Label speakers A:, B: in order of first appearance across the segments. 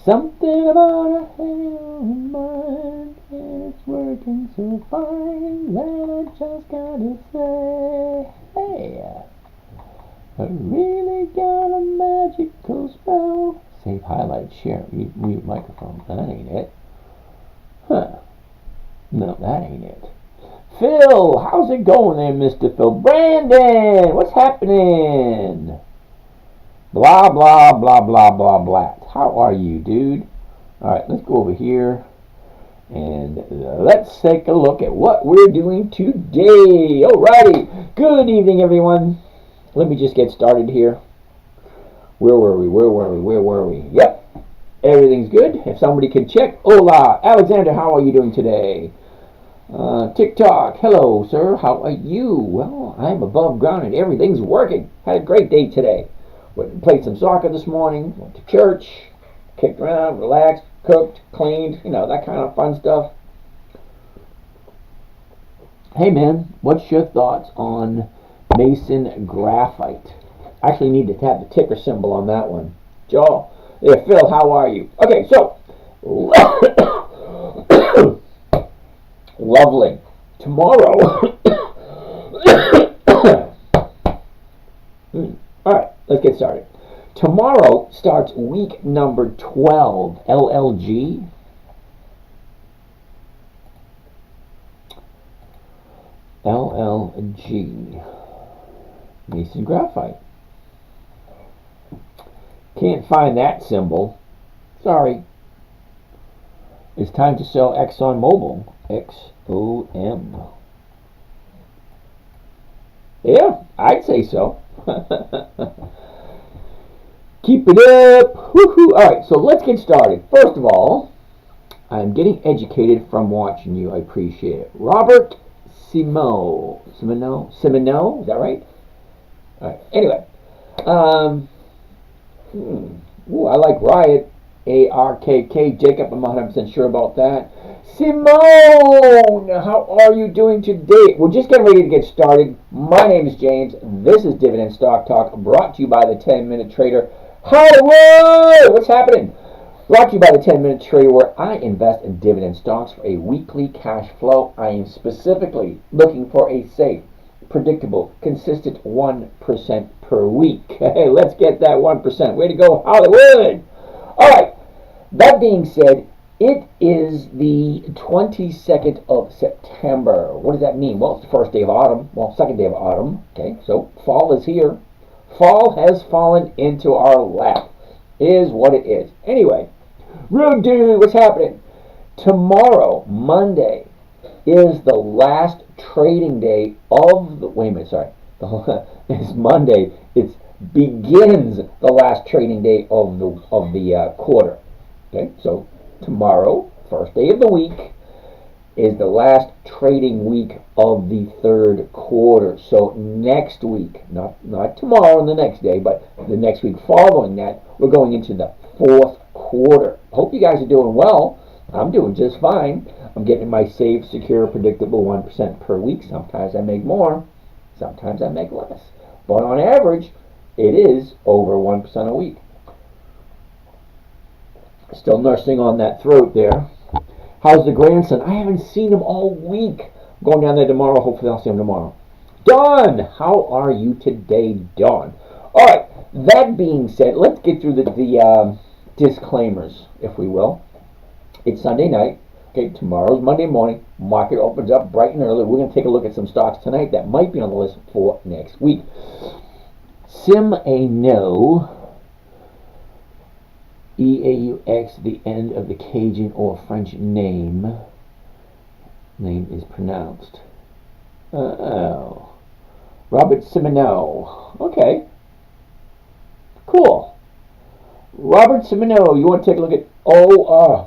A: Something about a human mind, and it's working so fine that I just gotta say, hey, I really got a magical spell. Save highlights, share, mute microphone. That ain't it. Huh. No, that ain't it. Phil, how's it going there, Mr. Phil? Brandon, what's happening? Blah, blah, blah, blah, blah, blah. How are you, dude? Alright, let's go over here and let's take a look at what we're doing today. Alrighty, good evening, everyone. Let me just get started here. Where were we? Yep, everything's good. If somebody can check. Hola, Alexander, how are you doing today? TikTok, hello, sir. How are you? Well, I'm above ground and everything's working. Had a great day today. Played some soccer this morning. Went to church. Kicked around, relaxed, cooked, cleaned. You know, that kind of fun stuff. Hey, man, what's your thoughts on Mason Graphite? I actually need to have the ticker symbol on that one. Joe, yeah, Phil, how are you? Okay, so lovely. Tomorrow. Alright, let's get started. Tomorrow starts week number 12, LLG. LLG. Mason Graphite. Can't find that symbol. Sorry. It's time to sell ExxonMobil. XOM. Yeah, I'd say so. Keep it up. Woohoo. Alright, so let's get started. First of all, I'm getting educated from watching you. I appreciate it. Robert Simino, is that right? Alright, anyway. I like Riot. ARKK. Jacob, I'm 100% sure about that. Simone, how are you doing today? We're just getting ready to get started. My name is James. This is Dividend Stock Talk, brought to you by the 10-Minute Trader. Hollywood! What's happening? Brought to you by the 10-Minute Trader, where I invest in dividend stocks for a weekly cash flow. I am specifically looking for a safe, predictable, consistent 1% per week. Hey, let's get that 1%. Way to go, Hollywood! Alright, that being said, it is the 22nd of September. What does that mean? Well, it's the first day of autumn. Well, second day of autumn. Okay, so fall is here. Fall has fallen into our lap. Is what it is. Anyway, rude dude, what's happening? Tomorrow, Monday, is the last trading day of the... Wait a minute, sorry. It's Monday. It begins the last trading day of the quarter. Okay, so tomorrow, first day of the week, is the last trading week of the third quarter. So next week, not tomorrow and the next day, but the next week following that, we're going into the fourth quarter. Hope you guys are doing well. I'm doing just fine. I'm getting my safe, secure, predictable 1% per week. Sometimes I make more, sometimes I make less. But on average, it is over 1% a week. Still nursing on that throat there. How's the grandson? I haven't seen him all week. I'm going down there tomorrow. Hopefully I'll see him tomorrow. Dawn, how are you today, Dawn? All right, that being said, let's get through the disclaimers, if we will. It's Sunday night. Okay, tomorrow's Monday morning. Market opens up bright and early. We're going to take a look at some stocks tonight that might be on the list for next week. Simino. E-A-U-X, the end of the Cajun or French name is pronounced. Oh. Robert Simino. Okay. Cool. Robert Simino, you want to take a look at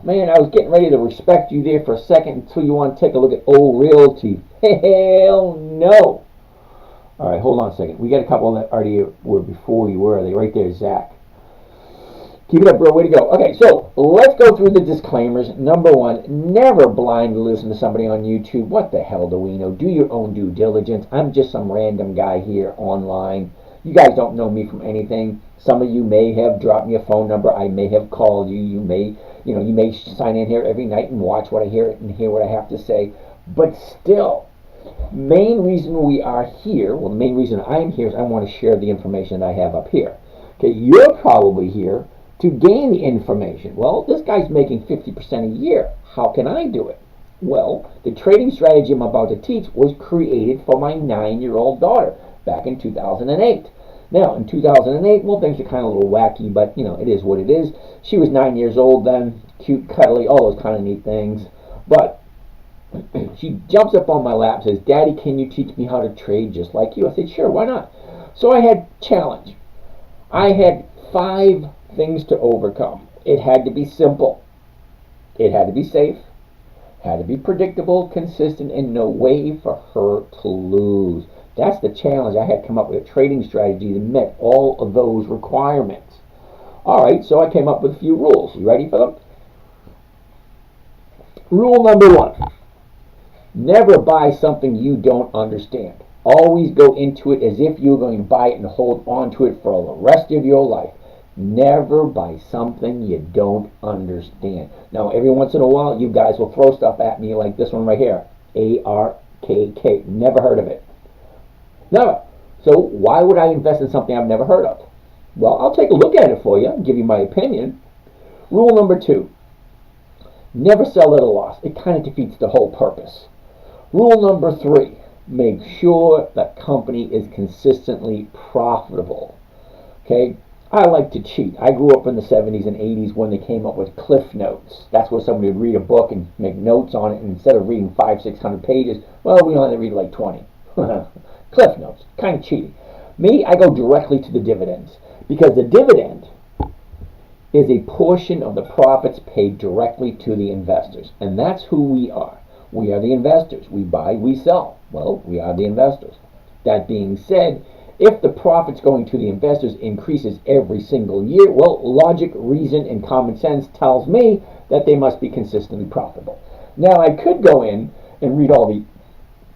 A: man, I was getting ready to respect you there for a second until you want to take a look at O Realty. Hell no. Alright, hold on a second. We got a couple that already were before you were. Are they right there, Zach? Keep it up, bro. Way to go. Okay, so let's go through the disclaimers. Number one, never blindly listen to somebody on YouTube. What the hell do we know? Do your own due diligence. I'm just some random guy here online. You guys don't know me from anything. Some of you may have dropped me a phone number. I may have called you. You may sign in here every night and watch what I hear and hear what I have to say. But still, main reason we are here, well, the main reason I'm here is I want to share the information that I have up here. Okay, you're probably here to gain the information. Well, this guy's making 50% a year. How can I do it? Well, the trading strategy I'm about to teach was created for my 9-year-old daughter back in 2008. Now, in 2008, well, things are kind of a little wacky, but, it is what it is. She was 9 years old then, cute, cuddly, all those kind of neat things. But she jumps up on my lap and says, "Daddy, can you teach me how to trade just like you?" I said, "Sure, why not?" So I had challenge. I had 5 things to overcome. It had to be simple. It had to be safe. Had to be predictable, consistent, and no way for her to lose. That's the challenge. I had to come up with a trading strategy that met all of those requirements. All right, so I came up with a few rules. You ready for them? Rule number 1. Never buy something you don't understand. Always go into it as if you're going to buy it and hold on to it for the rest of your life. Never buy something you don't understand. Now, every once in a while, you guys will throw stuff at me like this one right here. ARKK. Never heard of it. Never. So why would I invest in something I've never heard of? Well, I'll take a look at it for you and give you my opinion. Rule number 2. Never sell at a loss. It kind of defeats the whole purpose. Rule number 3. Make sure the company is consistently profitable. Okay? I like to cheat. I grew up in the 70s and 80s when they came up with Cliff Notes. That's where somebody would read a book and make notes on it, and instead of reading 500-600 pages, well, we only read like 20. Cliff Notes. Kind of cheating. Me, I go directly to the dividends, because the dividend is a portion of the profits paid directly to the investors, and that's who we are. We are the investors. We buy, we sell. Well, we are the investors. That being said, if the profits going to the investors increases every single year, well, logic, reason, and common sense tells me that they must be consistently profitable. Now, I could go in and read all the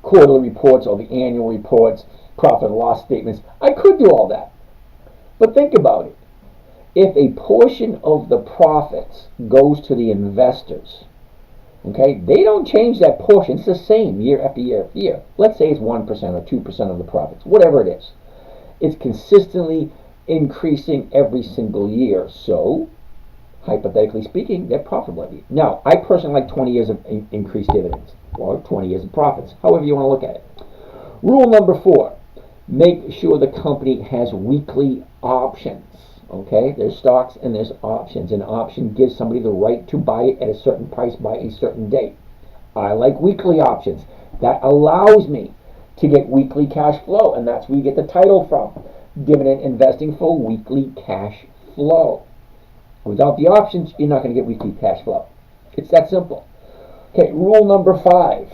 A: quarterly reports, all the annual reports, profit and loss statements. I could do all that. But think about it. If a portion of the profits goes to the investors, okay, they don't change that portion. It's the same year after year after year. Let's say it's 1% or 2% of the profits, whatever it is. It's consistently increasing every single year. So, hypothetically speaking, they're profitable. Now, I personally like 20 years of increased dividends, or 20 years of profits, however you want to look at it. Rule number 4, make sure the company has weekly options. Okay, there's stocks and there's options. An option gives somebody the right to buy it at a certain price by a certain date. I like weekly options. That allows me to get weekly cash flow, and that's where you get the title from. Dividend investing for weekly cash flow. Without the options, you're not going to get weekly cash flow. It's that simple. Okay, rule number 5.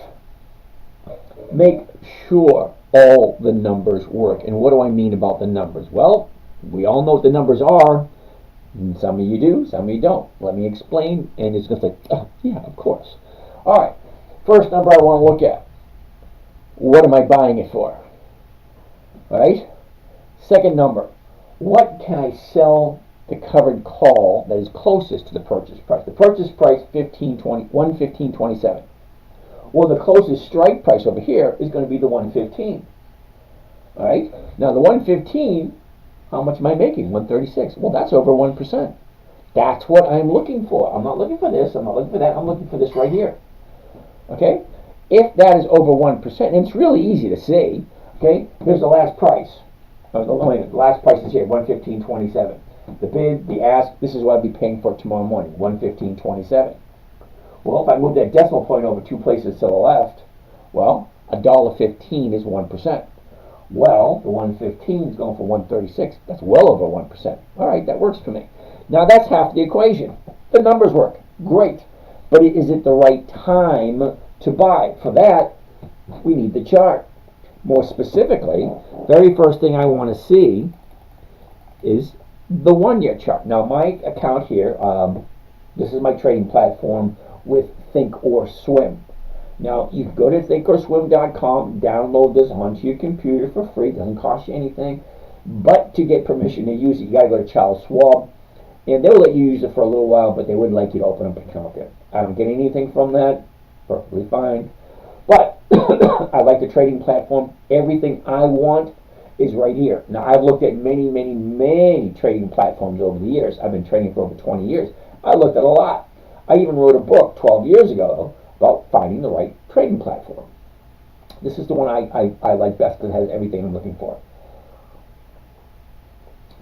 A: Make sure all the numbers work. And what do I mean about the numbers? Well, we all know what the numbers are. Some of you do, some of you don't. Let me explain, and it's going to say, oh, yeah, of course. All right, first number I want to look at. What am I buying it for? All right? Second number, what can I sell the covered call that is closest to the purchase price? The purchase price, $115.27. Well, the closest strike price over here is going to be the $115. All right? Now, the $115, how much am I making? $136. Well, that's over 1%. That's what I'm looking for. I'm not looking for this. I'm not looking for that. I'm looking for this right here. Okay? If that is over 1%, and it's really easy to see, okay, here's the last price. The last price is here, $115.27. The bid, the ask, this is what I'd be paying for tomorrow morning, $115.27. Well, if I move that decimal point over 2 places to the left, well, $1.15 is 1%. Well, the 115 is going for 136. That's well over 1%. All right, that works for me. Now, that's half the equation. The numbers work. Great. But is it the right time to buy? For that, we need the chart. More specifically, very first thing I want to see is the 1-year chart. Now, my account here, this is my trading platform with Thinkorswim. Now, you can go to thinkorswim.com, download this onto your computer for free. It doesn't cost you anything. But to get permission to use it, you got to go to Charles Schwab, and they'll let you use it for a little while, but they wouldn't like you to open up an account there. I don't get anything from that. Perfectly fine. But I like the trading platform. Everything I want is right here. Now, I've looked at many, many, many trading platforms over the years. I've been trading for over 20 years. I looked at a lot. I even wrote a book 12 years ago about finding the right trading platform. This is the one I like best because it has everything I'm looking for.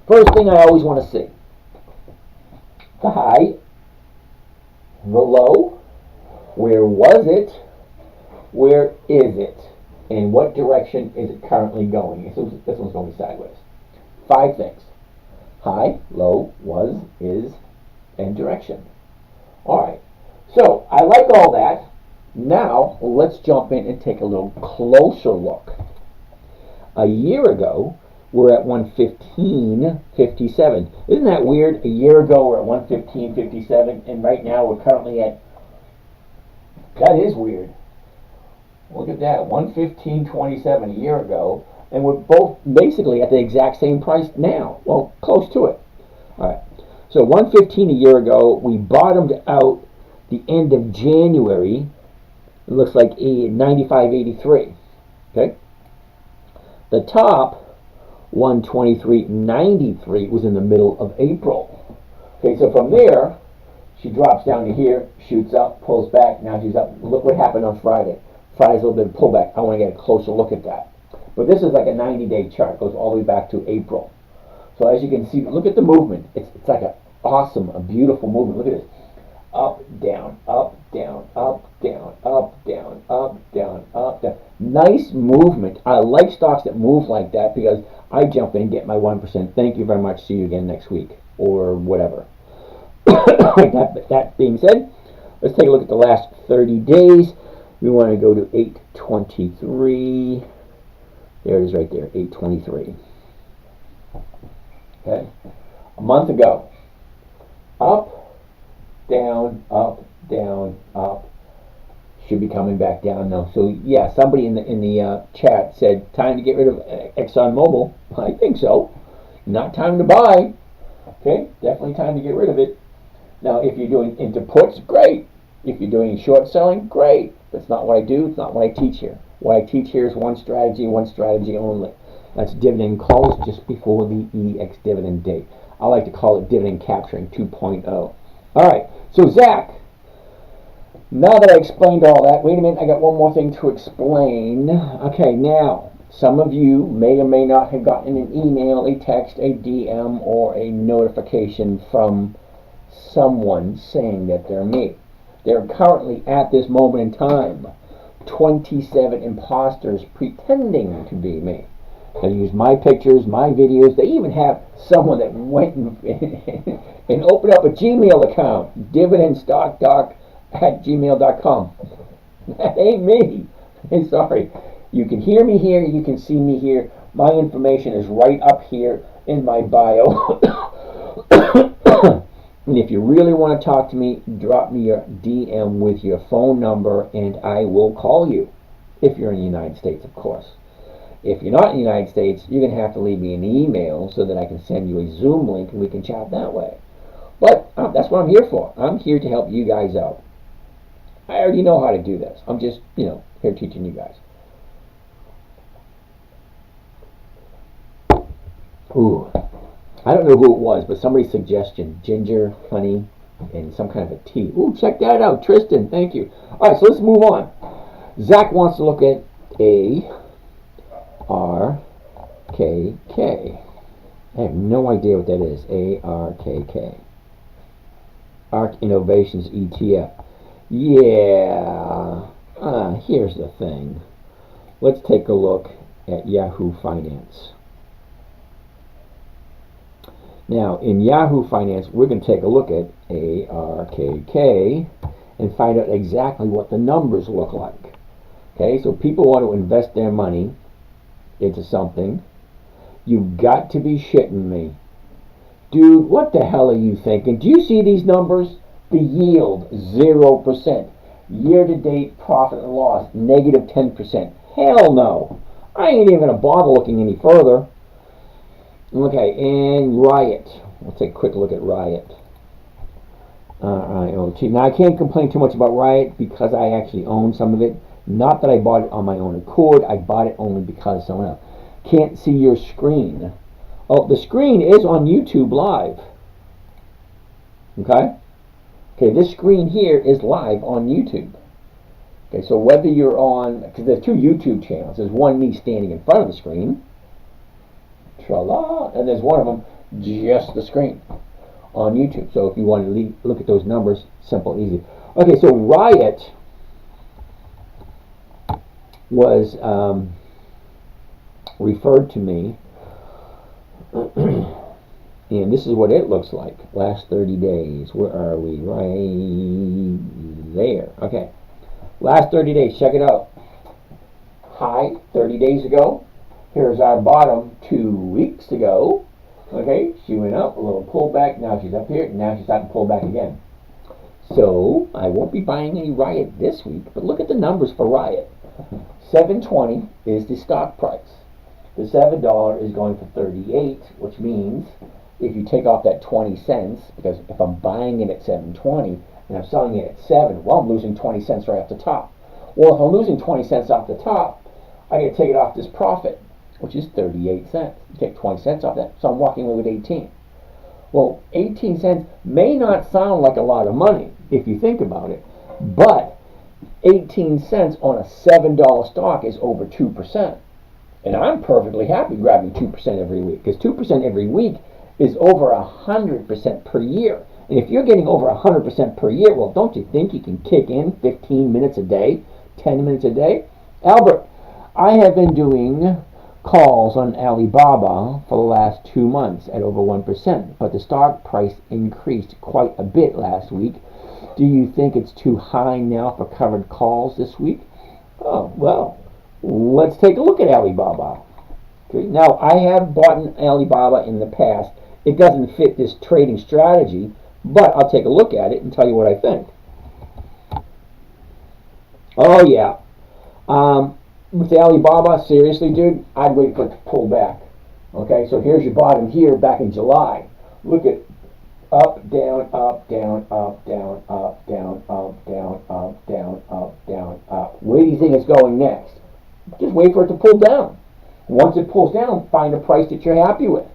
A: First thing I always want to see: the high, the low, where was it, where is it, and what direction is it currently going? This one's going sideways. 5 things: high, low, was, is, and direction. Alright, so I like all that. Now let's jump in and take a little closer look. A year ago, we're at 115.57. Isn't that weird? A year ago we're at 115.57, and right now we're currently at, that is weird. Look at that, 115.27 a year ago, and we're both basically at the exact same price now. Well, close to it. All right. So 115 a year ago, we bottomed out the end of January. It looks like 95.83. Okay. The top 123.93 was in the middle of April. Okay, so from there, she drops down to here, shoots up, pulls back. Now she's up. Look what happened on Friday. Friday's a little bit of pullback. I want to get a closer look at that. But this is like a 90-day chart. It goes all the way back to April. So as you can see, look at the movement. It's like a awesome, a beautiful movement. Look at this. Up, down, up, down, up, down, up, down, up, down, up, down. Nice movement. I like stocks that move like that because I jump in and get my 1%. Thank you very much. See you again next week or whatever. That being said, let's take a look at the last 30 days. We want to go to 823. There it is right there, 823. Okay. A month ago, up, down, up, down, up. Should be coming back down now. So yeah, somebody in the chat said time to get rid of ExxonMobil. I think so. Not time to buy. Okay, definitely time to get rid of it. Now, if you're doing into puts, great. If you're doing short selling, great. That's not what I do. It's not what I teach here. What I teach here is one strategy only. That's dividend calls just before the EX dividend date. I like to call it dividend capturing 2.0. All right, so Zach, now that I explained all that, wait a minute, I got one more thing to explain. Okay, now, some of you may or may not have gotten an email, a text, a DM, or a notification from someone saying that they're me. There are currently, at this moment in time, 27 imposters pretending to be me. They use my pictures, my videos. They even have someone that went and opened up a Gmail account, dividendstockdoc@gmail.com. That ain't me. I'm sorry. You can hear me here. You can see me here. My information is right up here in my bio. And if you really want to talk to me, drop me your DM with your phone number, and I will call you. If you're in the United States, of course. If you're not in the United States, you're going to have to leave me an email so that I can send you a Zoom link and we can chat that way. But that's what I'm here for. I'm here to help you guys out. I already know how to do this. I'm just, here teaching you guys. Ooh. I don't know who it was, but somebody's suggestion. Ginger, honey, and some kind of a tea. Ooh, check that out. Tristan, thank you. All right, so let's move on. Zach wants to look at ARKK. I have no idea what that is. ARKK. ARK Innovations ETF. Yeah. Here's the thing. Let's take a look at Yahoo Finance. Now, in Yahoo Finance, we're going to take a look at ARKK and find out exactly what the numbers look like. Okay, so people want to invest their money into something. You've got to be shitting me. Dude, what the hell are you thinking? Do you see these numbers? The yield, 0%. Year-to-date profit and loss, -10%. Hell no. I ain't even going to bother looking any further. Okay, and Riot. Let's take a quick look at Riot. IoT. Now I can't complain too much about Riot because I actually own some of it. Not that I bought it on my own accord. I bought it only because someone else can't see your screen. Oh, the screen is on YouTube Live. Okay? Okay, this screen here is live on YouTube. Okay, so whether you're on, because there's two YouTube channels. There's one me standing in front of the screen. Tra-la, and there's one of them just the screen on YouTube. So if you want to look at those numbers, simple, easy. Okay, so Riot was referred to me, and this is what it looks like. Last 30 days. Where are we? Right there. Okay. Last 30 days. Check it out. High 30 days ago. Here's our bottom 2 weeks ago. Okay, she went up, a little pullback, now she's up here, now she's starting to pull back again. So, I won't be buying any Riot this week, but look at the numbers for Riot. 7.20 is the stock price. The $7 is going for 38, which means if you take off that 20 cents, because if I'm buying it at 7.20 and I'm selling it at 7, well, I'm losing 20 cents right off the top. Well, if I'm losing 20 cents off the top, I got to take it off this profit, which is 38 cents. You take 20 cents off that, so I'm walking away with 18. Well, 18 cents may not sound like a lot of money if you think about it, but 18 cents on a $7 stock is over 2%. And I'm perfectly happy grabbing 2% every week, because 2% every week is over 100% per year. And if you're getting over 100% per year, well, don't you think you can kick in 15 minutes a day, 10 minutes a day? Albert, I have been doing calls on Alibaba for the last 2 months at over 1%, but the stock price increased quite a bit last week. Do you think it's too high now for covered calls this week? Oh, well, let's take a look at Alibaba. Okay, now, I have bought an Alibaba in the past. It doesn't fit this trading strategy, but I'll take a look at it and tell you what I think. Oh, yeah. With Alibaba, seriously, dude, I'd wait for it to pull back. Okay, so here's your bottom here back in July. Look at up, down, up, down, up, down, up, down, up, down, up, down, up, down, up. Where do you think it's going next? Just wait for it to pull down. Once it pulls down, find a price that you're happy with.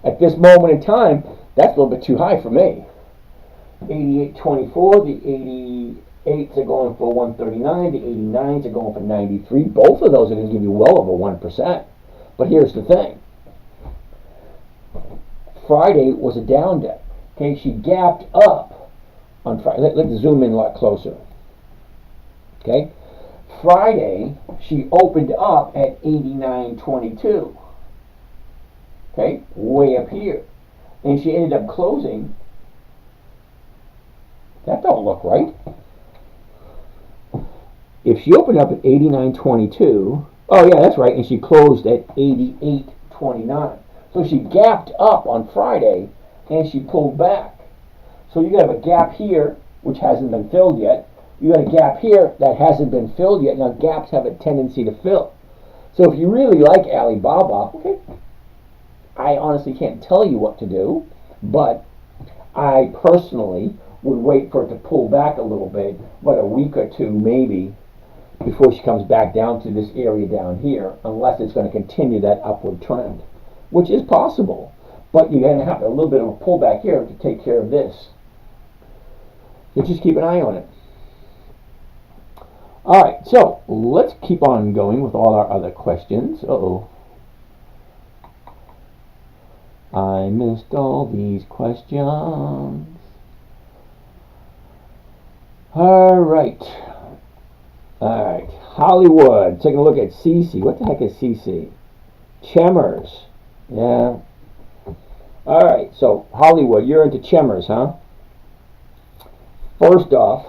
A: At this moment in time, that's a little bit too high for me. 88.24, the 88s are going for 139, the 89s are going for 93. Both of those are going to give you well over 1%. But here's the thing. Friday was a down day. Okay, she gapped up on Friday. Let's zoom in a lot closer. Okay, Friday she opened up at 89.22. Okay, way up here, and she ended up closing. That don't look right. If she opened up at 89.22, oh yeah, that's right, and she closed at 88.29. So she gapped up on Friday, and she pulled back. So you have a gap here, which hasn't been filled yet. You got a gap here that hasn't been filled yet. Now gaps have a tendency to fill. So if you really like Alibaba, okay, I honestly can't tell you what to do, but I personally would wait for it to pull back a little bit, but a week or two maybe, before she comes back down to this area down here, unless it's going to continue that upward trend, which is possible. But you're going to have a little bit of a pullback here to take care of this. So just keep an eye on it. Alright, so let's keep on going with all our other questions. Uh-oh. I missed all these questions. Alright. Alright. Hollywood. Taking a look at CC. What the heck is CC? Chemers. Yeah. Alright, so Hollywood, you're into Chemers, huh? First off,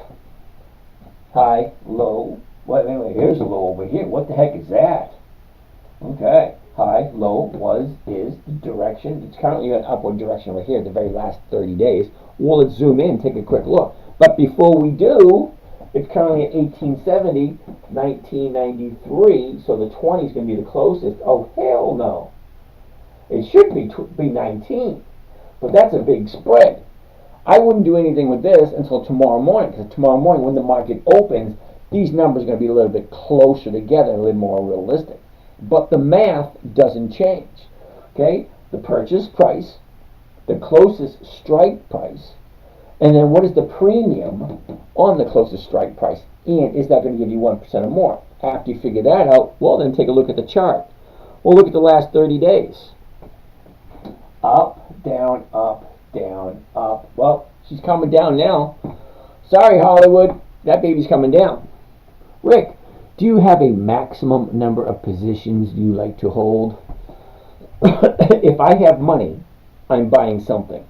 A: high, low. Wait, here's a low over here. What the heck is that? Okay. High, low, is the direction. It's currently an upward direction over here, the very last 30 days. Well, let's zoom in and take a quick look. But before we do, it's currently at 1870, 1993, so the 20 is going to be the closest. Oh, hell no. It should be 19, but that's a big spread. I wouldn't do anything with this until tomorrow morning, because tomorrow morning when the market opens, these numbers are going to be a little bit closer together and a little more realistic. But the math doesn't change. Okay? The purchase price, the closest strike price, and then what is the premium on the closest strike price? And is that going to give you 1% or more? After you figure that out, well, then take a look at the chart. Well, look at the last 30 days. Up, down, up, down, up. Well, she's coming down now. Sorry, Hollywood. That baby's coming down. Rick, do you have a maximum number of positions you like to hold? If I have money, I'm buying something.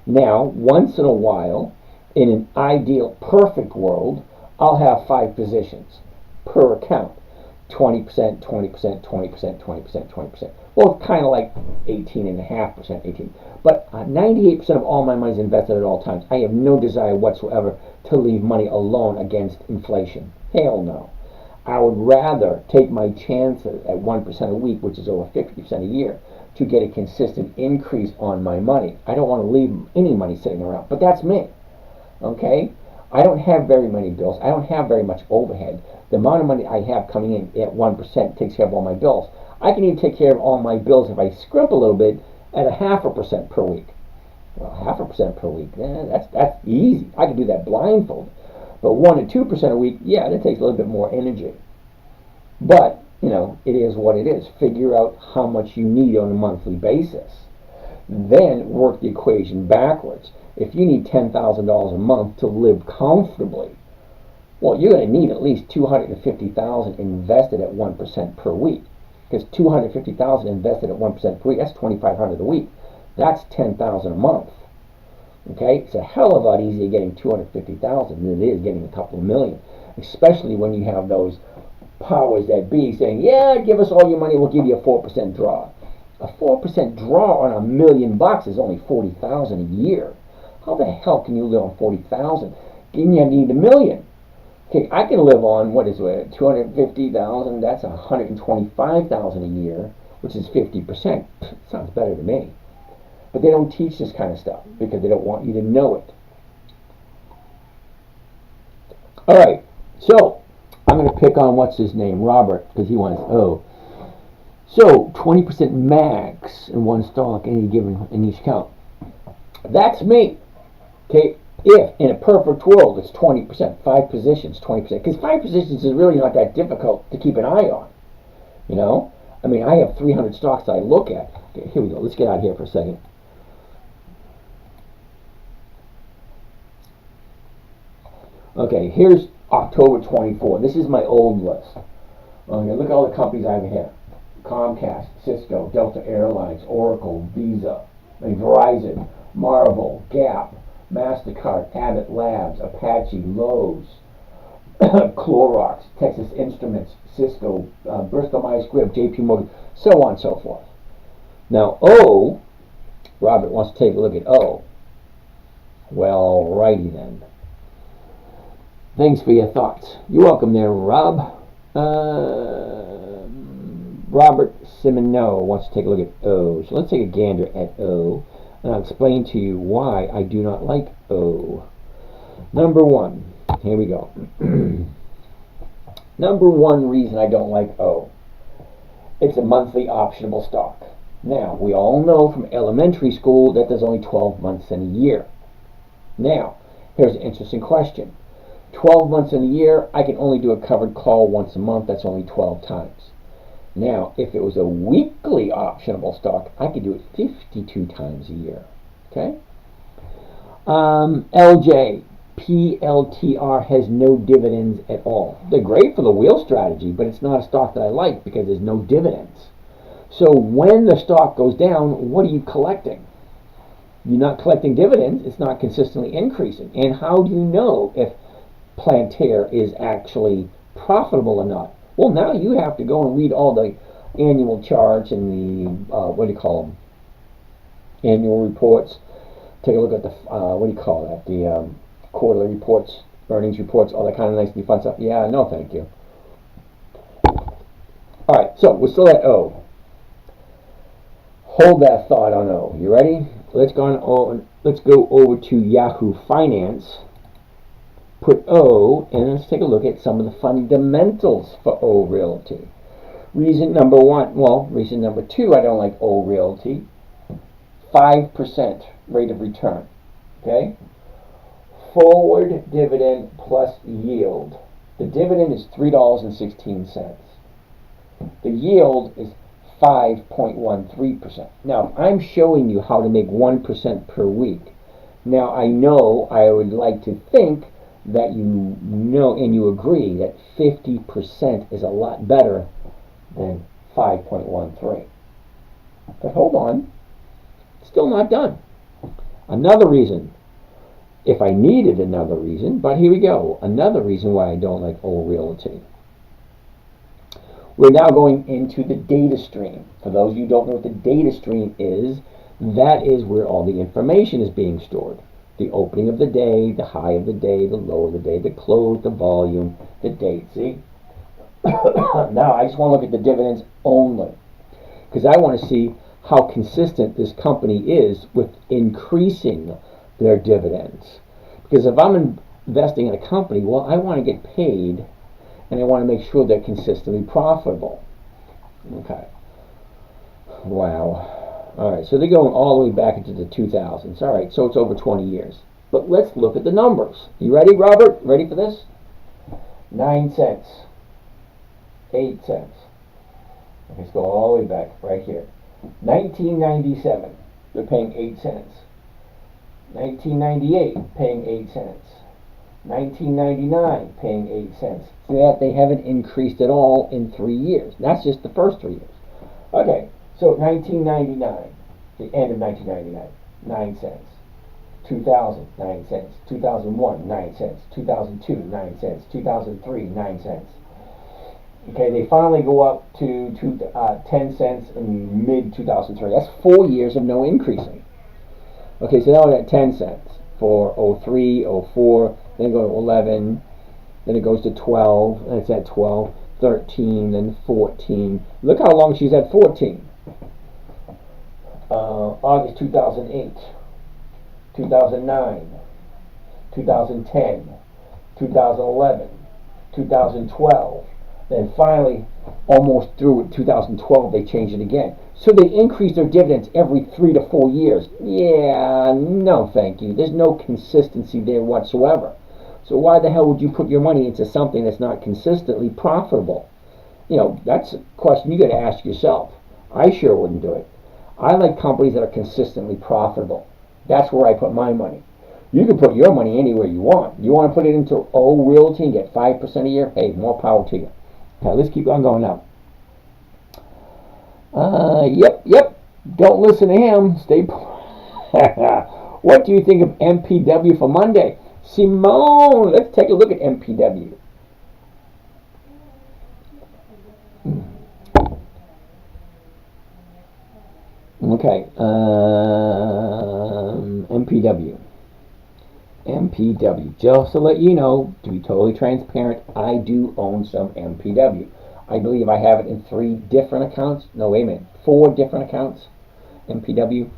A: Now, once in a while, in an ideal, perfect world, I'll have 5 positions per account. 20%, 20%, 20%, 20%, 20%. Well, it's kind of like 18.5%, 18. But 98% of all my money is invested at all times. I have no desire whatsoever to leave money alone against inflation. Hell no. I would rather take my chances at 1% a week, which is over 50% a year, to get a consistent increase on my money. I don't want to leave any money sitting around, but that's me. Okay? I don't have very many bills. I don't have very much overhead. The amount of money I have coming in at 1% takes care of all my bills. I can even take care of all my bills if I scrimp a little bit at 0.5% per week. Well, 0.5% per week, that's easy. I can do that blindfolded. But 1 to 2% a week, yeah, that takes a little bit more energy. But, it is what it is. Figure out how much you need on a monthly basis. Then work the equation backwards. If you need $10,000 a month to live comfortably, well, you're going to need at least $250,000 invested at 1% per week. Because $250,000 invested at 1% per week, that's $2,500 a week. That's $10,000 a month. Okay, it's a hell of a lot easier getting $250,000 than it is getting a couple of million, especially when you have those powers that be saying, "Yeah, give us all your money, we'll give you a 4% draw." A 4% draw on $1 million is only $40,000 a year. How the hell can you live on $40,000? You need $1 million. Okay, I can live on what is it, $250,000. That's $125,000 a year, which is 50%. Sounds better to me. But they don't teach this kind of stuff because they don't want you to know it. All right, so I'm going to pick on what's his name, Robert, because he wants O. So 20% max in one stock any given in each account. That's me. Okay, if in a perfect world it's 20%, 5 positions, 20%, because 5 positions is really not that difficult to keep an eye on. I mean, I have 300 stocks I look at. Okay, here we go. Let's get out of here for a second. Okay, here's October 24. This is my old list. Okay, look at all the companies I have here. Comcast, Cisco, Delta Airlines, Oracle, Visa, Verizon, Marvel, Gap, MasterCard, Abbott Labs, Apache, Lowe's, Clorox, Texas Instruments, Cisco, Bristol Myers Squibb, JP Morgan, so on and so forth. Now, O, Robert wants to take a look at O. Well, righty then. Thanks for your thoughts. You're welcome there, Rob. Robert Simoneau wants to take a look at O. So let's take a gander at O, and I'll explain to you why I do not like O. Number one, here we go. Number one reason I don't like O. It's a monthly optionable stock. Now, we all know from elementary school that there's only 12 months in a year. Now, here's an interesting question. 12 months in a year, I can only do a covered call once a month. That's only 12 times. Now, if it was a weekly optionable stock, I could do it 52 times a year. Okay? LJ, PLTR has no dividends at all. They're great for the wheel strategy, but it's not a stock that I like because there's no dividends. So when the stock goes down, what are you collecting? You're not collecting dividends. It's not consistently increasing. And how do you know if Plantair is actually profitable or not? Well, now you have to go and read all the annual charts and the, what do you call them? Annual reports. Take a look at the, what do you call that? The quarterly reports, earnings reports, all that kind of nice fun stuff. Yeah, no thank you. All right, so we're still at O. Hold that thought on O. You ready? Let's go over to Yahoo Finance. Put O, and let's take a look at some of the fundamentals for O Realty. Reason number one, well, reason number two, I don't like O Realty. 5% rate of return. Okay? Forward dividend plus yield. The dividend is $3.16. The yield is 5.13%. Now, if I'm showing you how to make 1% per week, now I know I would like to think that you know and you agree that 50% is a lot better than 5.13. But hold on, still not done. Another reason, if I needed another reason, but here we go, another reason why I don't like O Realty. We're now going into the data stream. For those of you who don't know what the data stream is, that is where all the information is being stored. The opening of the day, the high of the day, the low of the day, the close, the volume, the date. See? Now I just want to look at the dividends only, because I want to see how consistent this company is with increasing their dividends. Because if I'm investing in a company, well, I want to get paid, and I want to make sure they're consistently profitable. Okay. Wow. All right, so they're going all the way back into the 2000s. All right, so it's over 20 years. But let's look at the numbers. You ready, Robert? Ready for this? 9 cents. 8 cents. Let's go all the way back right here. 1997, they're paying 8 cents. 1998, paying 8 cents. 1999, paying 8 cents. So that they haven't increased at all in 3 years. That's just the first 3 years. Okay, so 1999, the end of 1999, 9 cents. 2000, 9 cents. 2001, 9 cents. 2002, 9 cents. 2003, 9 cents. Okay, they finally go up to 10 cents in mid-2003. That's 4 years of no increasing. Okay, so now we're at 10 cents for 03, 04, then it goes to 11, then it goes to 12, and it's at 12, 13, then 14. Look how long she's at 14. August 2008, 2009, 2010, 2011, 2012. Then finally, almost through 2012, they changed it again. So they increase their dividends every 3 to 4 years. Yeah, no thank you. There's no consistency there whatsoever. So why the hell would you put your money into something that's not consistently profitable? You know, that's a question you got to ask yourself. I sure wouldn't do it. I like companies that are consistently profitable. That's where I put my money. You can put your money anywhere you want. You want to put it into O Realty and get 5% a year? Hey, more power to you. Okay, let's keep on going now. Yep. Don't listen to him. Stay. What do you think of MPW for Monday? Simone, let's take a look at MPW. Okay, MPW. Just to let you know, to be totally transparent, I do own some MPW. I believe I have it in 3 different accounts. No, wait a minute. 4 different accounts. MPW.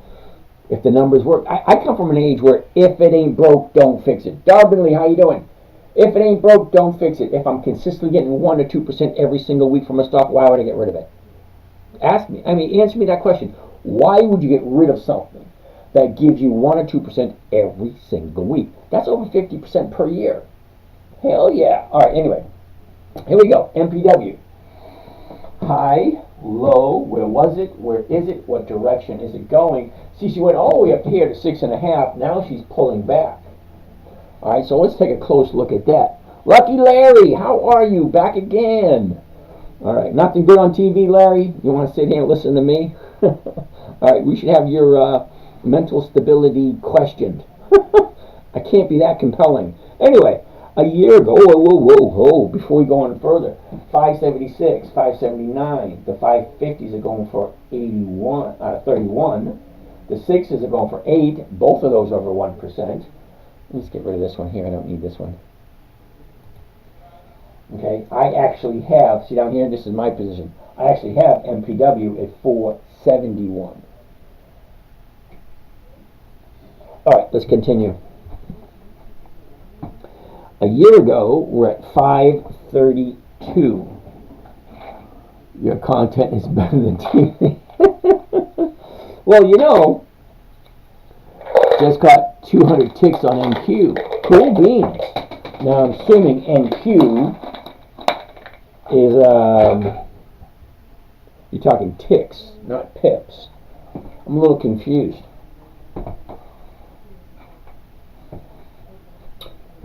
A: If the numbers work. I come from an age where if it ain't broke, don't fix it. Darby Lee, how you doing? If it ain't broke, don't fix it. If I'm consistently getting 1 or 2% every single week from a stock, why would I get rid of it? Answer me that question. Why would you get rid of something that gives you 1 or 2% every single week? That's over 50% per year. Hell yeah. All right, anyway. Here we go. MPW. High, low, where was it? Where is it? What direction is it going? See, she went all the way up here to 6.5. Now she's pulling back. All right, so let's take a close look at that. Lucky Larry, how are you? Back again. All right, nothing good on TV, Larry? You want to sit here and listen to me? All right, we should have your mental stability questioned. I can't be that compelling. Anyway, a year ago, whoa, before we go on further, 576, 579, the 550s are going for 31. The 6s are going for 8. Both of those over 1%. Let's get rid of this one here. I don't need this one. Okay, I actually have, see down here, this is my position. I actually have MPW at 471. All right, let's continue. A year ago, we're at 532. Your content is better than TV. Well, you know, just got 200 ticks on NQ. Cool beans. Now I'm assuming NQ is, you're talking ticks, not pips. I'm a little confused.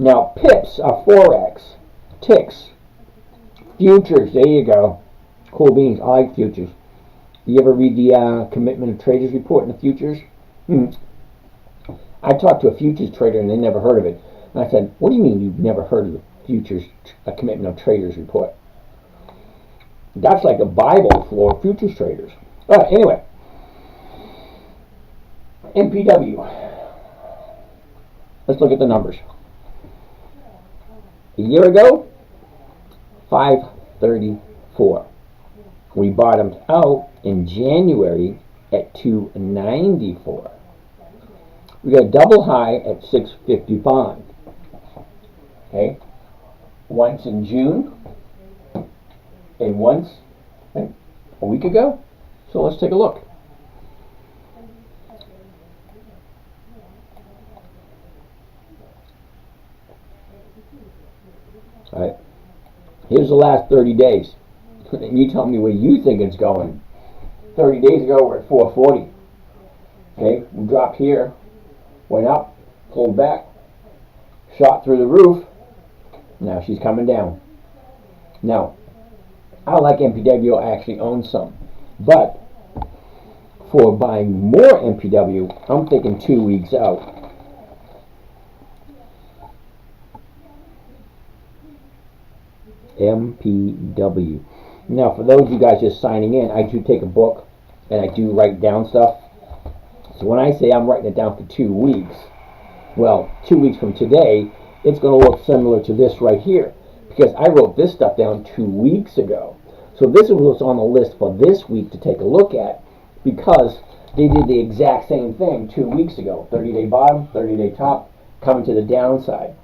A: Now, pips are Forex. Ticks. Futures, there you go. Cool beans, I like futures. You ever read the Commitment of Traders report in the futures? I talked to a futures trader and they never heard of it. And I said, what do you mean you've never heard of the futures Commitment of Traders report? That's like a Bible for futures traders. All right, anyway. MPW. Let's look at the numbers. A year ago, 534. We bottomed out in January at 294. We got a double high at 655. Okay? Once in June and once a week ago. So let's take a look. All right. Here's the last 30 days. And you tell me where you think it's going. 30 days ago, we're at 440. Okay, we dropped here, went up, pulled back, shot through the roof. Now she's coming down. Now, I like MPW. I actually own some. But for buying more MPW, I'm thinking 2 weeks out. MPW. Now, for those of you guys just signing in, I do take a book and I do write down stuff. So when I say I'm writing it down for 2 weeks, well, 2 weeks from today, it's going to look similar to this right here because I wrote this stuff down 2 weeks ago. So this is what's on the list for this week to take a look at because they did the exact same thing 2 weeks ago. 30-day bottom, 30-day top, coming to the downside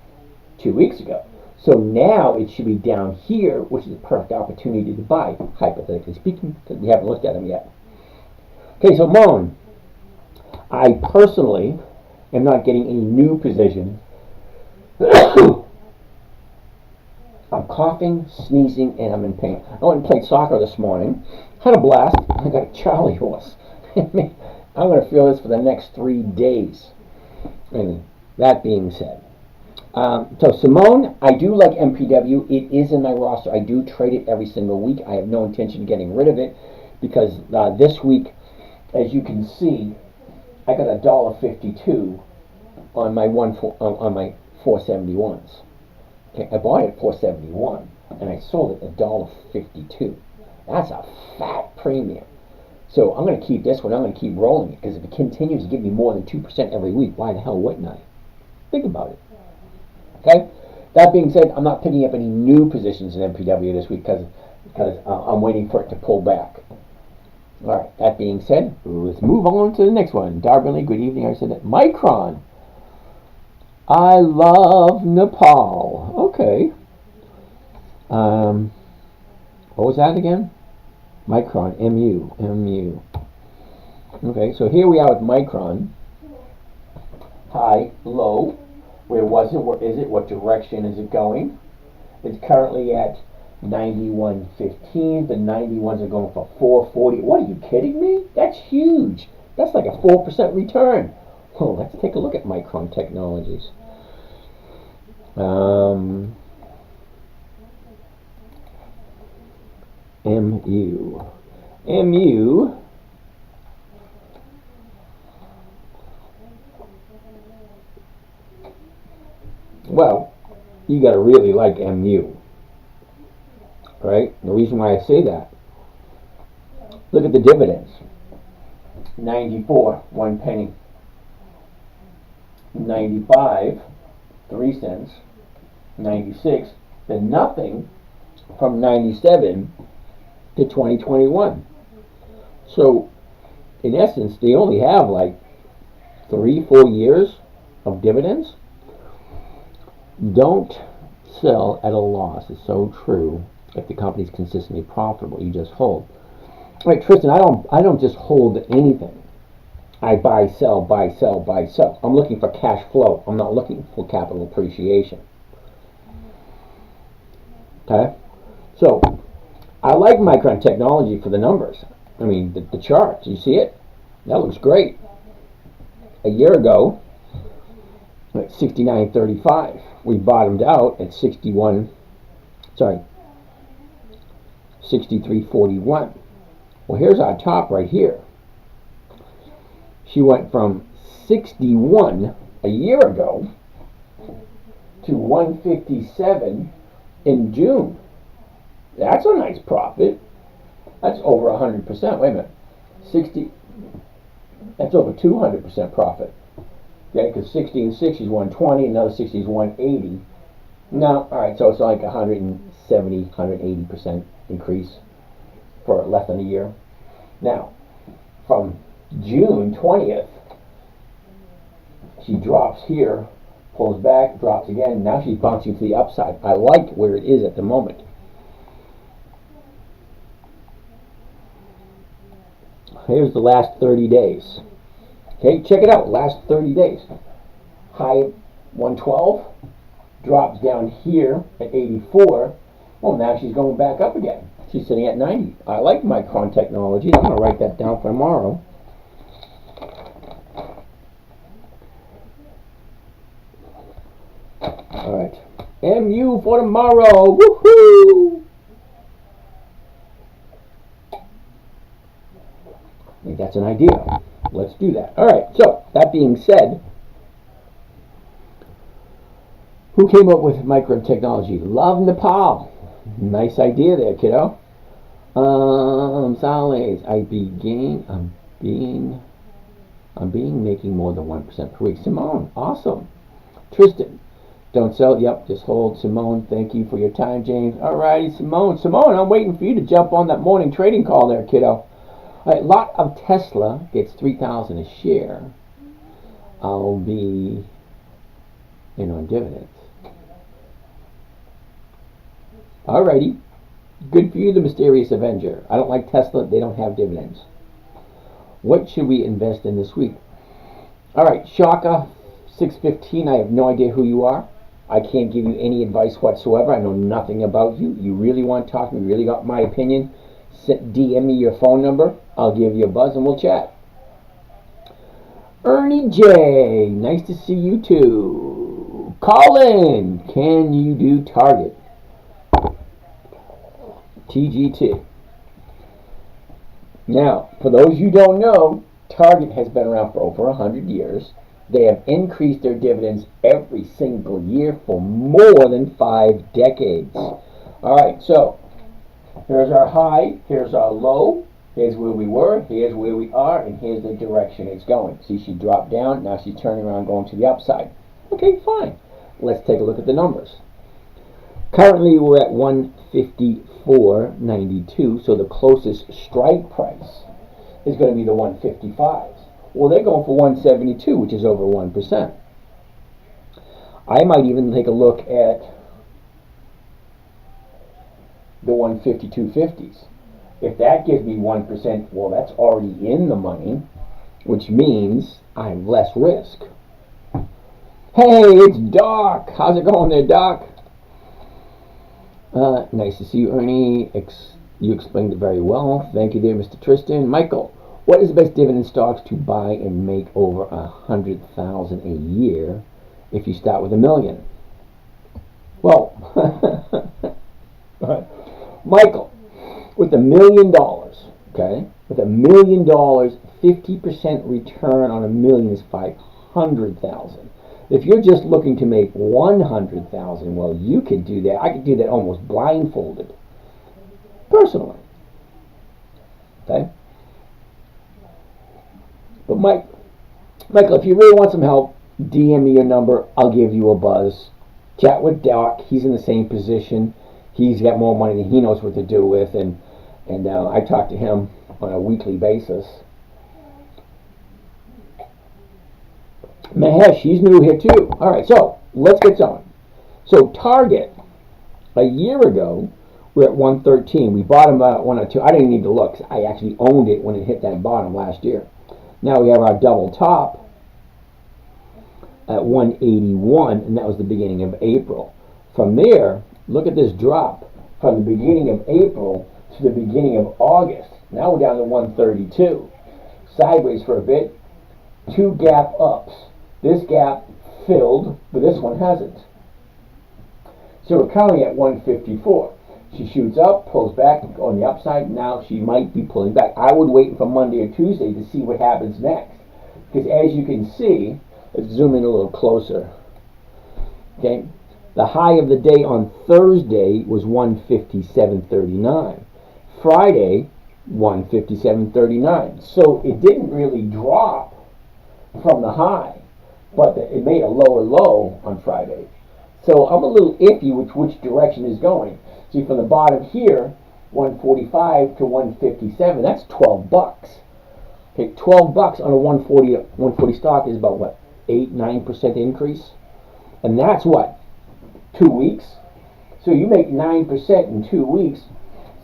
A: 2 weeks ago. So now it should be down here, which is a perfect opportunity to buy, hypothetically speaking, because we haven't looked at them yet. Okay, so Moan. I personally am not getting any new positions. I'm coughing, sneezing, and I'm in pain. I went and played soccer this morning. Had a blast. I got a Charlie horse. I'm going to feel this for the next 3 days. And that being said. So Simone, I do like MPW. It is in my roster. I do trade it every single week. I have no intention of getting rid of it because this week, as you can see, I got $1.52 on my 471s. Okay, I bought it at 471 and I sold it at $1.52. That's a fat premium. So I'm going to keep this one. I'm going to keep rolling it because if it continues to give me more than 2% every week, why the hell wouldn't I? Think about it. Okay. That being said, I'm not picking up any new positions in MPW this week because I'm waiting for it to pull back. All right. That being said, let's move on to the next one. Darbenly, good evening. I said that Micron. I love Nepal. Okay. What was that again? Micron. MU. Okay. So here we are with Micron. High, low. Where was it? Where is it? What direction is it going? It's currently at 91.15. The 91s are going for 440. What are you kidding me? That's huge. That's like a 4% return. Oh, let's take a look at Micron Technologies. MU. Well, you got to really like MU, right? The reason why I say that, look at the dividends. 94, 1 penny. 95, 3 cents. 96, then nothing from 97 to 2021. So, in essence, they only have like 3-4 years of dividends. Don't sell at a loss. It's so true. If the company's consistently profitable, you just hold. All right, Tristan, I don't just hold anything. I buy, sell, buy, sell, buy, sell. I'm looking for cash flow. I'm not looking for capital appreciation. Okay? So, I like Micron Technology for the numbers. I mean, the chart. You see it? That looks great. A year ago, at 69.35, we bottomed out at 63.41. Well, here's our top right here. She went from 61 a year ago to 157 in June. That's a nice profit. That's over 100%. Wait a minute. 60. That's over 200% profit. Okay, because 60 and 60 is 120, another 60 is 180. No, all right, so it's like 170, 180% increase for less than a year. Now, from June 20th, she drops here, pulls back, drops again. Now she's bouncing to the upside. I like where it is at the moment. Here's the last 30 days. Okay, check it out. Last 30 days. High 112, drops down here at 84. Well, now she's going back up again. She's sitting at 90. I like Micron Technology. I'm going to write that down for tomorrow. All right. MU for tomorrow. Woohoo! I think that's an idea. Let's do that. All right. So, that being said, who came up with Micron Technology? Love Nepal. Nice idea there, kiddo. Salaries. I'm making more than 1% per week. Simone, awesome. Tristan, don't sell. Yep, just hold. Simone, thank you for your time, James. Alrighty, Simone. Simone, I'm waiting for you to jump on that morning trading call there, kiddo. Alright, lot of Tesla gets $3,000 a share. I'll be in on dividends. Alrighty. Good for you, the Mysterious Avenger. I don't like Tesla. They don't have dividends. What should we invest in this week? Alright, Shaka 615. I have no idea who you are. I can't give you any advice whatsoever. I know nothing about you. You really want to talk to me? You really got my opinion? DM me your phone number. I'll give you a buzz and we'll chat. Ernie J. Nice to see you too. Colin, can you do Target? TGT. Now, for those you don't know, Target has been around for over 100 years. They have increased their dividends every single year for more than 5 decades. All right, so here's our high, here's our low, here's where we were, here's where we are, and here's the direction it's going. See, she dropped down, now she's turning around going to the upside. Okay, fine. Let's take a look at the numbers. Currently, we're at 154.92, so the closest strike price is going to be the 155s. Well, they're going for 172, which is over 1%. I might even take a look at the 152.50s. If that gives me 1%, well, that's already in the money, which means I have less risk. Hey, it's Doc. How's it going there, Doc? Nice to see you, Ernie. You explained it very well. Thank you there, Mr. Tristan. Michael, what is the best dividend stocks to buy and make over 100,000 a year if you start with $1 million? Well, Michael, with $1 million, okay, with $1 million, 50% return on $1 million is 500,000. If you're just looking to make 100,000, well, you could do that. I could do that almost blindfolded, personally. Okay. But Michael, if you really want some help, DM me your number. I'll give you a buzz. Chat with Doc. He's in the same position. He's got more money than he knows what to do with, and I talk to him on a weekly basis. Mahesh, he's new here too. All right, so let's get going. So Target, a year ago, we're at 113. We bought them at 102. I didn't need to look. I actually owned it when it hit that bottom last year. Now we have our double top at 181, and that was the beginning of April. From there, look at this drop from the beginning of April to the beginning of August. Now we're down to 132. Sideways for a bit. Two gap ups. This gap filled, but this one hasn't. So we're currently at 154. She shoots up, pulls back on the upside. Now she might be pulling back. I would wait for Monday or Tuesday to see what happens next. Because as you can see, let's zoom in a little closer. Okay, the high of the day on Thursday was 157.39. Friday, 157.39. So it didn't really drop from the high, but it made a lower low on Friday. So I'm a little iffy which direction is going. See, from the bottom here, 145 to 157, that's 12 bucks. Okay, 12 bucks on a 140 stock is about what, 8-9% increase? And that's what, 2 weeks? So you make 9% in 2 weeks.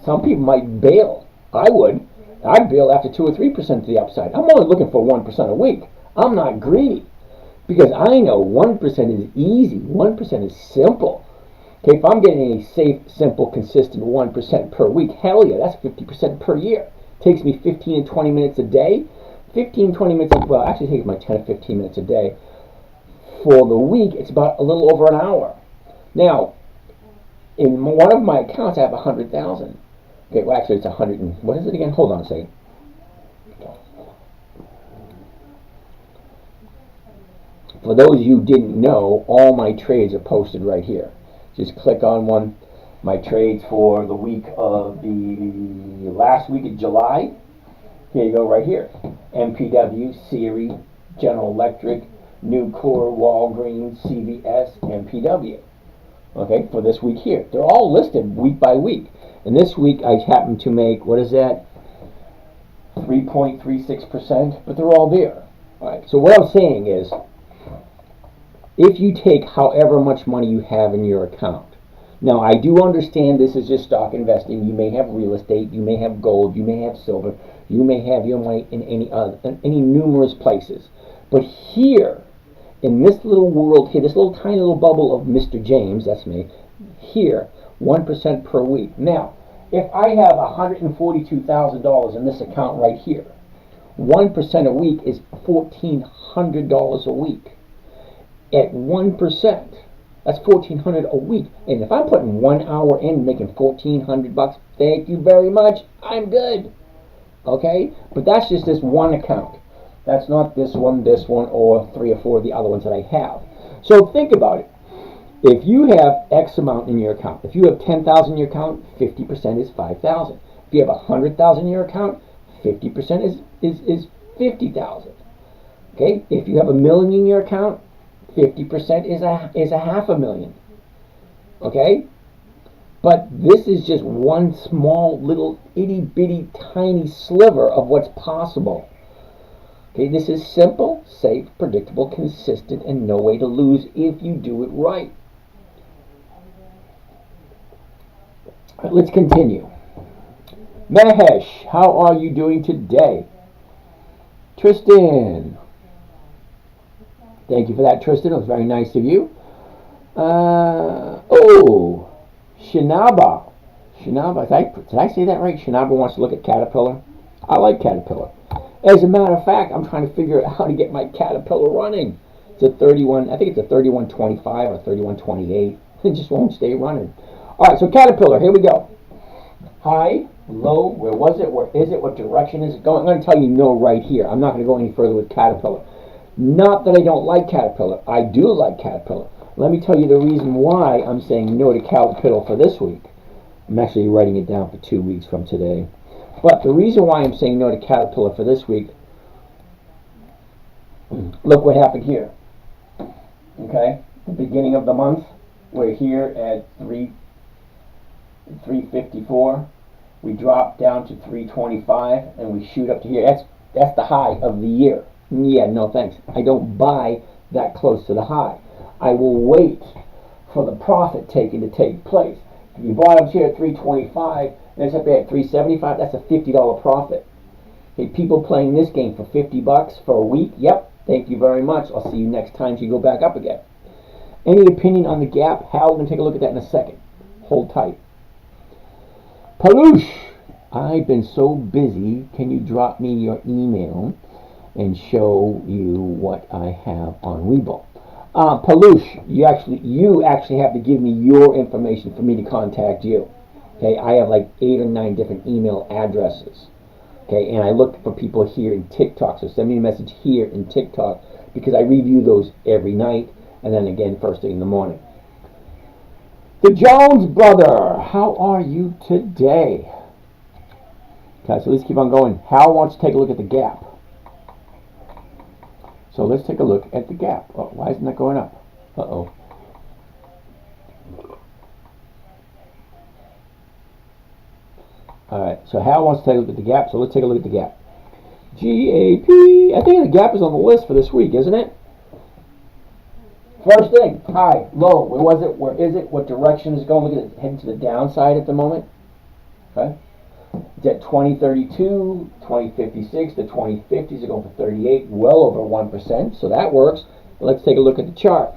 A: Some people might bail. I would. I'd bail after 2 or 3% to the upside. I'm only looking for 1% a week. I'm not greedy. Because I know 1% is easy. 1% is simple. Okay, if I'm getting a safe, simple, consistent 1% per week, hell yeah, that's 50% per year. Takes me 15 to 20 minutes a day. 15, 20 minutes, well, actually it takes my 10 to 15 minutes a day. For the week, it's about a little over an hour. Now, in one of my accounts, I have 100,000. Okay, well, actually, it's 100 and, what is it again? Hold on a second. For those of you who didn't know, all my trades are posted right here. Just click on one. My trades for the week of the last week of July. Here you go, right here. MPW, Siri, General Electric, Nucor, Walgreens, CVS, MPW. Okay, for this week here. They're all listed week by week. And this week I happen to make, what is that? 3.36%, but they're all there. All right, so what I'm saying is, if you take however much money you have in your account. Now, I do understand this is just stock investing. You may have real estate, you may have gold, you may have silver, you may have your money in any numerous places. But here, in this little world here, this little tiny little bubble of Mr. James, that's me, here, 1% per week. Now, if I have $142,000 in this account right here, 1% a week is $1,400 a week. At 1%, that's $1,400 a week. And if I'm putting 1 hour in making $1,400, thank you very much. I'm good. Okay? But that's just this one account. That's not this one, or 3 or 4 of the other ones that I have. So think about it. If you have X amount in your account, if you have 10,000 in your account, 50% is 5,000. If you have 100,000 in your account, 50% is 50,000. Okay? If you have $1 million in your account, 50% is a $500,000. Okay? But this is just one small little itty bitty tiny sliver of what's possible. Okay, this is simple, safe, predictable, consistent, and no way to lose if you do it right. All right, let's continue. Mahesh, how are you doing today? Tristan. Thank you for that, Tristan. It was very nice of you. Shinaba. Shinaba, did I say that right? Shinaba wants to look at Caterpillar. I like Caterpillar. As a matter of fact, I'm trying to figure out how to get my Caterpillar running. It's a 31, I think it's a 3125 or 3128. It just won't stay running. All right, so Caterpillar, here we go. High, low, where was it? Where is it? What direction is it going? I'm going to tell you no right here. I'm not going to go any further with Caterpillar. Not that I don't like Caterpillar. I do like Caterpillar. Let me tell you the reason why I'm saying no to Caterpillar for this week. I'm actually writing it down for 2 weeks from today. But the reason why I'm saying no to Caterpillar for this week, look what happened here. Okay? The beginning of the month, we're here at 354. We drop down to 325 and we shoot up to here. That's the high of the year. Yeah, no thanks. I don't buy that close to the high. I will wait for the profit taking to take place. If you bought up here at 325 and it's up here at 375, that's a $50 profit. Hey, people playing this game for $50 for a week? Yep. Thank you very much. I'll see you next time you go back up again. Any opinion on the gap? Hal, we're going to take a look at that in a second. Hold tight. Palush, I've been so busy. Can you drop me your email and show you what I have on Webull? Palush, you actually have to give me your information for me to contact you. Okay, I have like 8 or 9 different email addresses. Okay, and I look for people here in TikTok. So send me a message here in TikTok because I review those every night and then again first thing in the morning. The Jones brother, how are you today? Okay, so let's keep on going. Hal wants to take a look at the gap. So let's take a look at the gap. Oh, why isn't that going up? Uh-oh. All right, so Hal wants to take a look at the gap, so let's take a look at the gap. GAP. I think the gap is on the list for this week, isn't it? First thing, high, low. Where was it? Where is it? What direction is it going? Look at it, heading to the downside at the moment. Okay. It's at 2032, 2056. The 2050s are going for 38, well over 1%. So that works. Let's take a look at the chart.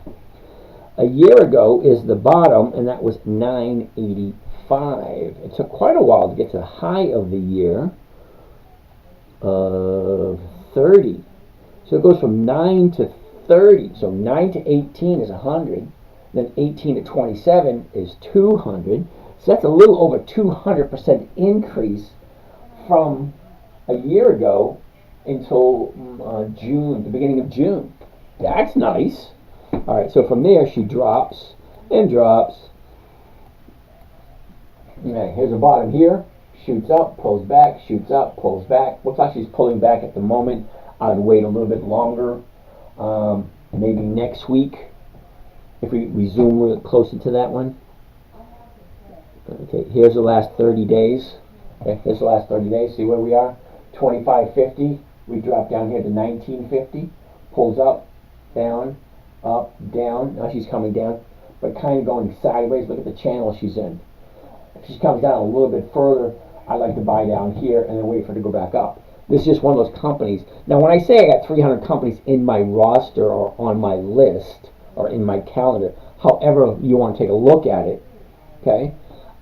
A: A year ago is the bottom, and that was 985. It took quite a while to get to the high of the year of 30. So it goes from 9 to 30. So 9 to 18 is 100. Then 18 to 27 is 200. So that's a little over 200% increase from a year ago until June, the beginning of June. That's nice. All right, so from there she drops and drops. Okay, here's the bottom here. Shoots up, pulls back, shoots up, pulls back. Looks like she's pulling back at the moment. I'd wait a little bit longer. Maybe next week if we zoom a little closer to that one. Okay, here's the last 30 days. Okay, here's the last 30 days. See where we are? 25.50. We drop down here to 19.50. Pulls up, down, up, down. Now she's coming down, but kind of going sideways. Look at the channel she's in. If she comes down a little bit further, I like to buy down here and then wait for her to go back up. This is just one of those companies. Now, when I say I got 300 companies in my roster or on my list or in my calendar, however you want to take a look at it, okay,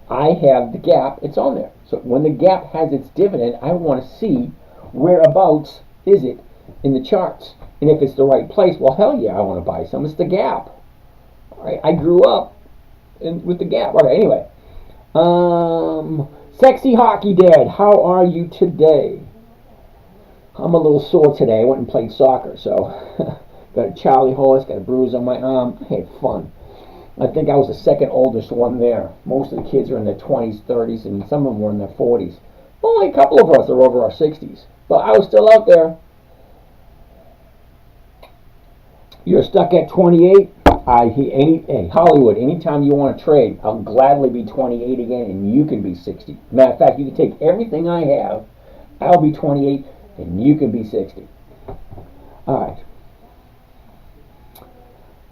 A: I have the gap. It's on there. So when the gap has its dividend, I want to see whereabouts is it in the charts. And if it's the right place, well, hell yeah, I want to buy some. It's the gap. All right, I grew up with the gap. Okay, anyway. Sexy Hockey Dad, how are you today? I'm a little sore today. I went and played soccer, so got a Charlie horse, got a bruise on my arm. I had fun. I think I was the second oldest one there. Most of the kids are in their 20s, 30s, and some of them were in their 40s. Only a couple of us are over our 60s. But I was still out there. You're stuck at 28? Hey, Hollywood, anytime you want to trade, I'll gladly be 28 again, and you can be 60. Matter of fact, you can take everything I have. I'll be 28, and you can be 60. All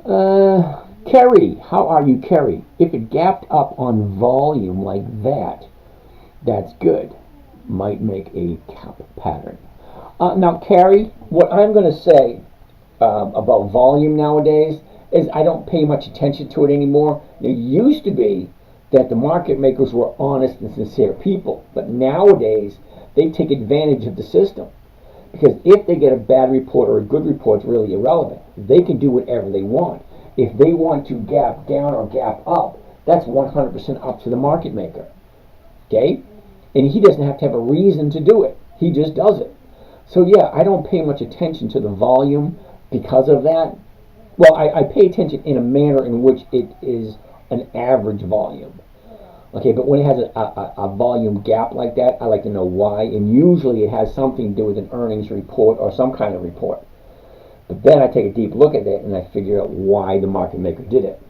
A: right. Kerry, how are you, Kerry? If it gapped up on volume like that, that's good. Might make a cap pattern. Now, Kerry, what I'm going to say about volume nowadays is I don't pay much attention to it anymore. It used to be that the market makers were honest and sincere people, but nowadays they take advantage of the system. Because if they get a bad report or a good report, it's really irrelevant. They can do whatever they want. If they want to gap down or gap up, that's 100% up to the market maker. Okay? And he doesn't have to have a reason to do it. He just does it. So yeah, I don't pay much attention to the volume because of that. Well, I pay attention in a manner in which it is an average volume. Okay, but when it has a volume gap like that, I like to know why. And usually it has something to do with an earnings report or some kind of report. But then I take a deep look at it and I figure out why the market maker did it.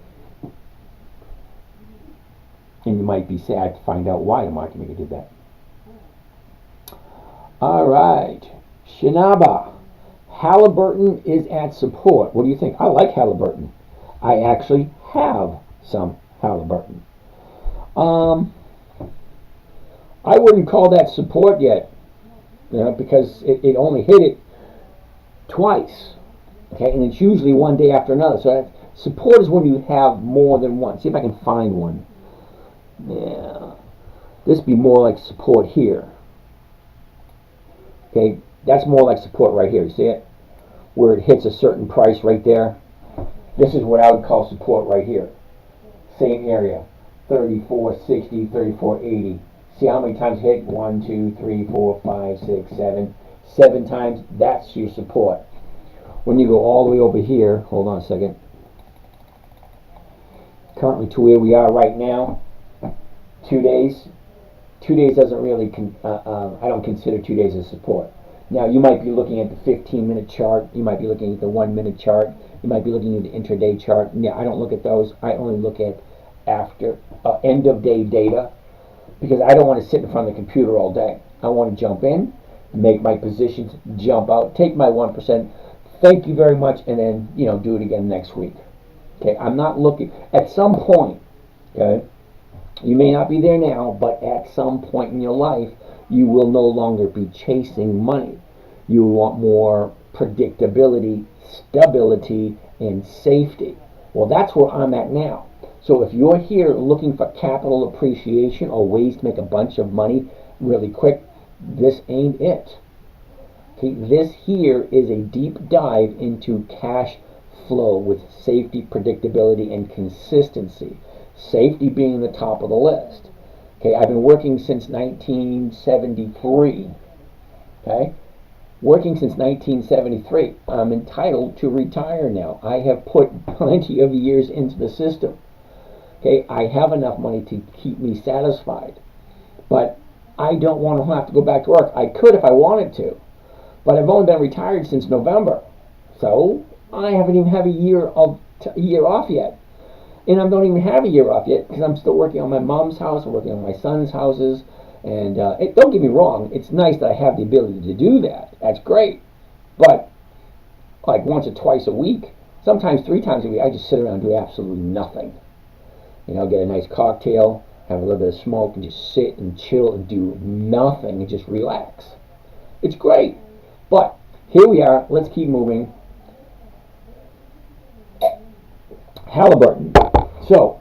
A: And you might be sad to find out why the market maker did that. All right. Shinaba, Halliburton is at support. What do you think? I like Halliburton. I actually have some Halliburton. I wouldn't call that support yet, because it only hit it twice. Okay, and it's usually one day after another. So support is when you have more than one. See if I can find one. Yeah, this be more like support here. Okay, that's more like support right here. You see it? Where it hits a certain price right there. This is what I would call support right here. Same area. 34.60, 34.80. See how many times hit? 1, 2, 3, 4, 5, 6, 7. 7 times. That's your support. When you go all the way over here, hold on a second. Currently to where we are right now, 2 days. 2 days doesn't really, I don't consider 2 days as support. Now you might be looking at the 15-minute chart. You might be looking at the 1-minute chart. You might be looking at the intraday chart. Yeah, I don't look at those. I only look at after end of day data, because I don't want to sit in front of the computer all day. I want to jump in, make my positions, jump out, take my 1%. Thank you very much, and then do it again next week. Okay, I'm not looking at some point. Okay, you may not be there now, but at some point in your life, you will no longer be chasing money. You want more predictability, stability, and safety. Well, that's where I'm at now. So if you're here looking for capital appreciation or ways to make a bunch of money really quick, this ain't it. Okay, this here is a deep dive into cash flow with safety, predictability, and consistency. Safety being the top of the list. Okay, I've been working since 1973. Okay, working since 1973. I'm entitled to retire now. I have put plenty of years into the system. Okay, I have enough money to keep me satisfied, but I don't want to have to go back to work. I could if I wanted to, but I've only been retired since November, so I haven't even had a year off yet. And I don't even have a year off yet because I'm still working on my mom's house, I'm working on my son's houses, and don't get me wrong, it's nice that I have the ability to do that. That's great, but like once or twice a week, sometimes 3 times a week, I just sit around and do absolutely nothing. Get a nice cocktail, have a little bit of smoke, and just sit and chill and do nothing and just relax. It's great. But here we are. Let's keep moving. Halliburton. So,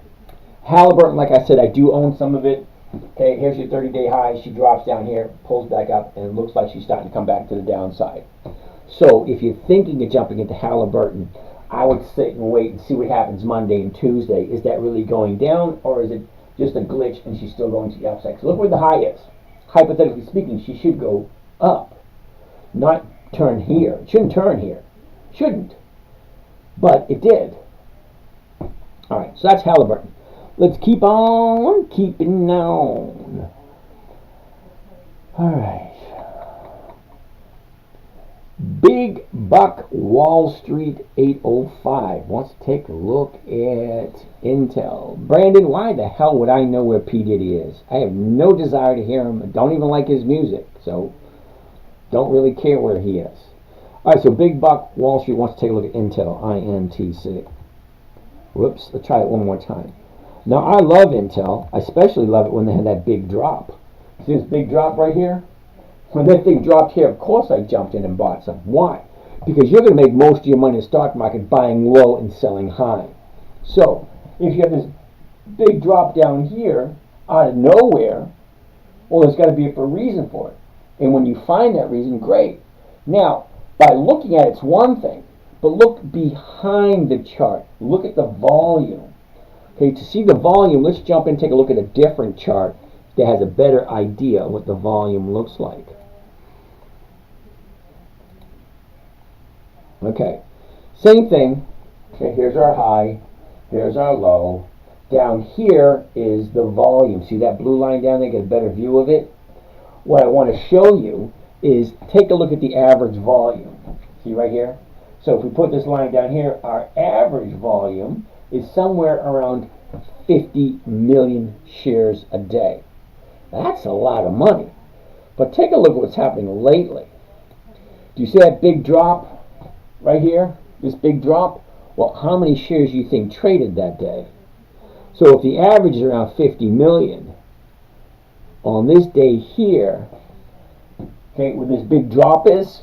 A: Halliburton, like I said, I do own some of it. Okay, here's your 30-day high. She drops down here, pulls back up, and it looks like she's starting to come back to the downside. So, if you're thinking of jumping into Halliburton, I would sit and wait and see what happens Monday and Tuesday. Is that really going down, or is it just a glitch and she's still going to the upside? So look where the high is. Hypothetically speaking, she should go up, not turn here. It shouldn't turn here. Shouldn't. But it did. All right, so that's Halliburton. Let's keep on keeping on. All right. Big Buck Wall Street 805 wants to take a look at Intel. Brandon, why the hell would I know where P. Diddy is? I have no desire to hear him. I don't even like his music, so don't really care where he is. All right, so Big Buck Wall Street wants to take a look at Intel, INTC. Whoops, let's try it one more time. Now, I love Intel. I especially love it when they had that big drop. See this big drop right here? When that thing dropped here, of course I jumped in and bought some. Why? Because you're going to make most of your money in the stock market buying low and selling high. So, if you have this big drop down here out of nowhere, well, there's got to be a reason for it. And when you find that reason, great. Now, by looking at it, it's one thing, but look behind the chart. Look at the volume. Okay, to see the volume, let's jump in and take a look at a different chart that has a better idea of what the volume looks like. Okay, same thing. Okay, here's our high, here's our low. Down here is the volume. See that blue line down there? Get a better view of it. What I want to show you is take a look at the average volume. See right here? So if we put this line down here, our average volume is somewhere around 50 million shares a day. That's a lot of money. But take a look at what's happening lately. Do you see that big drop? right here, this big drop, well, how many shares do you think traded that day? So if the average is around 50 million, on this day here, okay, where this big drop is,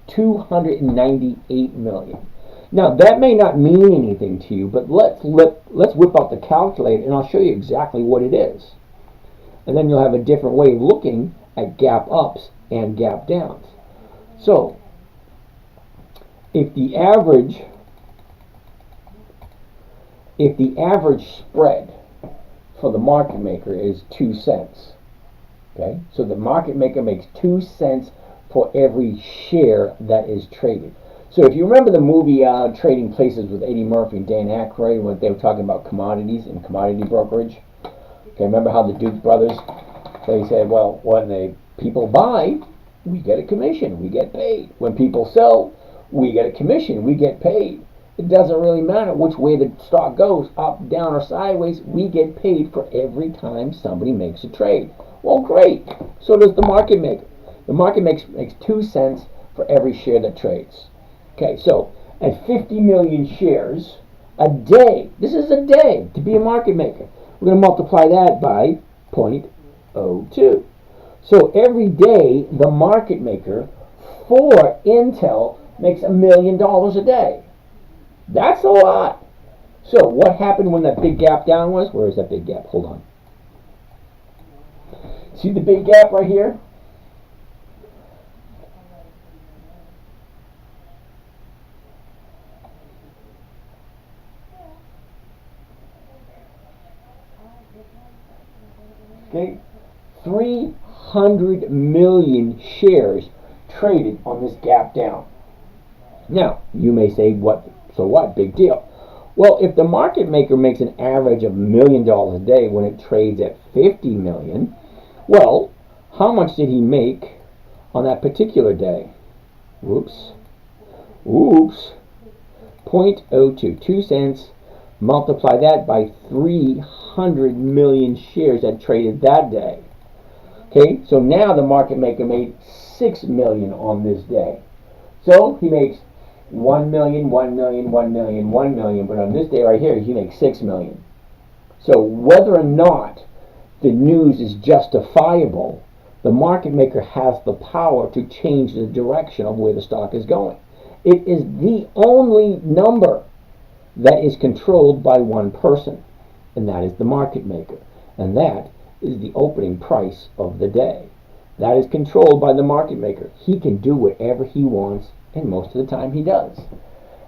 A: 298 million. Now that may not mean anything to you, but let's whip out the calculator and I'll show you exactly what it is. And then you'll have a different way of looking at gap ups and gap downs. So if the average spread for the market maker is 2 cents, okay, so the market maker makes 2 cents for every share that is traded. So if you remember the movie Trading Places with Eddie Murphy and Dan Aykroyd, when they were talking about commodities and commodity brokerage, okay, remember how the Duke brothers, they said, well, when the people buy, we get a commission, we get paid. When people sell, we get a commission, we get paid. It doesn't really matter which way the stock goes, up, down, or sideways, we get paid for every time somebody makes a trade. Well, great. So does the market maker. The market makes 2 cents for every share that trades. Okay, so at 50 million shares a day, this is a day to be a market maker. We're going to multiply that by 0.02. So every day, the market maker for Intel makes $1 million a day. That's a lot. So what happened when that big gap down was? Where is that big gap? Hold on. See the big gap right here? Okay, 300 million shares traded on this gap down. Now, you may say, what? So what? Big deal. Well, if the market maker makes an average of $1 million a day when it trades at 50 million, well, how much did he make on that particular day? Whoops. 0.02, 2 cents. Multiply that by 300 million shares that traded that day. Okay, so now the market maker made 6 million on this day. So he makes 1 million, 1 million, 1 million, 1 million, but on this day right here, he makes 6 million. So whether or not the news is justifiable, the market maker has the power to change the direction of where the stock is going. It is the only number that is controlled by one person, and that is the market maker. And that is the opening price of the day. That is controlled by the market maker. He can do whatever he wants, and most of the time he does.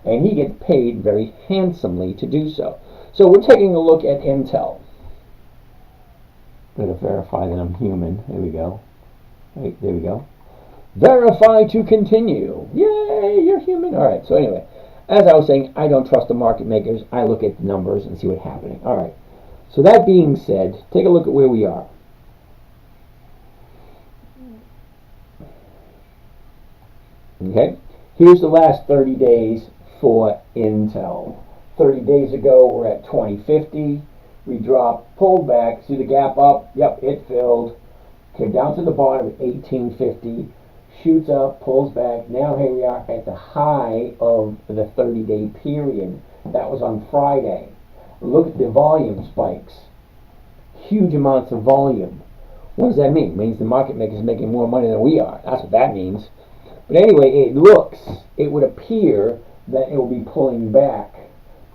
A: And he gets paid very handsomely to do so. So we're taking a look at Intel. I'm going to verify that I'm human. There we go. Right, there we go. Verify to continue. Yay, you're human. All right, so anyway, as I was saying, I don't trust the market makers. I look at the numbers and see what's happening. All right, so that being said, take a look at where we are. Okay, here's the last 30 days for Intel. 30 days ago, we're at 2050. We dropped, pulled back, see the gap up? Yep, it filled. Came down to the bottom at 1850. Shoots up, pulls back. Now here we are at the high of the 30-day period. That was on Friday. Look at the volume spikes. Huge amounts of volume. What does that mean? It means the market maker is making more money than we are. That's what that means. But anyway, it would appear that it will be pulling back.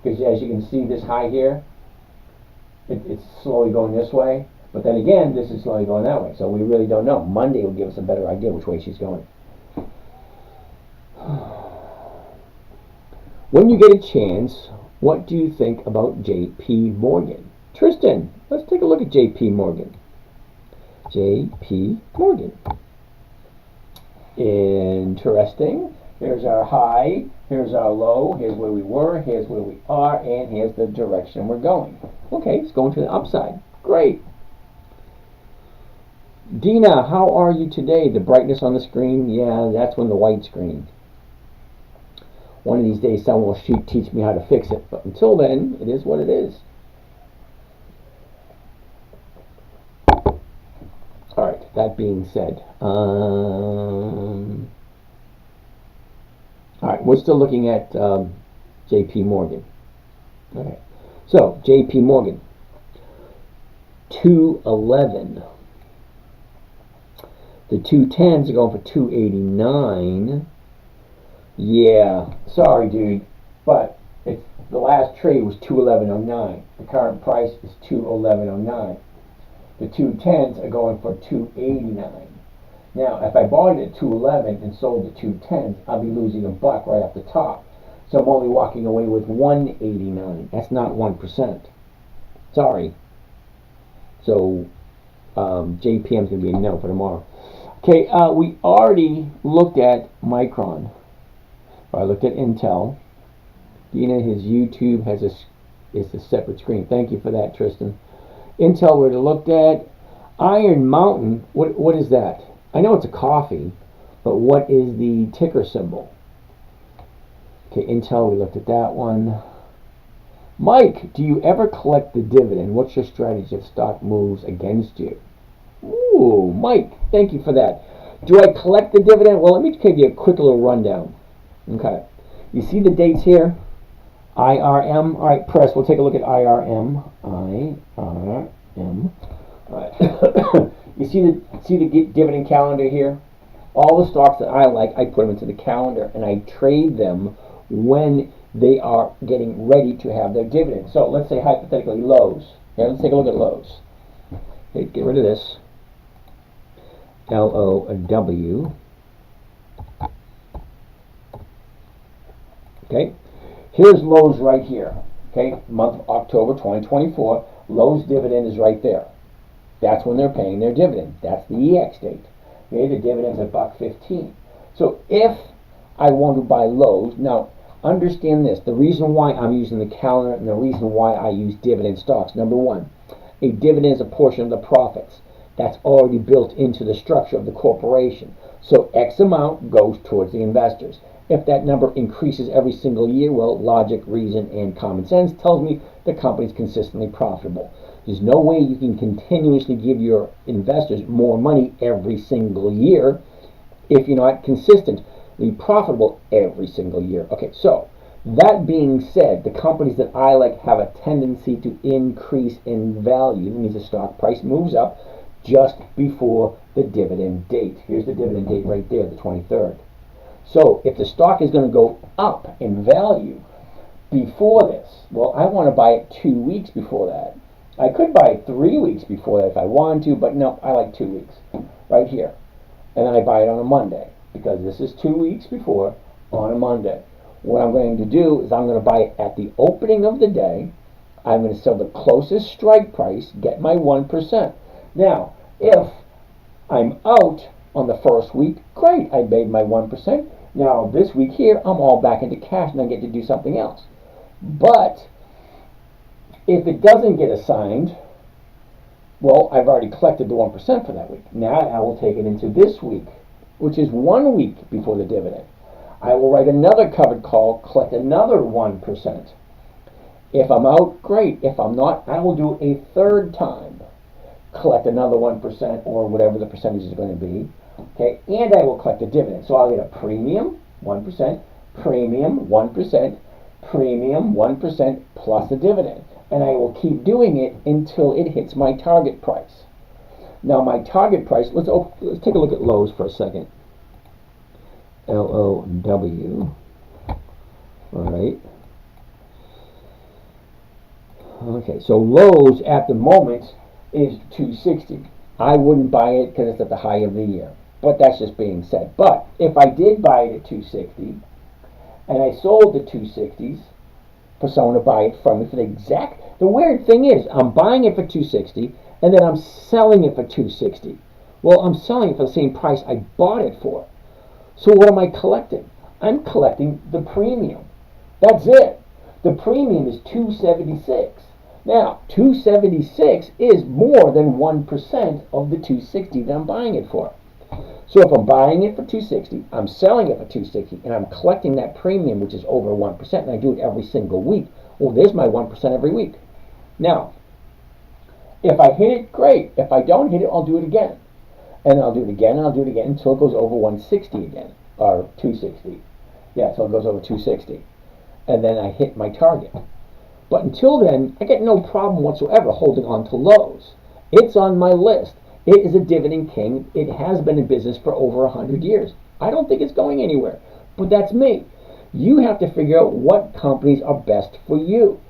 A: Because as you can see, this high here, it's slowly going this way. But then again, this is slowly going that way. So we really don't know. Monday will give us a better idea which way she's going. When you get a chance, what do you think about J.P. Morgan? Tristan, let's take a look at J.P. Morgan. J.P. Morgan. Interesting. Here's our high. Here's our low. Here's where we were. Here's where we are. And here's the direction we're going. Okay, it's going to the upside. Great. Dina, how are you today? The brightness on the screen? Yeah, that's when the white screen. One of these days someone will teach me how to fix it. But until then, it is what it is. Alright, that being said. Alright, we're still looking at J.P. Morgan. Okay. So J.P. Morgan, 211. The 210s are going for 289. Yeah, sorry, dude, but the last trade was 211.09. The current price is 211.09. The 210s are going for 289. Now, if I bought it at 211 and sold the 210s, I'll be losing $1 right off the top. So I'm only walking away with 189. That's not 1%. Sorry. So JPM is going to be a no for tomorrow. Okay, we already looked at Micron. I looked at Intel. Dina, his YouTube has a separate screen. Thank you for that, Tristan. Intel, we're looked at. Iron Mountain, what is that? I know it's a coffee, but what is the ticker symbol? Okay, Intel, we looked at that one. Mike, do you ever collect the dividend? What's your strategy if stock moves against you? Ooh, Mike, thank you for that. Do I collect the dividend? Well, let me give you a quick little rundown. Okay, you see the dates here? IRM. All right, press. We'll take a look at IRM. IRM. All right. You see the dividend calendar here? All the stocks that I like, I put them into the calendar, and I trade them when they are getting ready to have their dividend. So let's say hypothetically Lowe's. Here, let's take a look at Lowe's. Okay, get rid of this. LOW. Okay, here's Lowe's right here. Okay, month of October 2024. Lowe's dividend is right there. That's when they're paying their dividend. That's the EX date. Okay, the dividend's at $1.15. So if I want to buy Lowe's, now understand this. The reason why I'm using the calendar and the reason why I use dividend stocks. Number one, a dividend is a portion of the profits. That's already built into the structure of the corporation. So X amount goes towards the investors. If that number increases every single year, well, logic, reason, and common sense tells me the company's consistently profitable. There's no way you can continuously give your investors more money every single year if you're not consistently profitable every single year. Okay, so that being said, the companies that I like have a tendency to increase in value. That means the stock price moves up just before the dividend date. Here's the dividend date right there, the 23rd. So if the stock is going to go up in value before this, well, I want to buy it 2 weeks before that. I could buy it 3 weeks before that if I wanted to, but no, I like 2 weeks right here. And then I buy it on a Monday because this is 2 weeks before on a Monday. What I'm going to do is I'm going to buy it at the opening of the day. I'm going to sell the closest strike price, get my 1%. Now, if I'm out on the first week, great, I made my 1%. Now, this week here, I'm all back into cash and I get to do something else. But if it doesn't get assigned, well, I've already collected the 1% for that week. Now I will take it into this week, which is 1 week before the dividend. I will write another covered call, collect another 1%. If I'm out, great. If I'm not, I will do a third time, collect another 1% or whatever the percentage is going to be. Okay, and I will collect a dividend. So I'll get a premium, 1%, premium, 1%, premium, 1% plus a dividend. And I will keep doing it until it hits my target price. Now my target price, let's take a look at Lowe's for a second. LOW. All right. Okay, so Lowe's at the moment is 260. I wouldn't buy it because it's at the high of the year. But that's just being said. But if I did buy it at 260 and I sold the 260s for someone to buy it from me for the weird thing is I'm buying it for 260 and then I'm selling it for 260. Well, I'm selling it for the same price I bought it for. So what am I collecting? I'm collecting the premium. That's it. The premium is 276. Now, 276 is more than 1% of the 260 that I'm buying it for. So if I'm buying it for 260, I'm selling it for 260, and I'm collecting that premium, which is over 1%, and I do it every single week. Well, there's my 1% every week. Now, if I hit it, great. If I don't hit it, I'll do it again. And I'll do it again, and I'll do it again until it goes over 160 again, or 260. Yeah, so it goes over 260. And then I hit my target. But until then, I get no problem whatsoever holding on to Lowe's. It's on my list. It is a dividend king. It has been in business for over 100 years. I don't think it's going anywhere. But that's me. You have to figure out what companies are best for you.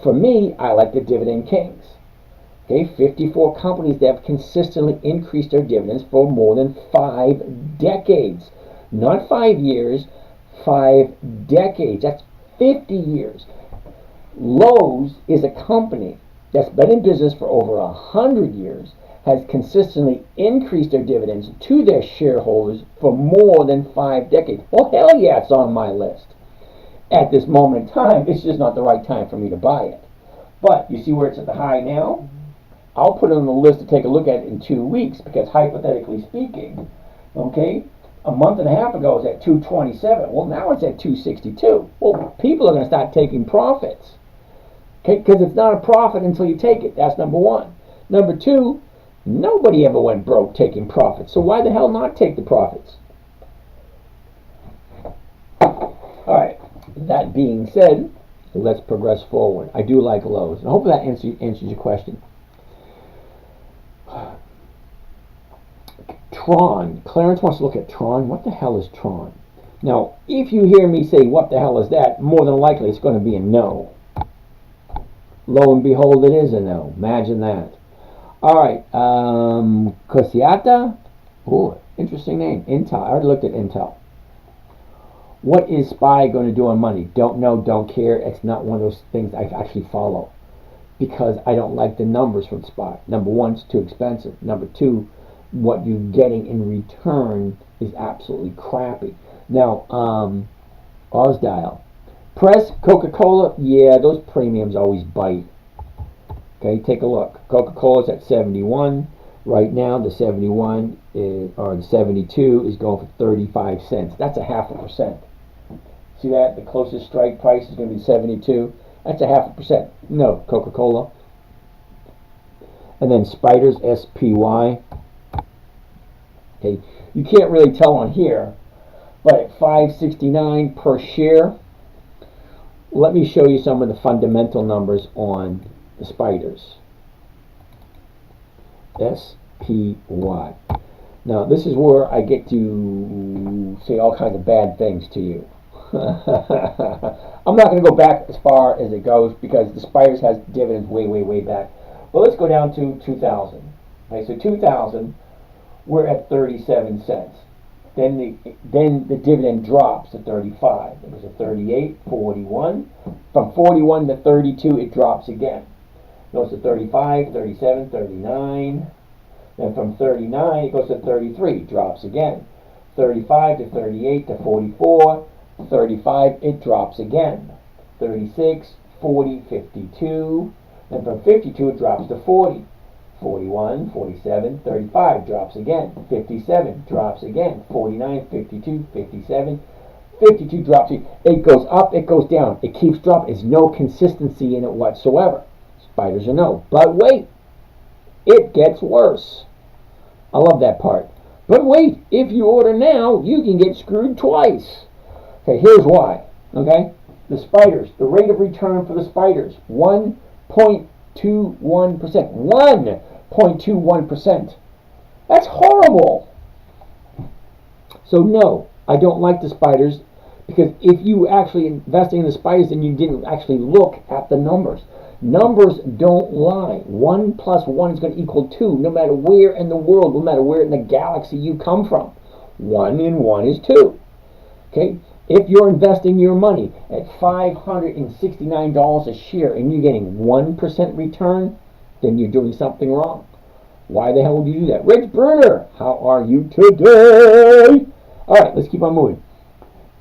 A: For me, I like the dividend kings. Okay, 54 companies that have consistently increased their dividends for more than 5 decades. Not 5 years, 5 decades. That's 50 years. Lowe's is a company that's been in business for over 100 years, has consistently increased their dividends to their shareholders for more than 5 decades. Well, hell yeah, it's on my list. At this moment in time, it's just not the right time for me to buy it. But you see where it's at the high now? I'll put it on the list to take a look at it in 2 weeks because hypothetically speaking, okay, a month and a half ago it was at 227. Well, now it's at 262. Well, people are going to start taking profits. Okay, because it's not a profit until you take it. That's number one. Number two, nobody ever went broke taking profits. So why the hell not take the profits? All right. That being said, let's progress forward. I do like Lowe's. And hopefully that answers your question. Tron. Clarence wants to look at Tron. What the hell is Tron? Now, if you hear me say, what the hell is that? More than likely, it's going to be a no. Lo and behold, it is a no. Imagine that. All right. Cosiata. Oh, interesting name. Intel. I already looked at Intel. What is SPY going to do on money? Don't know, don't care. It's not one of those things I actually follow because I don't like the numbers from SPY. Number one, it's too expensive. Number two, what you're getting in return is absolutely crappy. Now, Osdial. Press, Coca-Cola, yeah, those premiums always bite. Okay, take a look. Coca-Cola's at 71. Right now, the 71 or the 72 is going for 35 cents. That's a 0.5%. See that? The closest strike price is going to be 72. That's a 0.5%. No, Coca-Cola. And then Spiders, SPY. Okay, you can't really tell on here, but at $5.69 per share, let me show you some of the fundamental numbers on the Spiders. SPY. Now, this is where I get to say all kinds of bad things to you. I'm not going to go back as far as it goes because the Spiders has dividends way, way, way back. But let's go down to 2000. Okay, so 2000, we're at 37 cents. Then the dividend drops to 35. It was a 38, 41. From 41 to 32, it drops again. It goes to 35, 37, 39. Then from 39, it goes to 33, drops again. 35 to 38 to 44. 35, it drops again. 36, 40, 52. Then from 52, it drops to 40. 41, 47, 35, drops again. 57, drops again. 49, 52, 57, 52 drops. It goes up, it goes down. It keeps dropping. There's no consistency in it whatsoever. Spiders are no. But wait, it gets worse. I love that part. But wait, if you order now, you can get screwed twice. Okay, here's why. Okay, the Spiders, the rate of return for the Spiders, 1.21%. 1.21%. That's horrible. So no, I don't like the Spiders because if you actually investing in the Spiders, then you didn't actually look at the numbers. Numbers don't lie. 1 plus 1 is going to equal 2, no matter where in the world, no matter where in the galaxy you come from. 1 and 1 is 2. Okay? If you're investing your money at $569 a share and you're getting 1% return, then you're doing something wrong. Why the hell would you do that? Rich Bruner, how are you today? All right, let's keep on moving.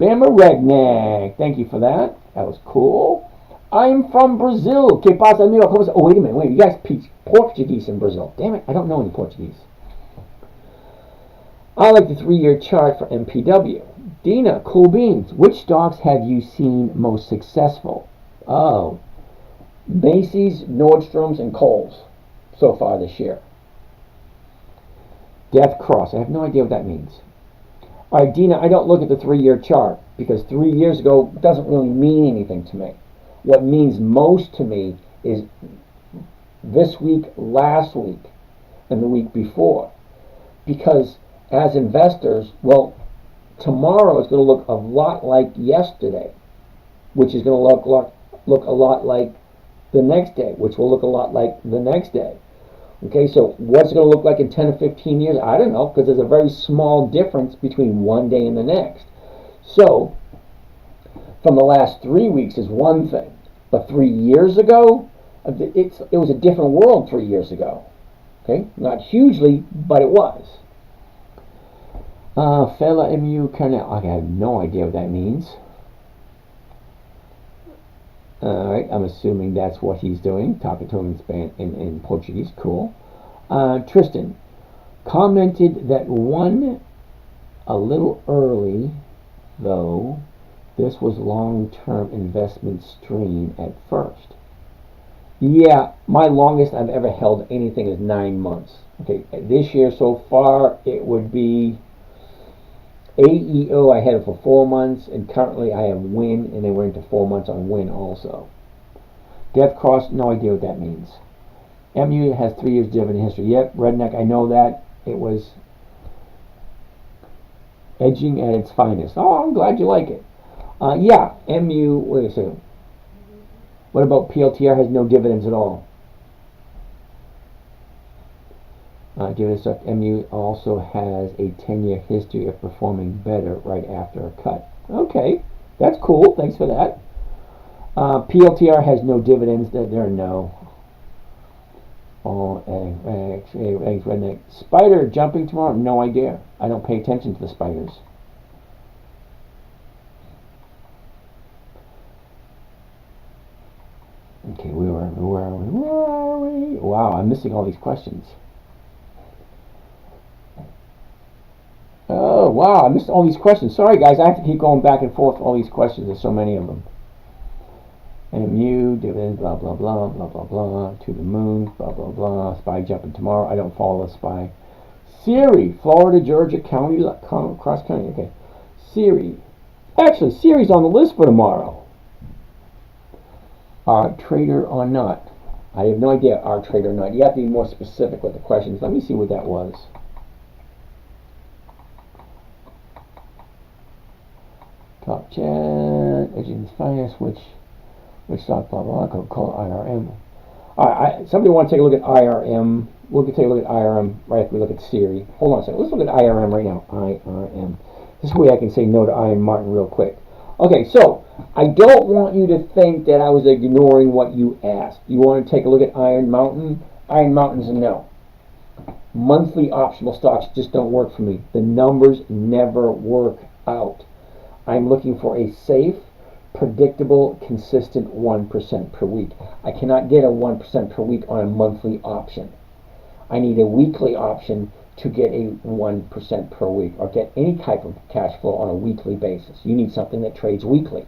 A: Bama Redneck, thank you for that. That was cool. I'm from Brazil. Que pasa, amigo? Oh, wait a minute. Wait, you guys speak Portuguese in Brazil. Damn it, I don't know any Portuguese. I like the 3-year chart for MPW. Dina, cool beans. Which stocks have you seen most successful? Oh, Macy's, Nordstrom's, and Kohl's so far this year. Death Cross. I have no idea what that means. All right, Dina, I don't look at the 3-year chart because 3 years ago doesn't really mean anything to me. What means most to me is this week, last week, and the week before. Because as investors, well, tomorrow is going to look a lot like yesterday, which is going to look a lot like the next day, which will look a lot like the next day. Okay, so what's it going to look like in 10 or 15 years? I don't know, because there's a very small difference between one day and the next. So, from the last 3 weeks is one thing, but 3 years ago, it was a different world 3 years ago. Okay, not hugely, but it was. Fela Mu Canal. I have no idea what that means. Alright, I'm assuming that's what he's doing, talking to him in Portuguese. Cool. Tristan commented that one a little early, though this was long-term investment stream at first. Yeah, my longest I've ever held anything is 9 months. Okay, this year so far it would be AEO. I had it for 4 months, and currently I have Win, and then we're into 4 months on Win also. Death Cross, no idea what that means. MU has 3 years dividend history. Yep, Redneck, I know that. It was edging at its finest. Oh, I'm glad you like it. Yeah, MU, wait a second. What about PLTR has no dividends at all? Dividend stock MU also has a 10-year history of performing better right after a cut. Okay, that's cool. Thanks for that. PLTR has no dividends. There are no. Oh, eggs, redneck. Spider jumping tomorrow? No idea. I don't pay attention to the spiders. Okay, where are we? Wow, I'm missing all these questions. Oh, wow, I missed all these questions. Sorry, guys, I have to keep going back and forth with all these questions. There's so many of them. MU, dividends, blah, blah, blah, blah, blah, blah, to the moon, blah, blah, blah, SPY jumping tomorrow. I don't follow the SPY. Siri, Florida, Georgia, county, cross county. Okay. Siri. Actually, Siri's on the list for tomorrow. Trader or not? I have no idea, trader or not. You have to be more specific with the questions. Let me see what that was. Top chat, agent's finance, which stock, blah, blah, blah, call IRM. Somebody want to take a look at IRM. We'll take a look at IRM right after we look at Siri. Hold on a second. Let's look at IRM right now. IRM. This way I can say no to Iron Martin real quick. Okay, so I don't want you to think that I was ignoring what you asked. You want to take a look at Iron Mountain? Iron Mountain's a no. Monthly optional stocks just don't work for me. The numbers never work out. I'm looking for a safe, predictable, consistent 1% per week. I cannot get a 1% per week on a monthly option. I need a weekly option to get a 1% per week, or get any type of cash flow on a weekly basis. You need something that trades weekly.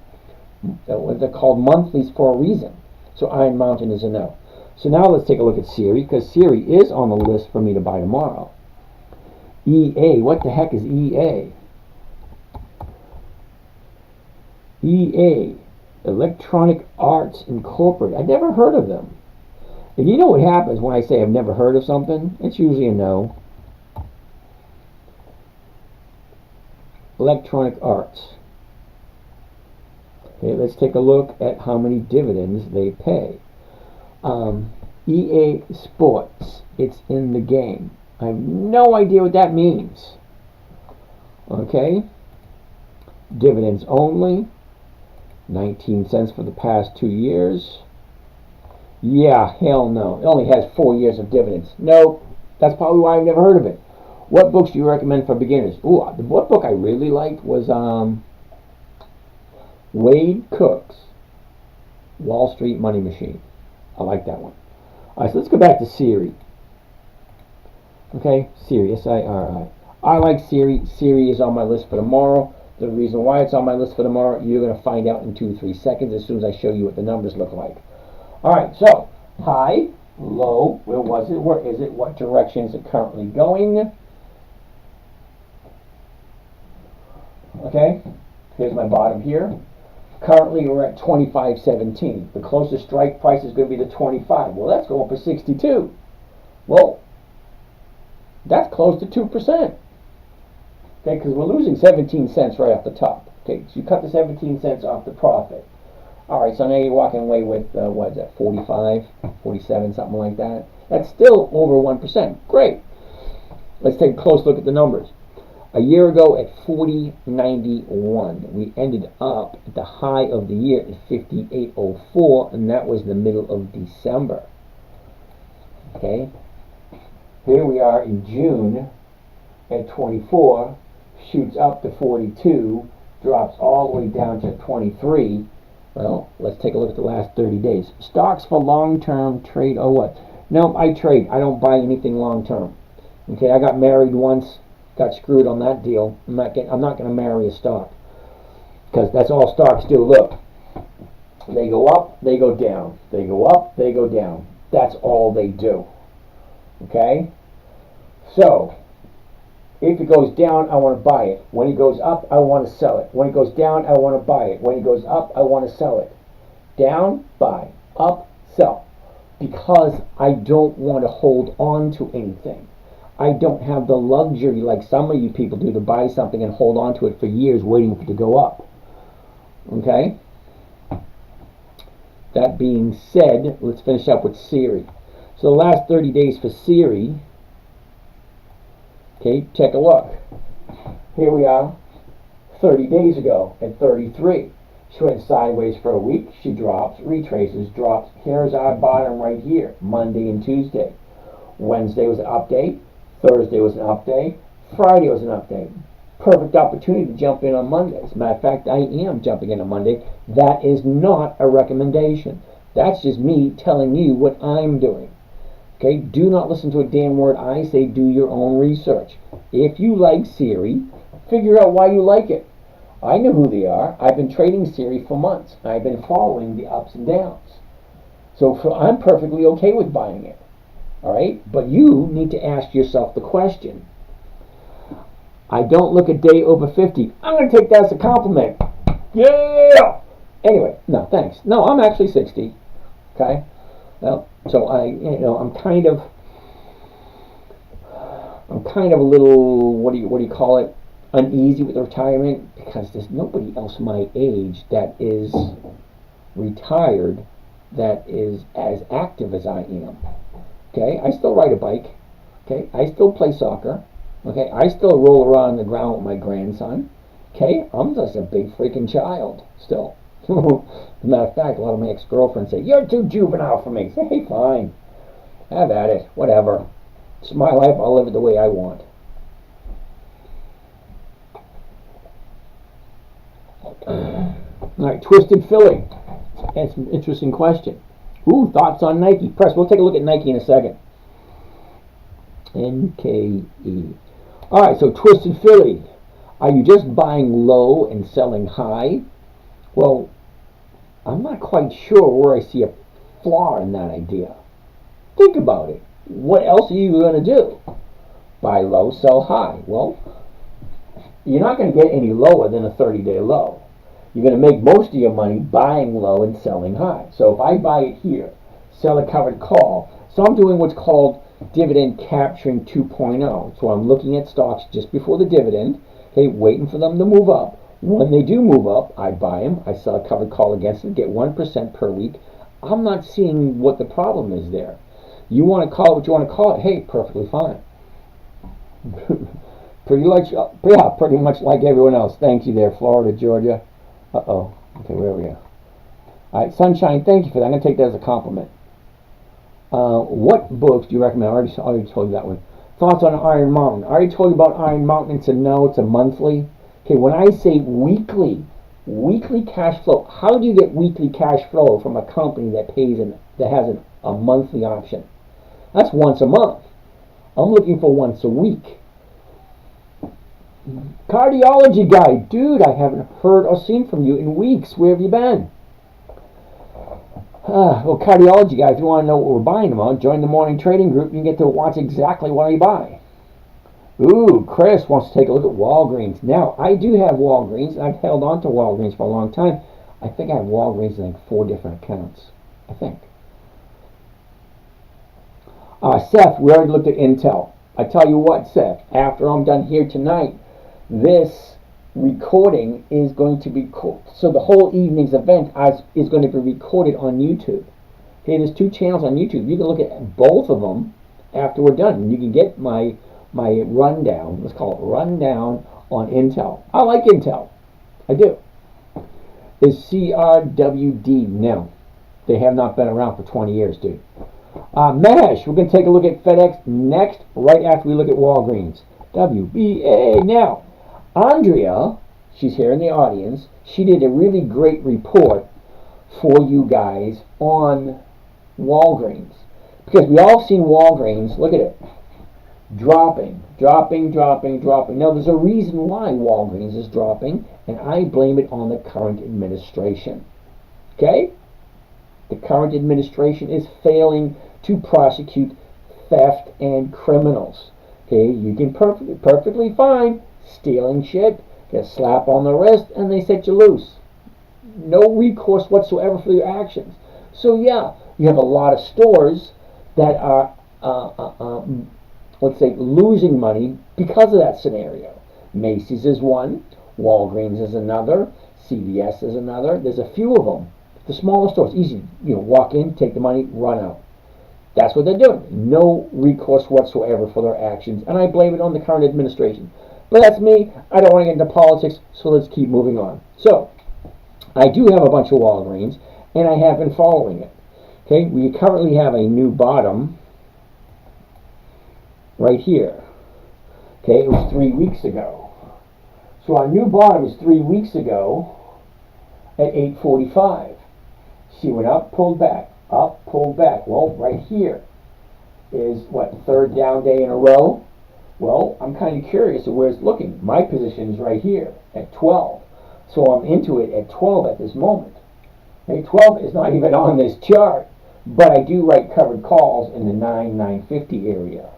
A: They're called monthlies for a reason. So Iron Mountain is a no. So now let's take a look at Siri, because Siri is on the list for me to buy tomorrow. EA, what the heck is EA? EA, Electronic Arts Incorporated. I've never heard of them. And you know what happens when I say I've never heard of something? It's usually a no. Electronic Arts. Okay, let's take a look at how many dividends they pay. EA Sports, it's in the game. I have no idea what that means. Okay, dividends only, 19 cents for the past 2 years. Yeah, hell no. It only has 4 years of dividends. Nope, that's probably why I've never heard of it. What books do you recommend for beginners? Ooh, what book I really liked was Wade Cook's Wall Street Money Machine. I like that one. All right, so let's go back to Siri. Okay, Siri, S-I-R-I. I like Siri. Siri is on my list for tomorrow. The reason why it's on my list for tomorrow, you're going to find out in 2 or 3 seconds as soon as I show you what the numbers look like. All right, so high, low, where was it? Where is it? What direction is it currently going? Okay, here's my bottom here. Currently, we're at 25.17. The closest strike price is going to be the 25. Well, that's going for 62. Well, that's close to 2%. Okay, because we're losing 17 cents right off the top. Okay, so you cut the 17 cents off the profit. All right, so now you're walking away with, what is that, 45, 47, something like that. That's still over 1%. Great. Let's take a close look at the numbers. A year ago at 40.91, we ended up at the high of the year at 58.04, and that was the middle of December. Okay, here we are in June at 24, shoots up to 42, drops all the way down to 23. Well, let's take a look at the last 30 days. Stocks for long-term trade or what? No, I trade. I don't buy anything long-term. Okay, I got married once. Got screwed on that deal. I'm not going to marry a stock, because that's all stocks do. Look, they go up, they go down. They go up, they go down. That's all they do. Okay? So, if it goes down, I want to buy it. When it goes up, I want to sell it. When it goes down, I want to buy it. When it goes up, I want to sell it. Down, buy. Up, sell. Because I don't want to hold on to anything. I don't have the luxury like some of you people do to buy something and hold on to it for years waiting for it to go up. Okay? That being said, let's finish up with Siri. So the last 30 days for Siri, okay, take a look. Here we are 30 days ago at 33. She went sideways for a week. She drops, retraces, drops. Here's our bottom right here, Monday and Tuesday. Wednesday was an update. Thursday was an update. Friday was an update. Perfect opportunity to jump in on Monday. As a matter of fact, I am jumping in on Monday. That is not a recommendation. That's just me telling you what I'm doing. Okay? Do not listen to a damn word I say. Do your own research. If you like Siri, figure out why you like it. I know who they are. I've been trading Siri for months. I've been following the ups and downs. So I'm perfectly okay with buying it. All right, but you need to ask yourself the question. I don't look a day over 50. I'm going to take that as a compliment. Yeah. Anyway, no, thanks. No, I'm actually 60. Okay. Well, so I'm kind of a little, what do you call it, uneasy with retirement, because there's nobody else my age that is retired that is as active as I am. Okay, I still ride a bike. Okay, I still play soccer. Okay, I still roll around on the ground with my grandson. Okay, I'm just a big freaking child still. As a matter of fact, a lot of my ex-girlfriends say, "You're too juvenile for me." I say, hey, fine. Have at it. Whatever. It's my life. I'll live it the way I want. All right, Twisted Philly. That's an interesting question. Ooh, thoughts on Nike. Press, we'll take a look at Nike in a second. NKE. Alright, so Twisted Philly. Are you just buying low and selling high? Well, I'm not quite sure where I see a flaw in that idea. Think about it. What else are you going to do? Buy low, sell high. Well, you're not going to get any lower than a 30-day low. You're going to make most of your money buying low and selling high. So if I buy it here, sell a covered call, so I'm doing what's called dividend capturing 2.0. So I'm looking at stocks just before the dividend, okay, waiting for them to move up. When they do move up, I buy them. I sell a covered call against them, get 1% per week. I'm not seeing what the problem is there. You want to call it what you want to call it. Hey, perfectly fine. pretty much like everyone else. Thank you there, Florida, Georgia. Uh-oh. Okay, where are we at? All right, Sunshine, thank you for that. I'm going to take that as a compliment. What books do you recommend? I already told you that one. Thoughts on Iron Mountain. I already told you about Iron Mountain. It's a no. It's a monthly. Okay, when I say weekly cash flow, how do you get weekly cash flow from a company that has a monthly option? That's once a month. I'm looking for once a week. Cardiology guy, dude, I haven't heard or seen from you in weeks. Where have you been? Well, cardiology guy, if you want to know what we're buying tomorrow, join the morning trading group. You get to watch exactly what I buy. Ooh, Chris wants to take a look at Walgreens. Now, I do have Walgreens. I've held on to Walgreens for a long time. I think I have Walgreens in like 4 different accounts. I think. Seth, we already looked at Intel. I tell you what, Seth, after I'm done here tonight, this recording is going to be so the whole evening's event is going to be recorded on YouTube. Okay, there's 2 channels on YouTube. You can look at both of them after we're done. You can get my rundown. Let's call it rundown on Intel. I like Intel. I do. Is CRWD now? They have not been around for 20 years, dude. Mesh, we're going to take a look at FedEx next, right after we look at Walgreens. WBA. Now, Andrea, she's here in the audience, she did a really great report for you guys on Walgreens. Because we all seen Walgreens, look at it, dropping. Now, there's a reason why Walgreens is dropping, and I blame it on the current administration. Okay? The current administration is failing to prosecute theft and criminals. Okay, you can perfectly fine stealing shit, get a slap on the wrist, and they set you loose. No recourse whatsoever for your actions. So yeah, you have a lot of stores that are, let's say, losing money because of that scenario. Macy's is one, Walgreens is another, CVS is another. There's a few of them. The smaller stores, easy, walk in, take the money, run out. That's what they're doing. No recourse whatsoever for their actions, and I blame it on the current administration. But that's me. I don't want to get into politics, so let's keep moving on. So, I do have a bunch of Walgreens, and I have been following it. Okay, we currently have a new bottom right here. Okay, it was 3 weeks ago. So our new bottom is 3 weeks ago at 8:45. She went up, pulled back, up, pulled back. Well, right here is, what, 3rd down day in a row? Well, I'm kind of curious of where it's looking. My position is right here at 12. So I'm into it at 12 at this moment. Okay, 12 is not even on this chart, but I do write covered calls in the 950 area.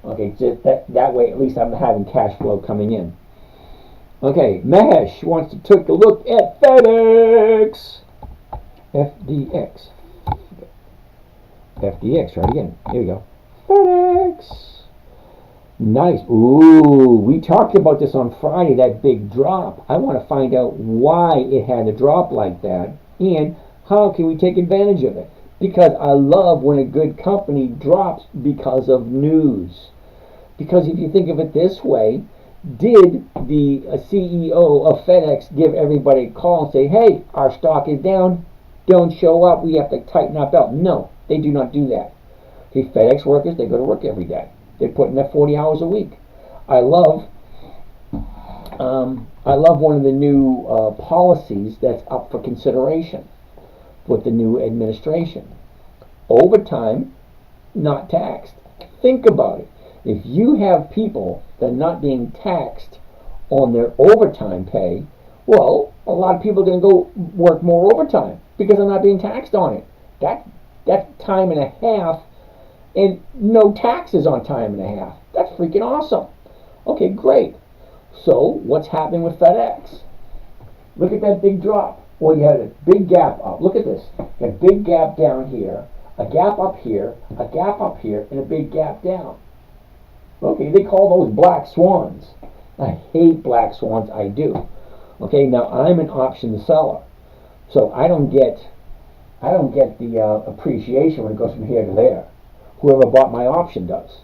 A: Okay, just that way at least I'm having cash flow coming in. Okay, Mahesh wants to take a look at FedEx. FDX. FDX, right again. Here we go. FedEx. Nice. Ooh, we talked about this on Friday, that big drop. I want to find out why it had a drop like that and how can we take advantage of it. Because I love when a good company drops because of news. Because if you think of it this way, did the CEO of FedEx give everybody a call and say, hey, our stock is down, don't show up, we have to tighten our belt? No, they do not do that. Okay, FedEx workers, they go to work every day. They put in their 40 hours a week. I love one of the new policies that's up for consideration with the new administration. Overtime, not taxed. Think about it. If you have people that are not being taxed on their overtime pay, well, a lot of people are going to go work more overtime because they're not being taxed on it. That's time and a half and no taxes on time and a half. That's freaking awesome. Okay, great. So what's happening with FedEx? Look at that big drop. Well, you had a big gap up. Look at this. You had a big gap down here, a gap up here, a gap up here, and a big gap down. Okay, they call those black swans. I hate black swans, I do. Okay, now I'm an option seller. So I don't get the appreciation when it goes from here to there. Whoever bought my option does.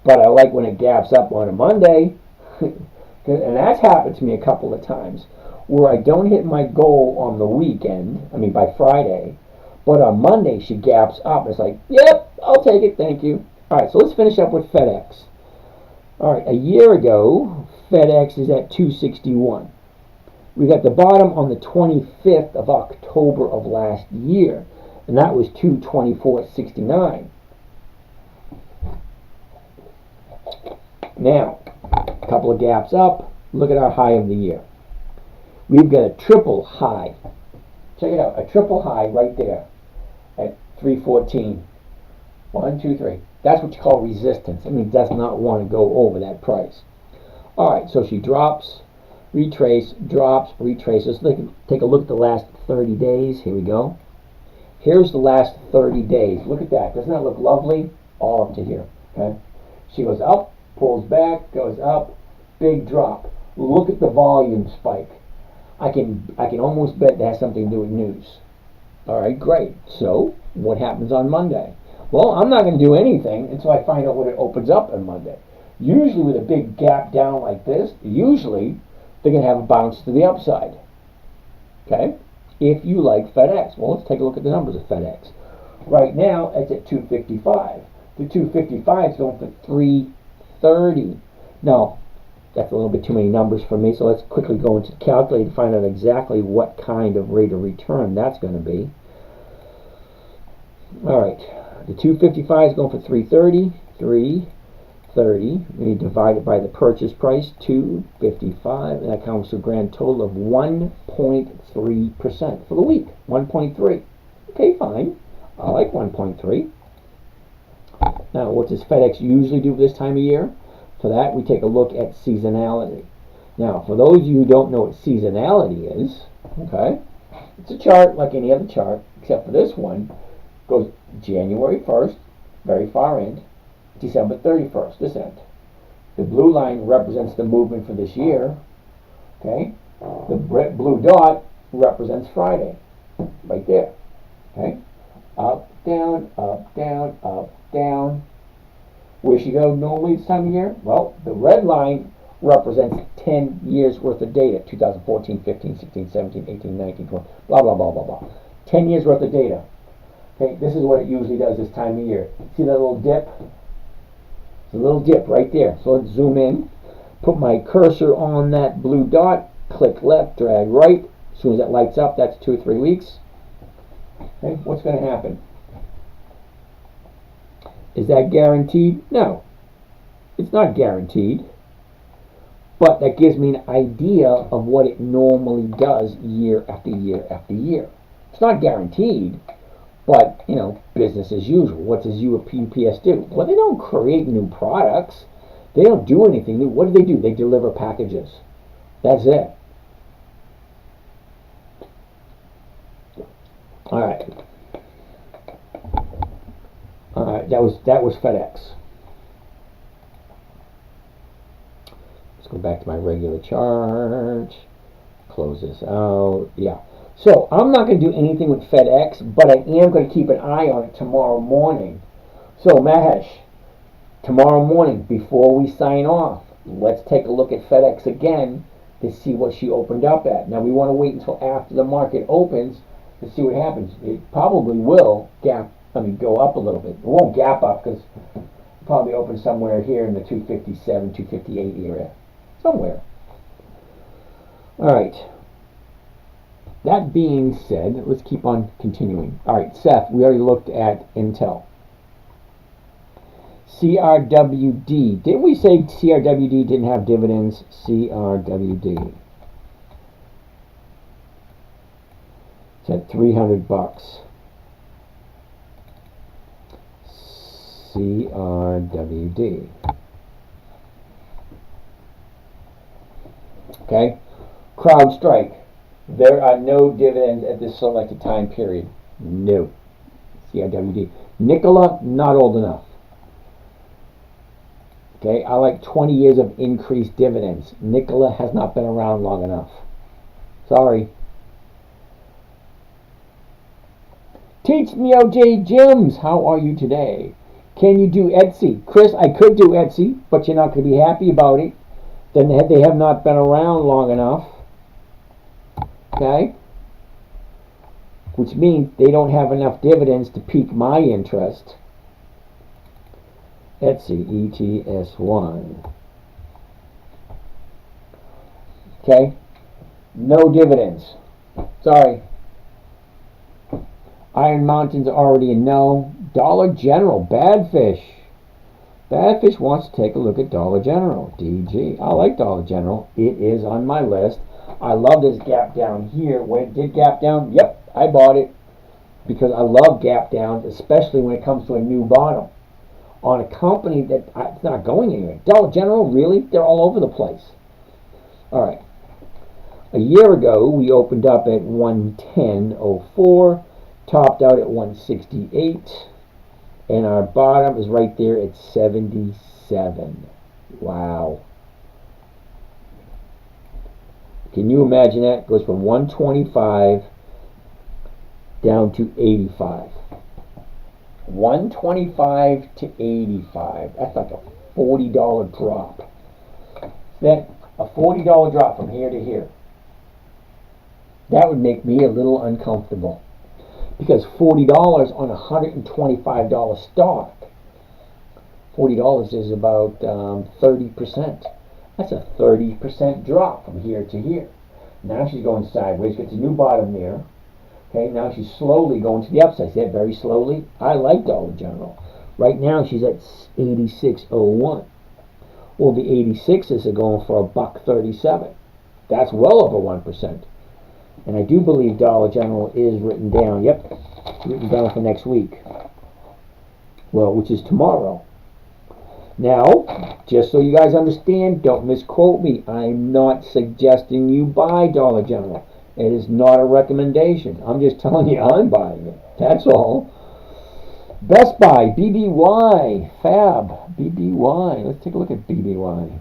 A: But I like when it gaps up on a Monday, and that's happened to me a couple of times, where I don't hit my goal on the weekend, by Friday, but on Monday she gaps up. It's like, yep, I'll take it, thank you. Alright, so let's finish up with FedEx. Alright, a year ago, FedEx is at 261. We got the bottom on the 25th of October of last year, and that was 224.69. Now, a couple of gaps up. Look at our high of the year. We've got a triple high. Check it out. A triple high right there at 314. 1, 2, 3. That's what you call resistance. I mean, it does not want to go over that price. All right, so she drops, retrace, drops, retraces. Let's take a look at the last 30 days. Here we go. Here's the last 30 days. Look at that. Doesn't that look lovely? All up to here. Okay. She goes up, pulls back, goes up, big drop. Look at the volume spike. I can almost bet that has something to do with news. All right, great. So what happens on Monday? Well, I'm not going to do anything until I find out what it opens up on Monday. Usually with a big gap down like this, usually they're going to have a bounce to the upside. Okay? If you like FedEx. Well, let's take a look at the numbers of FedEx. Right now, it's at 255. The 255 is going for 330. Now, that's a little bit too many numbers for me, so let's quickly go into the calculator to find out exactly what kind of rate of return that's going to be. All right, the 255 is going for 330. 330. We divide it by the purchase price, 255, and that comes to a grand total of 1.3% for the week. 1.3. Okay, fine. I like 1.3. Now, what does FedEx usually do this time of year? For that, we take a look at seasonality. Now, for those of you who don't know what seasonality is, okay, it's a chart like any other chart, except for this one, goes January 1st, very far end, December 31st, this end. The blue line represents the movement for this year, okay? The blue dot represents Friday, right there, okay? Up, down, up, down, up, down. Where she go normally this time of year? Well, the red line represents 10 years worth of data. 2014, 15, 16, 17, 18, 19, 20, blah, blah, blah, blah, blah. 10 years worth of data. Okay, this is what it usually does this time of year. See that little dip? There's a little dip right there. So let's zoom in. Put my cursor on that blue dot. Click left, drag right. As soon as that lights up, that's 2 or 3 weeks. Okay, what's going to happen? Is that guaranteed? No. It's not guaranteed. But that gives me an idea of what it normally does year after year after year. It's not guaranteed, but, you know, business as usual. What does UPS do? Well, they don't create new products. They don't do anything new. What do? They deliver packages. That's it. All right. That was FedEx. Let's go back to my regular chart. Close this out. Yeah. So I'm not going to do anything with FedEx, but I am going to keep an eye on it tomorrow morning. So Mahesh, tomorrow morning before we sign off, let's take a look at FedEx again to see what she opened up at. Now we want to wait until after the market opens to see what happens. It probably will go up a little bit. It won't gap up because it'll probably open somewhere here in the 257, 258 area. Somewhere. All right. That being said, let's keep on continuing. All right, Seth, we already looked at Intel. CRWD. Didn't we say CRWD didn't have dividends? CRWD. It's at $300. CRWD. Okay. CrowdStrike. There are no dividends at this selected time period. No. CRWD. Nikola, not old enough. Okay, I like 20 years of increased dividends. Nikola has not been around long enough. Sorry. Teach me, OJ Jims. How are you today? Can you do Etsy? Chris, I could do Etsy, but you're not going to be happy about it. Then they have not been around long enough. Okay? Which means they don't have enough dividends to pique my interest. Etsy, ETS1. Okay? No dividends. Sorry. Iron Mountain's already a no. Dollar General, Badfish. Badfish wants to take a look at Dollar General, DG. I like Dollar General. It is on my list. I love this gap down here. When it did gap down, yep, I bought it. Because I love gap downs, especially when it comes to a new bottom. on a company that it's not going anywhere. Dollar General, really? They're all over the place. All right. A year ago, we opened up at 110.04, topped out at 168, and our bottom is right there at 77. Wow. Can you imagine that? It goes from 125 down to 85. 125 to 85. That's like a $40 drop. Then a $40 drop from here to here. That would make me a little uncomfortable. Because $40 on a $125 stock, $40 is about 30%. That's a 30% drop from here to here. Now she's going sideways, gets a new bottom there. Okay, now she's slowly going to the upside. See that? Very slowly. I like Dollar General. Right now she's at 86.01. Well, the 86s are going for $1.37. That's well over 1%. And I do believe Dollar General is written down. Yep, written down for next week. Well, which is tomorrow. Now, just so you guys understand, don't misquote me. I'm not suggesting you buy Dollar General. It is not a recommendation. I'm just telling you I'm buying it. That's all. Best Buy, BBY, Fab, BBY. Let's take a look at BBY.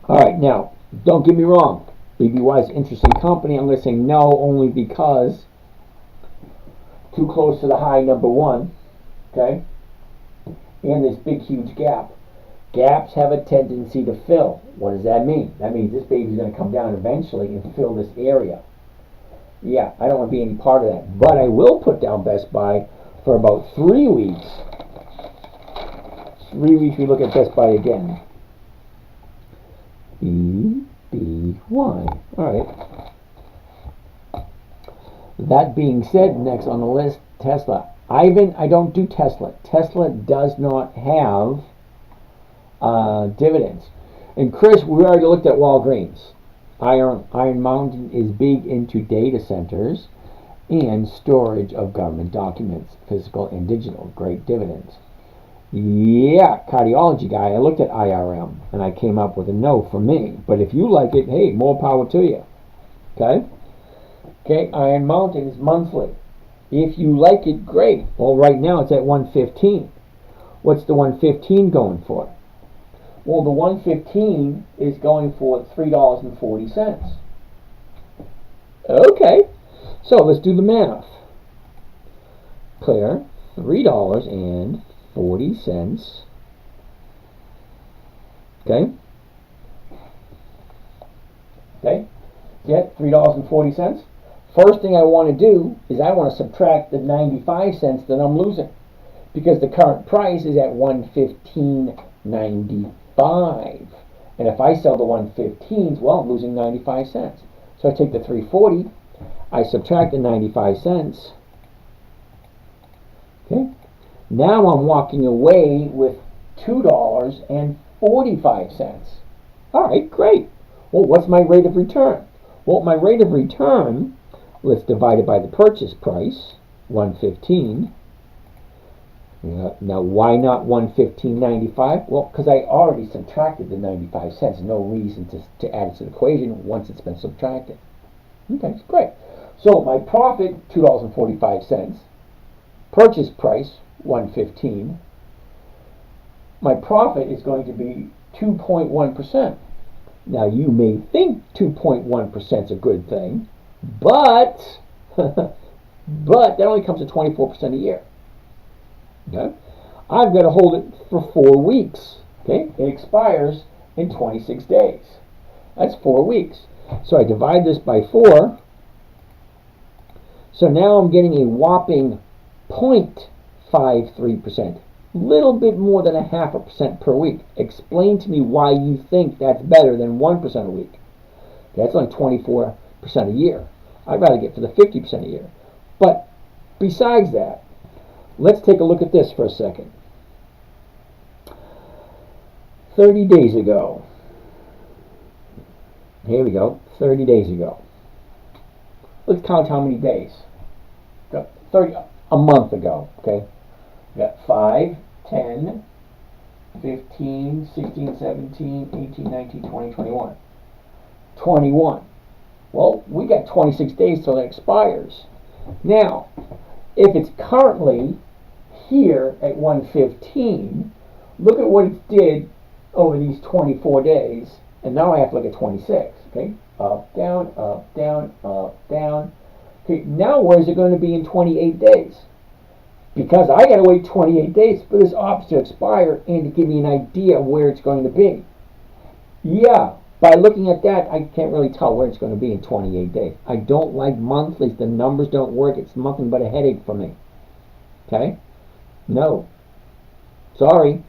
A: All right, now, don't get me wrong. BBY is an interesting company. I'm going to say no only because too close to the high number one, okay? And this big, huge gap. Gaps have a tendency to fill. What does that mean? That means this baby's going to come down eventually and fill this area. Yeah, I don't want to be any part of that. But I will put down Best Buy for about 3 weeks. 3 weeks we look at Best Buy again. BBY. All right. That being said, next on the list, Tesla. Ivan, I don't do Tesla. Tesla does not have dividends. And Chris, we already looked at Walgreens. Iron Mountain is big into data centers and storage of government documents, physical and digital. Great dividends. Yeah, cardiology guy. I looked at IRM and I came up with a no for me. But if you like it, hey, more power to you. Okay? Okay, Iron Mountain is monthly. If you like it, great. Well, right now it's at 115. What's the 115 going for? Well, the 115 is going for $3.40. Okay, so let's do the math. Clear, $3.40. Okay. Okay. Get $3.40. First thing I want to do is I want to subtract the 95 cents that I'm losing, because the current price is at 115.95, and if I sell the 115s, well, I'm losing 95 cents. So I take the 340, I subtract the 95 cents. Okay. Now I'm walking away with $2.45. All right, great. Well, what's my rate of return? Well, my rate of return, let's divide it by the purchase price, 115. Now, why not 115.95? Well, because I already subtracted the 95 cents. No reason to add it to the equation once it's been subtracted. Okay, great. So my profit, $2.45. Purchase price, 115. My profit is going to be 2.1%. Now, you may think 2.1% is a good thing, but that only comes to 24% a year. Okay, I've got to hold it for 4 weeks. Okay, it expires in 26 days. That's 4 weeks. So I divide this by 4. So now I'm getting a whopping 0.53%. Little bit more than 0.5% per week. Explain to me why you think that's better than 1% a week. That's only 24% a year. I'd rather get for the 50% a year. But besides that, let's take a look at this for a second. 30 days ago. Here we go. 30 days ago. Let's count how many days. 30 a month ago. Okay, we got 5, 10, 15, 16, 17, 18, 19, 20, 21. 21. Well, we got 26 days till it expires. Now, if it's currently here at 115, look at what it did over these 24 days, and now I have to look at 26. Okay, up, down, up, down, up, down. Okay, now where is it going to be in 28 days? Because I got to wait 28 days for this option to expire and to give me an idea of where it's going to be. Yeah, by looking at that, I can't really tell where it's going to be in 28 days. I don't like monthlies. The numbers don't work. It's nothing but a headache for me. Okay? No. Sorry.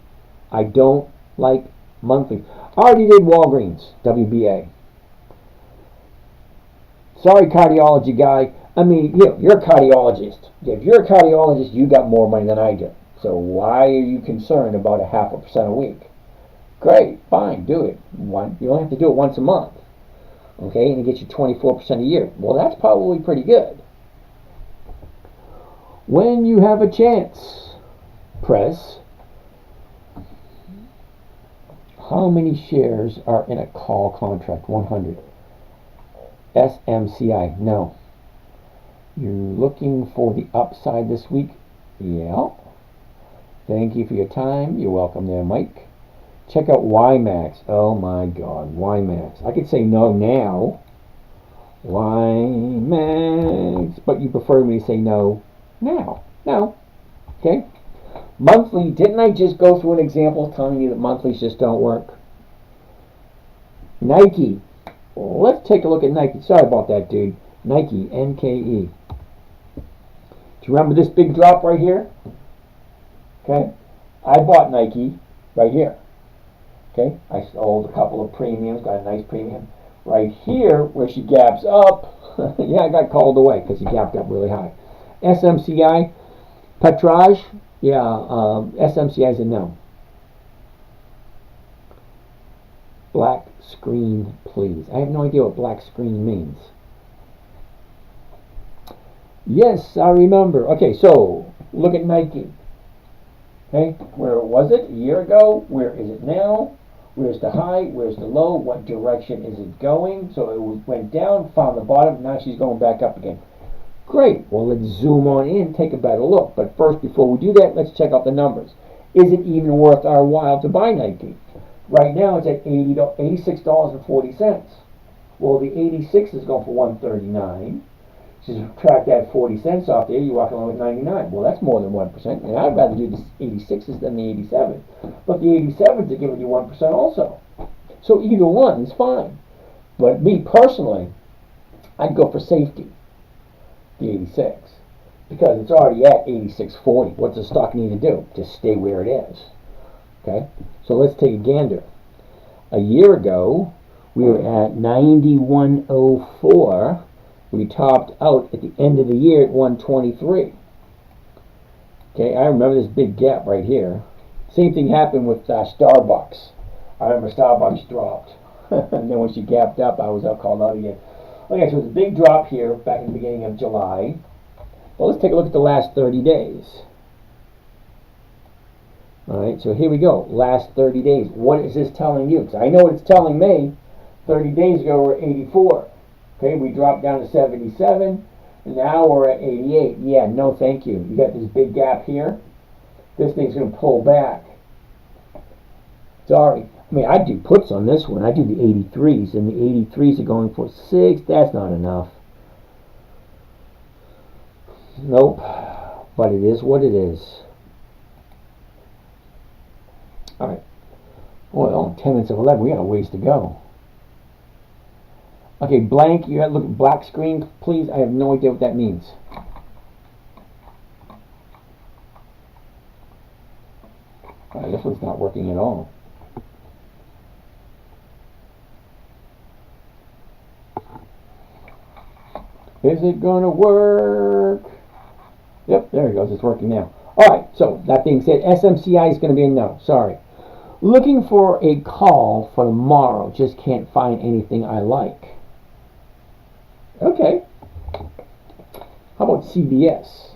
A: I don't like monthlies. I already did Walgreens, WBA. Sorry, cardiology guy. I mean, you're a cardiologist. If you're a cardiologist, you got more money than I do. So why are you concerned about 0.5% a week? Great, fine, do it. You only have to do it once a month. Okay, and it gets you 24% a year. Well, that's probably pretty good. When you have a chance, press. How many shares are in a call contract? 100. SMCI, no. You're looking for the upside this week? Yeah. Thank you for your time. You're welcome there, Mike. Check out YMAX. Oh my God, YMAX. I could say no now. YMAX. But you prefer me to say no now. No. Okay. Monthly. Didn't I just go through an example telling you that monthlies just don't work? Nike. Let's take a look at Nike. Sorry about that, dude. Nike, NKE. Do you remember this big drop right here? Okay. I bought Nike right here. Okay. I sold a couple of premiums, got a nice premium. Right here, where she gaps up, yeah, I got called away because she gapped up really high. SMCI, Petrage, yeah, SMCI is a no. Black screen, please. I have no idea what black screen means. Yes, I remember. Okay, so look at Nike. Okay, where was it a year ago? Where is it now? Where's the high? Where's the low? What direction is it going? So it went down, found the bottom. Now she's going back up again. Great. Well, let's zoom on in, take a better look. But first, before we do that, let's check out the numbers. Is it even worth our while to buy Nike? Right now, it's at $86.40. Well, the 86 is going for $139. So subtract that 40 cents off there, you're walking away with 99. Well, that's more than 1%. And I'd rather do the 86s than the 87. But the 87s are giving you 1% also. So either one is fine. But me personally, I'd go for safety, the 86. Because it's already at 86.40. What's the stock need to do? Just stay where it is. Okay? So let's take a gander. A year ago, we were at 91.04. We topped out at the end of the year at 123. Okay, I remember this big gap right here. Same thing happened with Starbucks. I remember Starbucks dropped. And then when she gapped up, I was called out again. Okay, so it's a big drop here back in the beginning of July. Well, let's take a look at the last 30 days. Alright, so here we go. Last 30 days. What is this telling you? Because I know what it's telling me. 30 days ago, we're 84. Okay, we dropped down to 77, and now we're at 88. Yeah, no thank you. You got this big gap here. This thing's going to pull back. Sorry. I mean, I do puts on this one. I do the 83s, and the 83s are going for 6. That's not enough. Nope. But it is what it is. Alright. Well, 10 minutes of 11. We got a ways to go. Okay, blank, you have to look at black screen, please. I have no idea what that means. This one's not working at all. Is it going to work? Yep, there it goes. It's working now. Alright, so that being said, SMCI is going to be a no. Sorry. Looking for a call for tomorrow. Just can't find anything I like. Okay. How about CVS?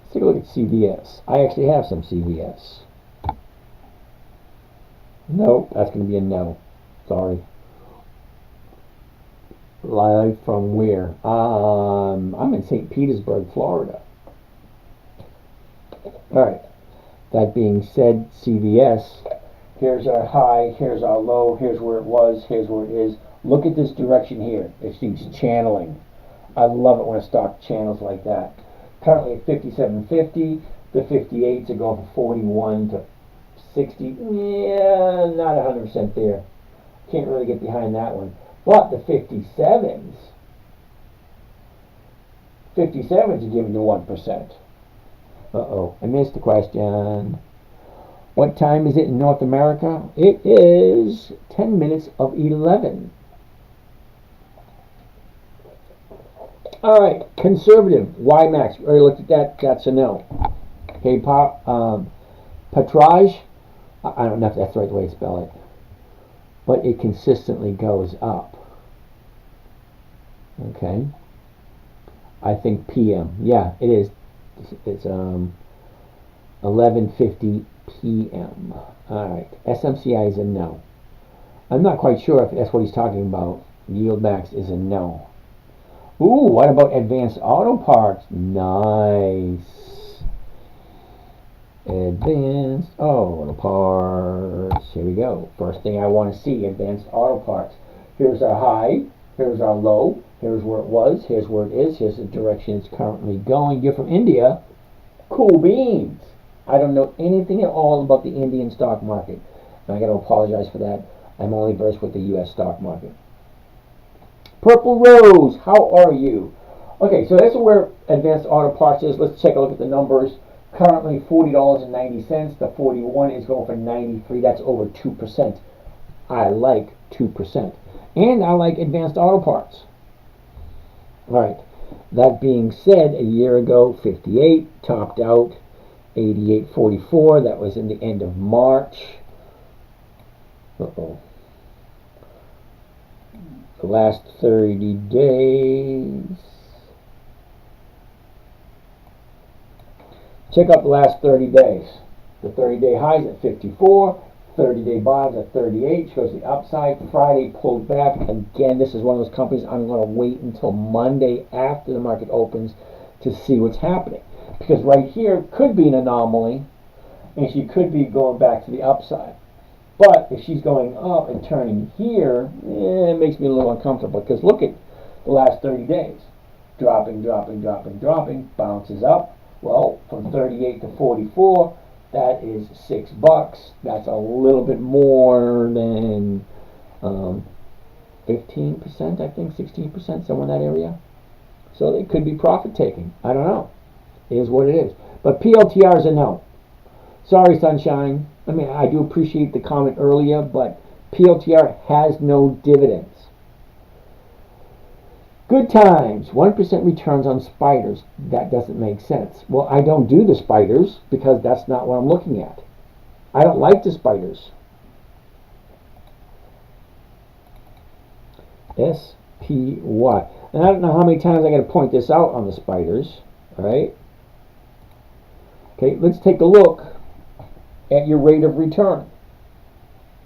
A: Let's take a look at CVS. I actually have some CVS. Nope, that's going to be a no. Sorry. Live from where? I'm in St. Petersburg, Florida. Alright, that being said, CVS, here's our high, here's our low, here's where it was, here's where it is. Look at this direction here. It seems channeling. I love it when a stock channels like that. Currently at 57.50, the 58s are going from 41 to 60. Yeah, not 100% there. Can't really get behind that one. But the 57s are giving you 1%. Uh-oh, I missed the question. What time is it in North America? It is 10 minutes of 11. All right, conservative, YMAX. We already looked at that. That's a no. Okay, Patrage. I don't know if that's the right way to spell it, but it consistently goes up. Okay. I think PM. Yeah, it is. It's 11:50 p.m. All right. SMCI is a no. I'm not quite sure if that's what he's talking about. Yield Max is a no. Ooh, what about Advanced Auto Parts? Nice. Advanced Auto Parts. Here we go. First thing I want to see, Advanced Auto Parts. Here's our high. Here's our low. Here's where it was. Here's where it is. Here's the direction it's currently going. You're from India. Cool beans. I don't know anything at all about the Indian stock market. And I got to apologize for that. I'm only versed with the U.S. stock market. Purple Rose, how are you? Okay, so that's where Advanced Auto Parts is. Let's take a look at the numbers. Currently $40.90. The 41 is going for 93. That's over 2%. I like 2%. And I like Advanced Auto Parts. All right. That being said, a year ago, 58 topped out 88.44. That was in the end of March. Uh-oh. The last 30 days. Check out the last 30 days. The 30-day highs at 54, 30-day bottoms at 38. Shows the upside. Friday pulled back. Again, this is one of those companies I'm going to wait until Monday after the market opens to see what's happening. Because right here could be an anomaly, and she could be going back to the upside. But if she's going up and turning here, it makes me a little uncomfortable. Because look at the last 30 days. Dropping, bounces up. Well, from 38 to 44, that is $6. That's a little bit more than 15%, I think, 16%, somewhere in that area. So it could be profit taking. I don't know. It is what it is. But PLTR is a no. Sorry, Sunshine. I mean, I do appreciate the comment earlier, but PLTR has no dividends. Good times. 1% returns on spiders. That doesn't make sense. Well, I don't do the spiders because that's not what I'm looking at. I don't like the spiders. SPY. And I don't know how many times I got to point this out on the spiders. All right. Okay, let's take a look at your rate of return.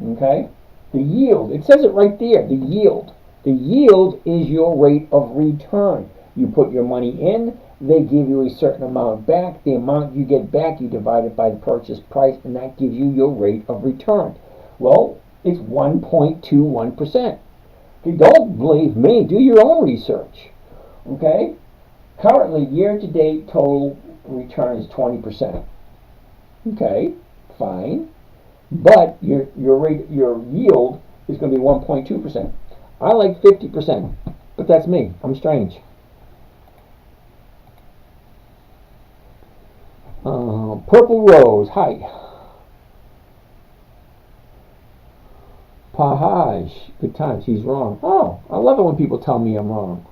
A: Okay? The yield. It says it right there. The yield. The yield is your rate of return. You put your money in, they give you a certain amount back. The amount you get back, you divide it by the purchase price, and that gives you your rate of return. Well, it's 1.21%. If you don't believe me, do your own research. Okay? Currently, year-to-date total return is 20%. Okay, fine. But your yield is going to be 1.2%. I like 50%, but that's me. I'm strange. Purple Rose, hi. Pahaj, good times. He's wrong. Oh, I love it when people tell me I'm wrong.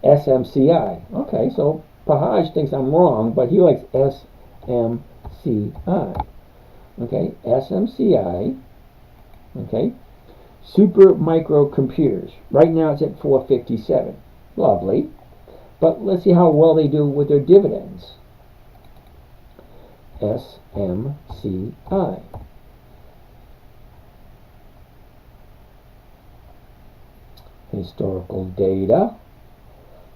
A: SMCI. Okay, so Pahaj thinks I'm wrong, but he likes SMCI. Okay, SMCI. Okay. Super Micro Computers. Right now it's at 457. Lovely. But let's see how well they do with their dividends. SMCI. Historical data.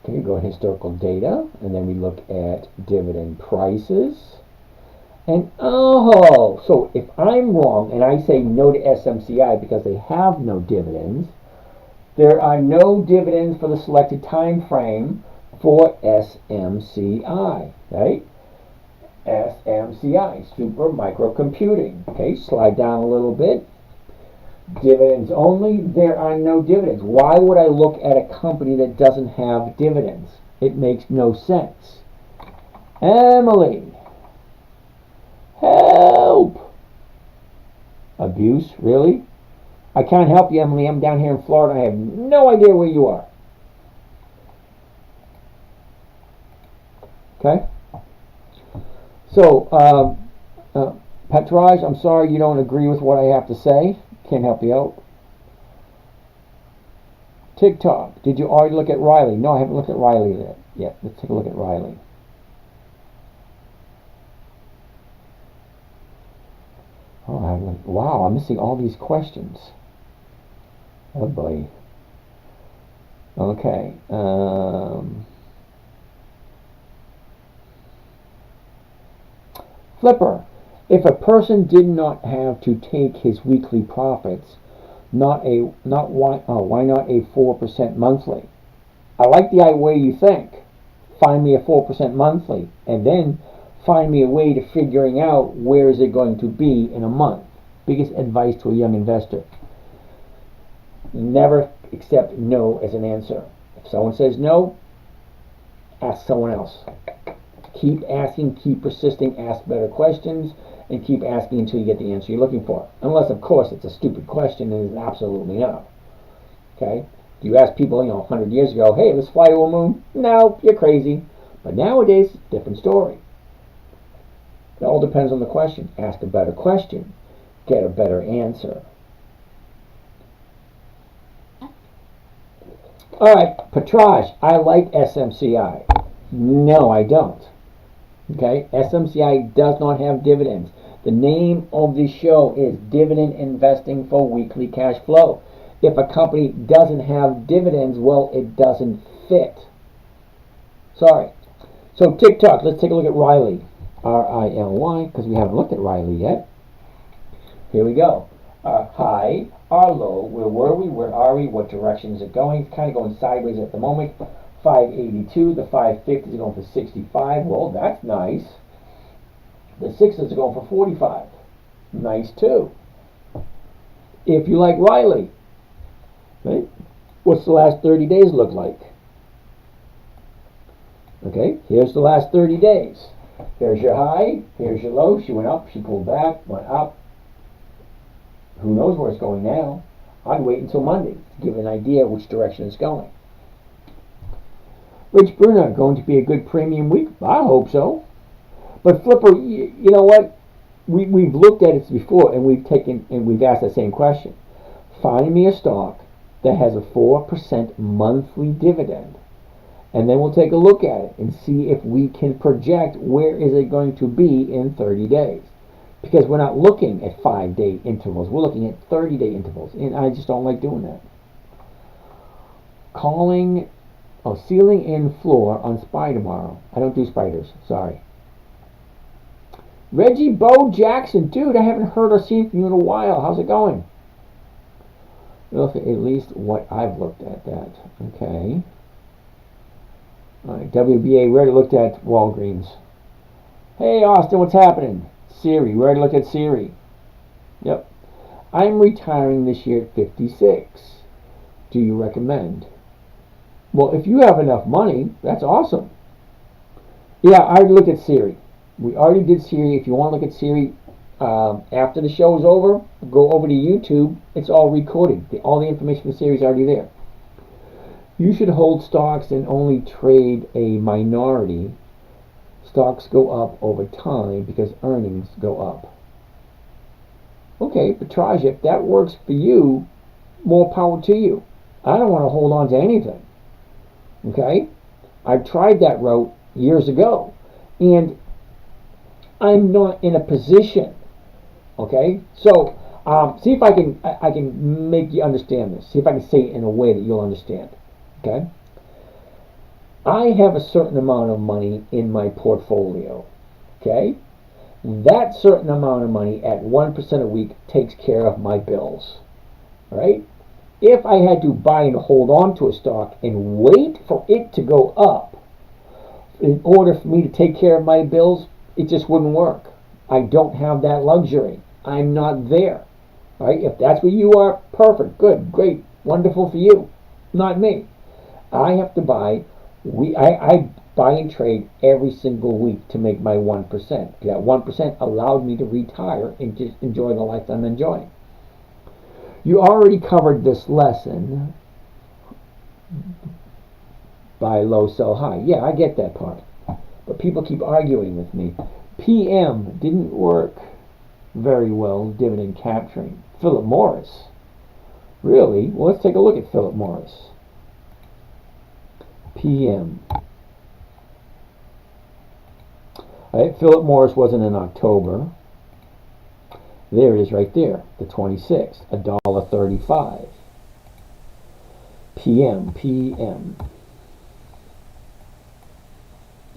A: Okay, go to historical data, and then we look at dividend prices. And so if I'm wrong and I say no to SMCI because they have no dividends, there are no dividends for the selected time frame for SMCI, right? SMCI, Super Micro Computing. Okay, slide down a little bit. Dividends only, there are no dividends. Why would I look at a company that doesn't have dividends? It makes no sense. Emily, help! Abuse, really? I can't help you, Emily. I'm down here in Florida. I have no idea where you are. Okay? So, Petraj, I'm sorry you don't agree with what I have to say. Can't help you out. TikTok. Did you already look at Riley? No, I haven't looked at Riley yet. Let's take a look at Riley. Oh, wow, I'm missing all these questions. Oh boy. Okay. Flipper. If a person did not have to take his weekly profits, why not a 4% monthly? I like the way you think. Find me a 4% monthly, and then find me a way to figuring out where is it going to be in a month. Biggest advice to a young investor. Never accept no as an answer. If someone says no, ask someone else. Keep asking, keep persisting, ask better questions, and keep asking until you get the answer you're looking for. Unless, of course, it's a stupid question and it's absolutely no. Okay? You ask people, 100 years ago, hey, let's fly to a moon. No, you're crazy. But nowadays, different story. It all depends on the question. Ask a better question. Get a better answer. All right, Petraj, I like SMCI. No, I don't. Okay, SMCI does not have dividends. The name of the show is Dividend Investing for Weekly Cash Flow. If a company doesn't have dividends, well, it doesn't fit. Sorry. So TikTok, let's take a look at Riley. R-I-L-Y, because we haven't looked at Riley yet. Here we go. Our high, our low, where were we, where are we, what direction is it going? It's kind of going sideways at the moment. 582, the 550 is going for 65. Well, that's nice. The 6s are going for 45. Nice too. If you like Riley, right? What's the last 30 days look like? Okay, here's the last 30 days. Here's your high, here's your low. She went up, she pulled back, went up. Who knows where it's going now? I'd wait until Monday to give an idea which direction it's going. Rich Bruner, going to be a good premium week? I hope so. But Flipper, you know what? We've looked at it before, and we've asked the same question. Find me a stock that has a 4% monthly dividend, and then we'll take a look at it and see if we can project where is it going to be in 30 days. Because we're not looking at 5-day intervals. We're looking at 30-day intervals, and I just don't like doing that. Ceiling in floor on SPY tomorrow. I don't do spiders. Sorry. Reggie Bo Jackson. Dude, I haven't heard or seen from you in a while. How's it going? Well, at least what I've looked at that. Okay. All right. WBA, we already looked at Walgreens. Hey, Austin, what's happening? Siri. We already looked at Siri. Yep. I'm retiring this year at 56. Do you recommend? Well, if you have enough money, that's awesome. Yeah, I already looked at Siri. We already did Siri. If you want to look at Siri after the show is over, go over to YouTube. It's all recorded. All the information for Siri is already there. You should hold stocks and only trade a minority. Stocks go up over time because earnings go up. Okay, Petraj, if that works for you, more power to you. I don't want to hold on to anything. Okay? I've tried that route years ago, and I'm not in a position. Okay, so see if I can make you understand this. See if I can say it in a way that you'll understand. Okay, I have a certain amount of money in my portfolio. Okay, that certain amount of money at 1% a week takes care of my bills. All right. If I had to buy and hold on to a stock and wait for it to go up in order for me to take care of my bills, it just wouldn't work. I don't have that luxury. I'm not there. All right? If that's where you are, perfect, good, great, wonderful for you. Not me. I have to buy. I buy and trade every single week to make my 1%. That 1% allowed me to retire and just enjoy the life I'm enjoying. You already covered this lesson. Buy low, sell high. Yeah, I get that part. But people keep arguing with me. PM didn't work very well, dividend capturing. Philip Morris. Really? Well, let's take a look at Philip Morris. PM. All right, Philip Morris wasn't in October. There it is right there, the 26th, $1.35. PM.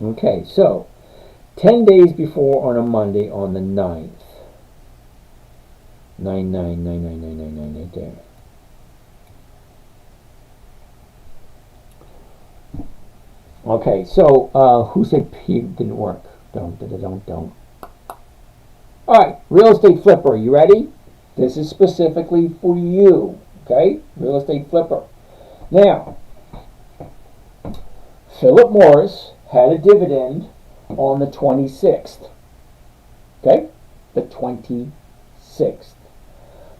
A: Okay, so 10 days before on a Monday on the 9th. 999999 right there. Okay, so who said P didn't work? Don't. Alright, real estate flipper, you ready? This is specifically for you. Okay? Real estate flipper. Now, Philip Morris had a dividend on the 26th. Okay? The 26th.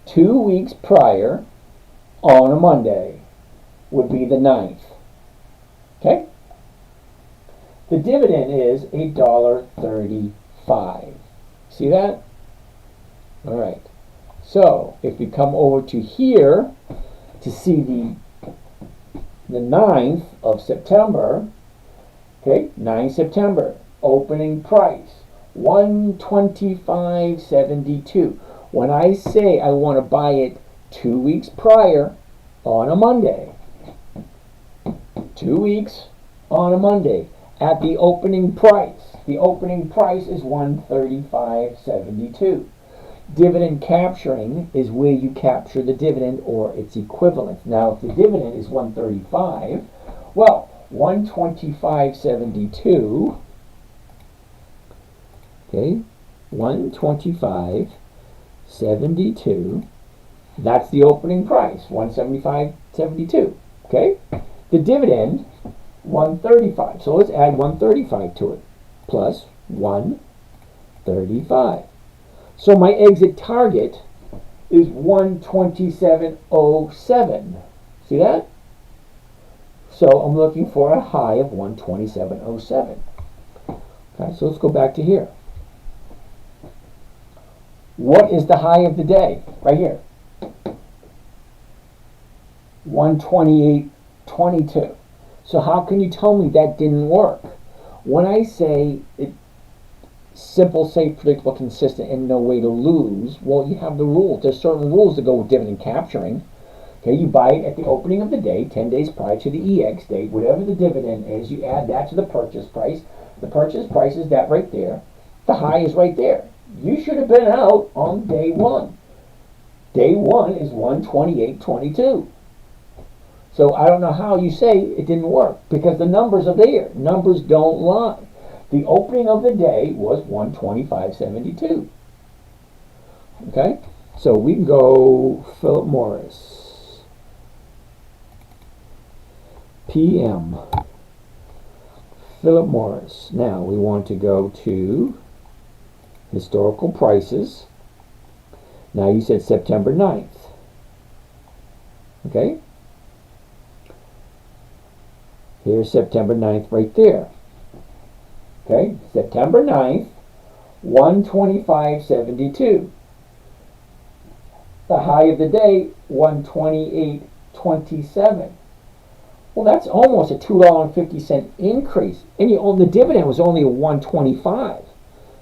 A: 2 weeks prior, on a Monday, would be the 9th. Okay? The dividend is $1.35. See that? All right. So if we come over to here to see the 9th of September, okay, 9 September, opening price, 125.72. When I say I want to buy it 2 weeks prior on a Monday, 2 weeks on a Monday, at the opening price. The opening price is 135.72. Dividend capturing is where you capture the dividend or its equivalent. Now, if the dividend is 135, well, 125.72, okay, 125.72, that's the opening price, 175.72, okay? The dividend, 135. So let's add 135 to it, plus 135. So my exit target is 127.07. See that? So I'm looking for a high of 127.07. Okay, so let's go back to here. What is the high of the day? Right here. 128.22. So how can you tell me that didn't work? When I say it, simple, safe, predictable, consistent, and no way to lose, well, you have the rules. There's certain rules that go with dividend capturing. Okay, you buy it at the opening of the day, 10 days prior to the EX date. Whatever the dividend is, you add that to the purchase price. The purchase price is that right there. The high is right there. You should have been out on day one. Day one is 128.22. So I don't know how you say it didn't work, because the numbers are there. Numbers don't lie. The opening of the day was 125.72. Okay? So we can go Philip Morris. PM. Philip Morris. Now we want to go to historical prices. Now you said September 9th. Okay? Here's September 9th right there. Okay, September 9th, 125.72. The high of the day, 128.27. Well, that's almost a $2.50 increase, and you own the dividend was only a 125.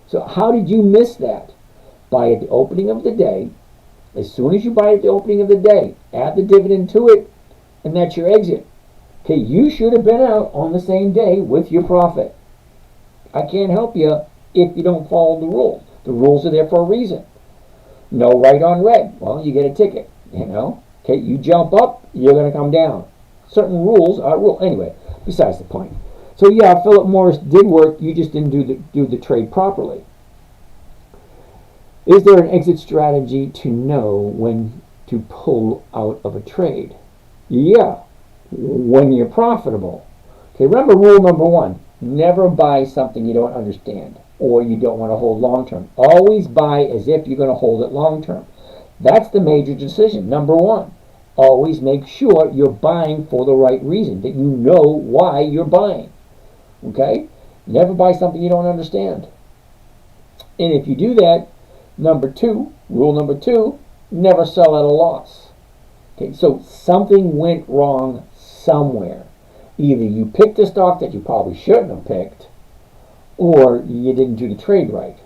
A: So how did you miss that? Buy at the opening of the day. As soon as you buy at the opening of the day, add the dividend to it, and that's your exit. Okay, you should have been out on the same day with your profit. I can't help you if you don't follow the rules. The rules are there for a reason. No right on red. Well, you get a ticket. Okay, you jump up, you're going to come down. Certain rules are rule. Anyway, besides the point. So yeah, Philip Morris did work. You just didn't do the trade properly. Is there an exit strategy to know when to pull out of a trade? Yeah, when you're profitable. Okay, remember rule number 1. Never buy something you don't understand or you don't want to hold long term. Always buy as if you're going to hold it long term. That's the major decision. Number 1. Always make sure you're buying for the right reason, that you know why you're buying. Okay? Never buy something you don't understand. And if you do that, rule number two, never sell at a loss. Okay, so something went wrong somewhere. Either you picked a stock that you probably shouldn't have picked, or you didn't do the trade right.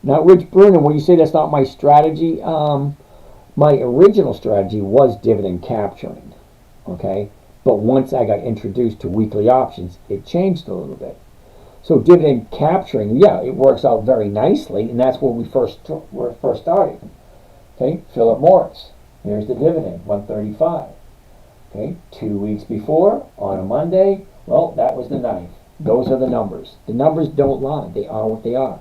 A: Now, Rich Bruner, when you say that's not my strategy, my original strategy was dividend capturing. Okay, but once I got introduced to weekly options, it changed a little bit. So dividend capturing, yeah, it works out very nicely, and that's where we first started. Okay, Philip Morris. Here's the dividend, 135. Okay, 2 weeks before, on a Monday, well, that was the 9th. Those are the numbers. The numbers don't lie. They are what they are.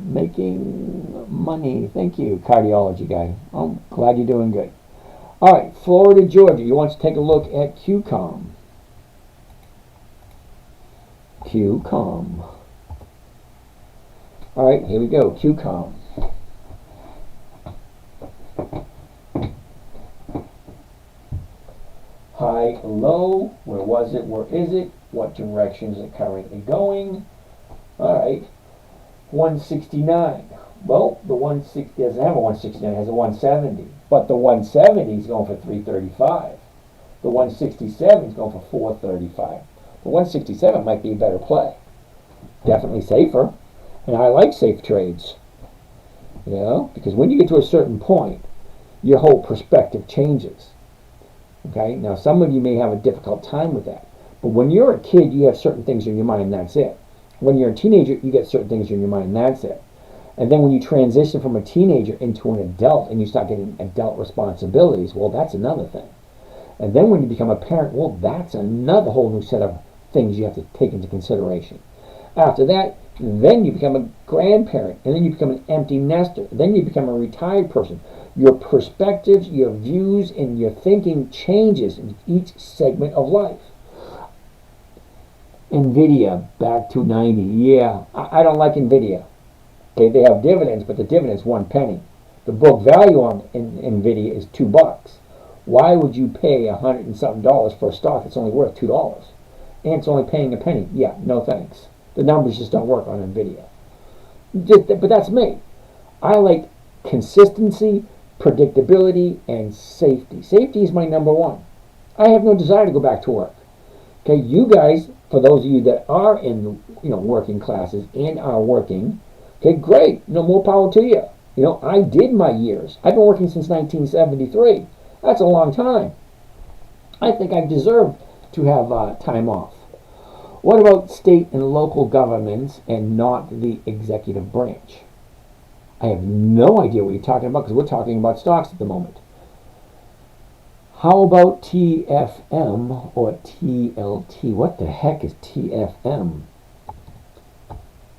A: Making money. Thank you, cardiology guy. I'm glad you're doing good. All right, Florida, Georgia. You want to take a look at QCOM. QCOM. All right, here we go. QCOM. High, low. Where was it? Where is it? What direction is it currently going? All right. 169. Well, the 160 doesn't have a 169, it has a 170. But the 170 is going for 335. The 167 is going for 435. The 167 might be a better play. Definitely safer. And I like safe trades. Because when you get to a certain point, your whole perspective changes. Okay? Now, some of you may have a difficult time with that. But when you're a kid, you have certain things in your mind, and that's it. When you're a teenager, you get certain things in your mind, and that's it. And then when you transition from a teenager into an adult and you start getting adult responsibilities, well, that's another thing. And then when you become a parent, well, that's another whole new set of things you have to take into consideration. After that, then you become a grandparent, and then you become an empty nester. Then you become a retired person. Your perspectives, your views, and your thinking changes in each segment of life. NVIDIA, back to 90. Yeah, I don't like NVIDIA. Okay, they have dividends, but the dividend's 1 penny. The book value on NVIDIA is $2. Why would you pay $100 and something for a stock that's only worth $2? And it's only paying a penny? Yeah, no thanks. The numbers just don't work on NVIDIA. But that's me. I like consistency, predictability, and safety. Safety is my number 1. I have no desire to go back to work. Okay, you guys, for those of you that are in working classes and are working, okay, great. More power to you. I did my years. I've been working since 1973. That's a long time. I think I deserve to have time off. What about state and local governments and not the executive branch? I have no idea what you're talking about because we're talking about stocks at the moment. How about TFM or TLT? What the heck is TFM?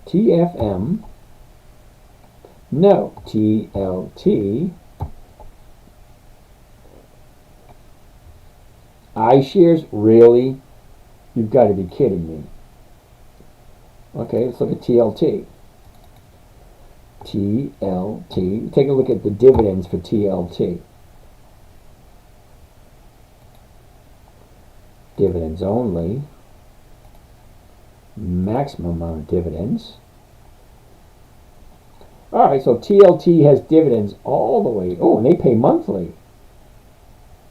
A: TFM. No, TLT. iShares, really? You've got to be kidding me. Okay, let's look at TLT. TLT. Take a look at the dividends for TLT. Dividends only. Maximum amount of dividends. All right, so TLT has dividends all the way. Oh, and they pay monthly.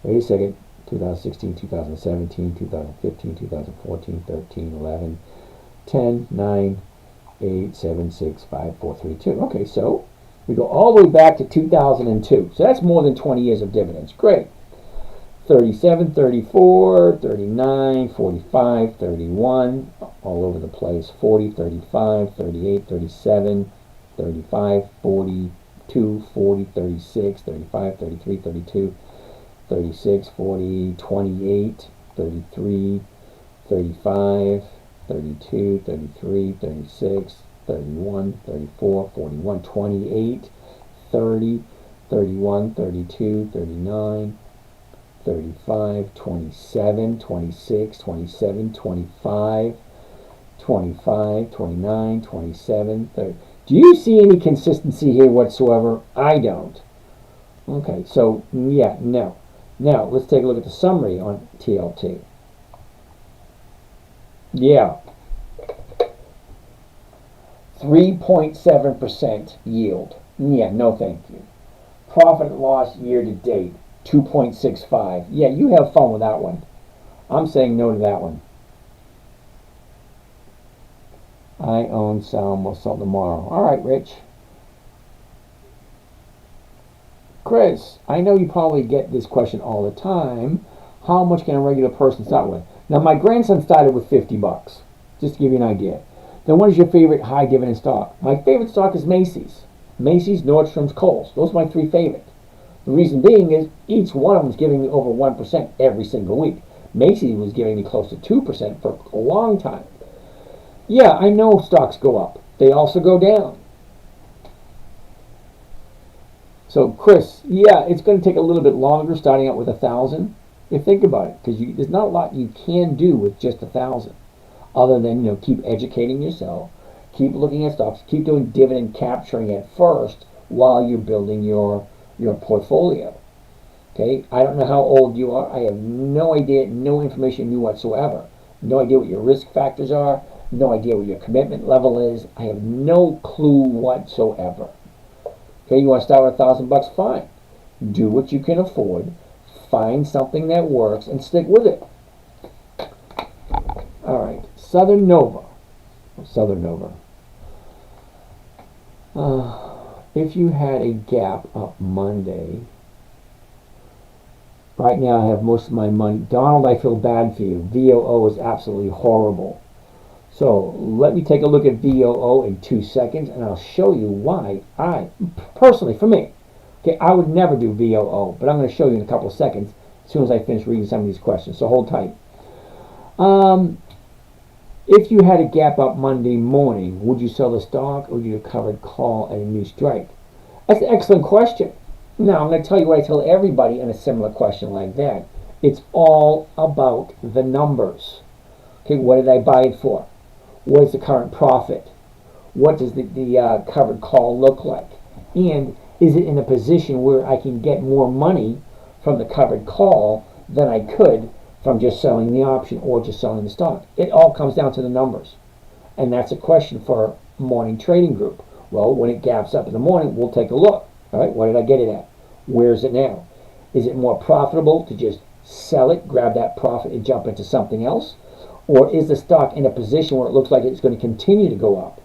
A: Wait a second. 2016, 2017, 2015, 2014, 13, 11, 10, 9, 8, 7, 6, 5, 4, 3, 2. Okay, so we go all the way back to 2002. So that's more than 20 years of dividends. Great. 37, 34, 39, 45, 31, all over the place. 40, 35, 38, 37, 35, 42, 40, 36, 35, 33, 32, 36, 40, 28, 33, 35, 32, 33, 36, 31, 34, 41, 28, 30, 31, 32, 39, 35, 27, 26, 27, 25, 25, 29, 27, 30. Do you see any consistency here whatsoever? I don't. Okay, so yeah, no. Now, let's take a look at the summary on TLT. Yeah. 3.7% yield. Yeah, no thank you. Profit and loss year to date, 2.65. Yeah, you have fun with that one. I'm saying no to that one. I own some, will sell tomorrow. All right, Rich. Chris, I know you probably get this question all the time. How much can a regular person start with? Now, my grandson started with 50 bucks, just to give you an idea. Then what is your favorite high dividend stock? My favorite stock is Macy's. Macy's, Nordstrom's, Kohl's. Those are my three favorite. The reason being is each one of them is giving me over 1% every single week. Macy's was giving me close to 2% for a long time. Yeah, I know stocks go up. They also go down. So, Chris, yeah, it's going to take a little bit longer starting out with 1,000. You think about it, because there's not a lot you can do with just 1,000, other than keep educating yourself, keep looking at stocks, keep doing dividend capturing at first while you're building your portfolio. Okay, I don't know how old you are. I have no idea, no information new whatsoever. No idea what your risk factors are. No idea what your commitment level is. I have no clue whatsoever. Okay, you want to start with $1,000? Fine. Do what you can afford. Find something that works and stick with it. All right, Southern Nova. If you had a gap up Monday, right now I have most of my money. Donald, I feel bad for you. VOO is absolutely horrible. So let me take a look at VOO in 2 seconds, and I'll show you why personally, for me, okay, I would never do VOO, but I'm going to show you in a couple of seconds as soon as I finish reading some of these questions. So hold tight. If you had a gap up Monday morning, would you sell the stock or would you do a covered call at a new strike? That's an excellent question. Now, I'm going to tell you what I tell everybody in a similar question like that. It's all about the numbers. Okay, what did I buy it for? What is the current profit? What does the covered call look like? And is it in a position where I can get more money from the covered call than I could from just selling the option or just selling the stock? It all comes down to the numbers. And that's a question for a morning trading group. Well, when it gaps up in the morning, we'll take a look. All right, what did I get it at? Where is it now? Is it more profitable to just sell it, grab that profit, and jump into something else? Or is the stock in a position where it looks like it's going to continue to go up?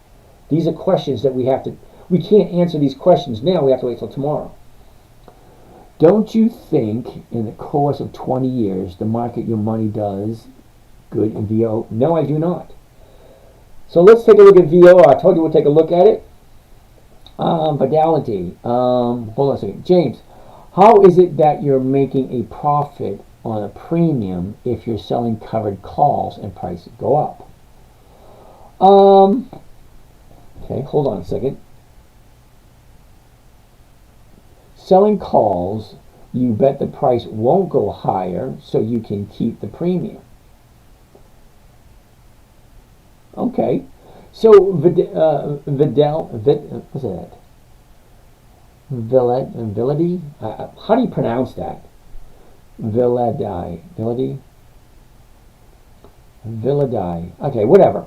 A: These are questions that we can't answer these questions now. We have to wait till tomorrow. Don't you think in the course of 20 years the market your money does good in VO? No, I do not. So let's take a look at VO. I told you we'll take a look at it. Fidelity. Hold on a second. James, how is it that you're making a profit on a premium if you're selling covered calls and prices go up? Okay, hold on a second. Selling calls, you bet the price won't go higher, so you can keep the premium. Okay, so what's that? Villadie? How do you pronounce that? Villadie. Okay, whatever.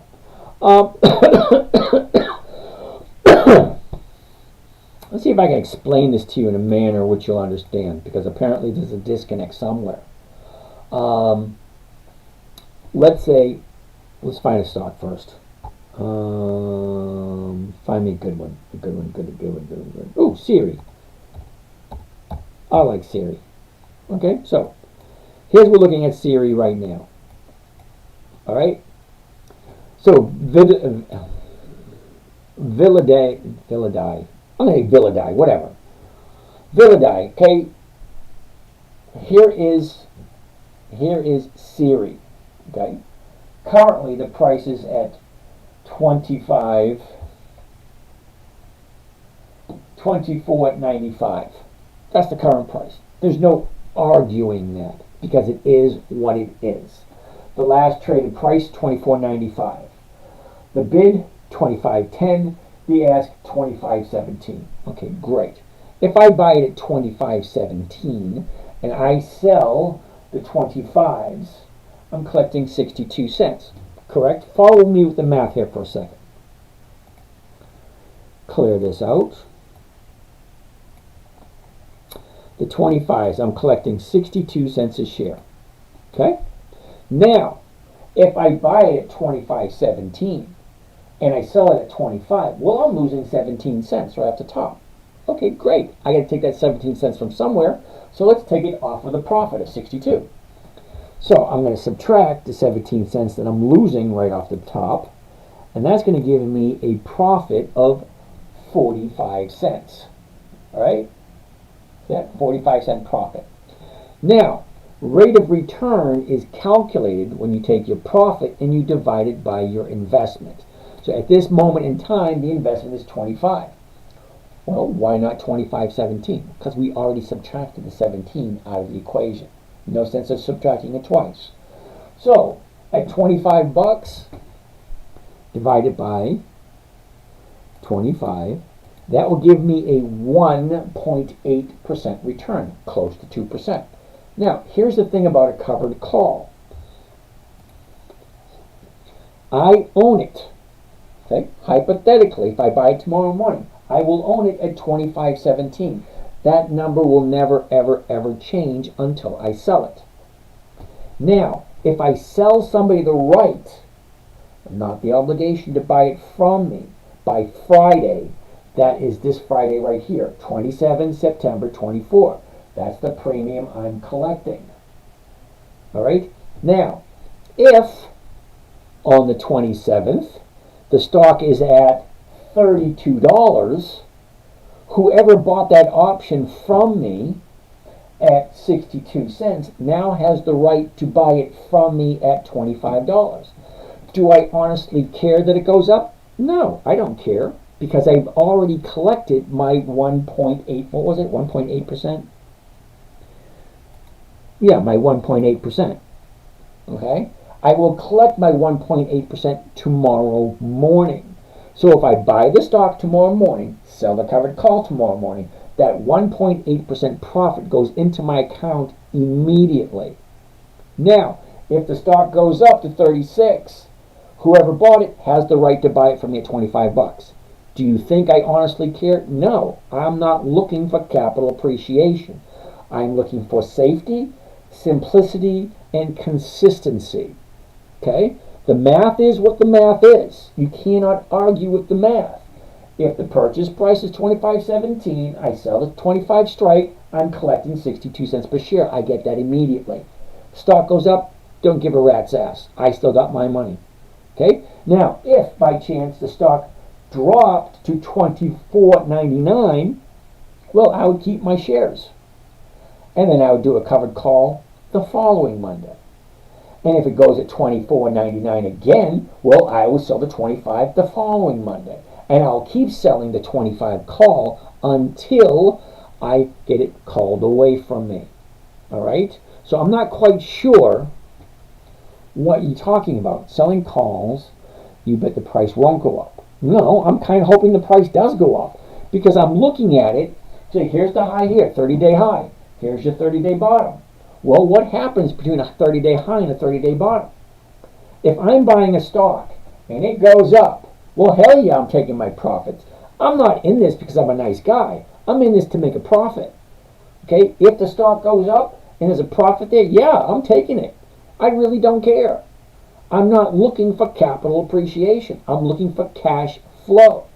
A: Let's see if I can explain this to you in a manner which you'll understand, because apparently there's a disconnect somewhere. Let's say, let's find a stock first. Find me a good one. A good one. Ooh, Siri. I like Siri. Okay, so here's we're looking at Siri right now. All right. So Villadai. I'm gonna say Villadai, whatever. Villadai. Okay. Here is Siri. Okay. Currently, the price is at 24.95. That's the current price. There's no arguing that because it is what it is. The last traded price, $24.95. The bid, $25.10. The ask, $25.17. Okay, great. If I buy it at $25.17 and I sell the 25s, I'm collecting 62 cents. Correct? Follow me with the math here for a second. Clear this out. The 25s, I'm collecting 62 cents a share. Okay? Now, if I buy it at $25.17 and I sell it at 25, well, I'm losing 17 cents right off the top. Okay, great. I got to take that 17 cents from somewhere, so let's take it off of the profit of 62. So I'm going to subtract the 17 cents that I'm losing right off the top, and that's going to give me a profit of 45 cents. All right? That 45-cent profit. Now, rate of return is calculated when you take your profit and you divide it by your investment. So at this moment in time, the investment is 25. Well, why not 25.17? Because we already subtracted the 17 out of the equation. No sense of subtracting it twice. So at 25 bucks divided by 25, that will give me a 1.8% return, close to 2%. Now, here's the thing about a covered call. I own it. Okay? Hypothetically, if I buy it tomorrow morning, I will own it at 25.17. That number will never, ever, ever change until I sell it. Now, if I sell somebody the right, not the obligation to buy it from me, by Friday, that is this Friday right here, 27 September 24. That's the premium I'm collecting. All right? Now, if on the 27th, the stock is at $32, whoever bought that option from me at 62 cents now has the right to buy it from me at $25. Do I honestly care that it goes up? No, I don't care, because I've already collected my 1.8, what was it, 1.8%? Yeah, my 1.8%. Okay? I will collect my 1.8% tomorrow morning. So if I buy the stock tomorrow morning, sell the covered call tomorrow morning, that 1.8% profit goes into my account immediately. Now, if the stock goes up to 36, whoever bought it has the right to buy it from me at 25 bucks. Do you think I honestly care? No, I'm not looking for capital appreciation. I'm looking for safety, simplicity, and consistency. Okay? The math is what the math is. You cannot argue with the math. If the purchase price is $25.17, I sell the 25 straight, I'm collecting 62 cents per share. I get that immediately. Stock goes up, don't give a rat's ass. I still got my money. Okay? Now, if by chance the stock dropped to $24.99, well, I would keep my shares. And then I would do a covered call the following Monday. And if it goes at $24.99 again, well, I will sell the 25 the following Monday. And I'll keep selling the 25 call until I get it called away from me. All right? So I'm not quite sure what you're talking about. Selling calls, you bet the price won't go up. No, I'm kind of hoping the price does go up, because I'm looking at it. So here's the high here, 30-day high. Here's your 30-day bottom. Well, what happens between a 30-day high and a 30-day bottom? If I'm buying a stock and it goes up, well, hell yeah, I'm taking my profits. I'm not in this because I'm a nice guy. I'm in this to make a profit. Okay, if the stock goes up and there's a profit there, yeah, I'm taking it. I really don't care. I'm not looking for capital appreciation. I'm looking for cash flow.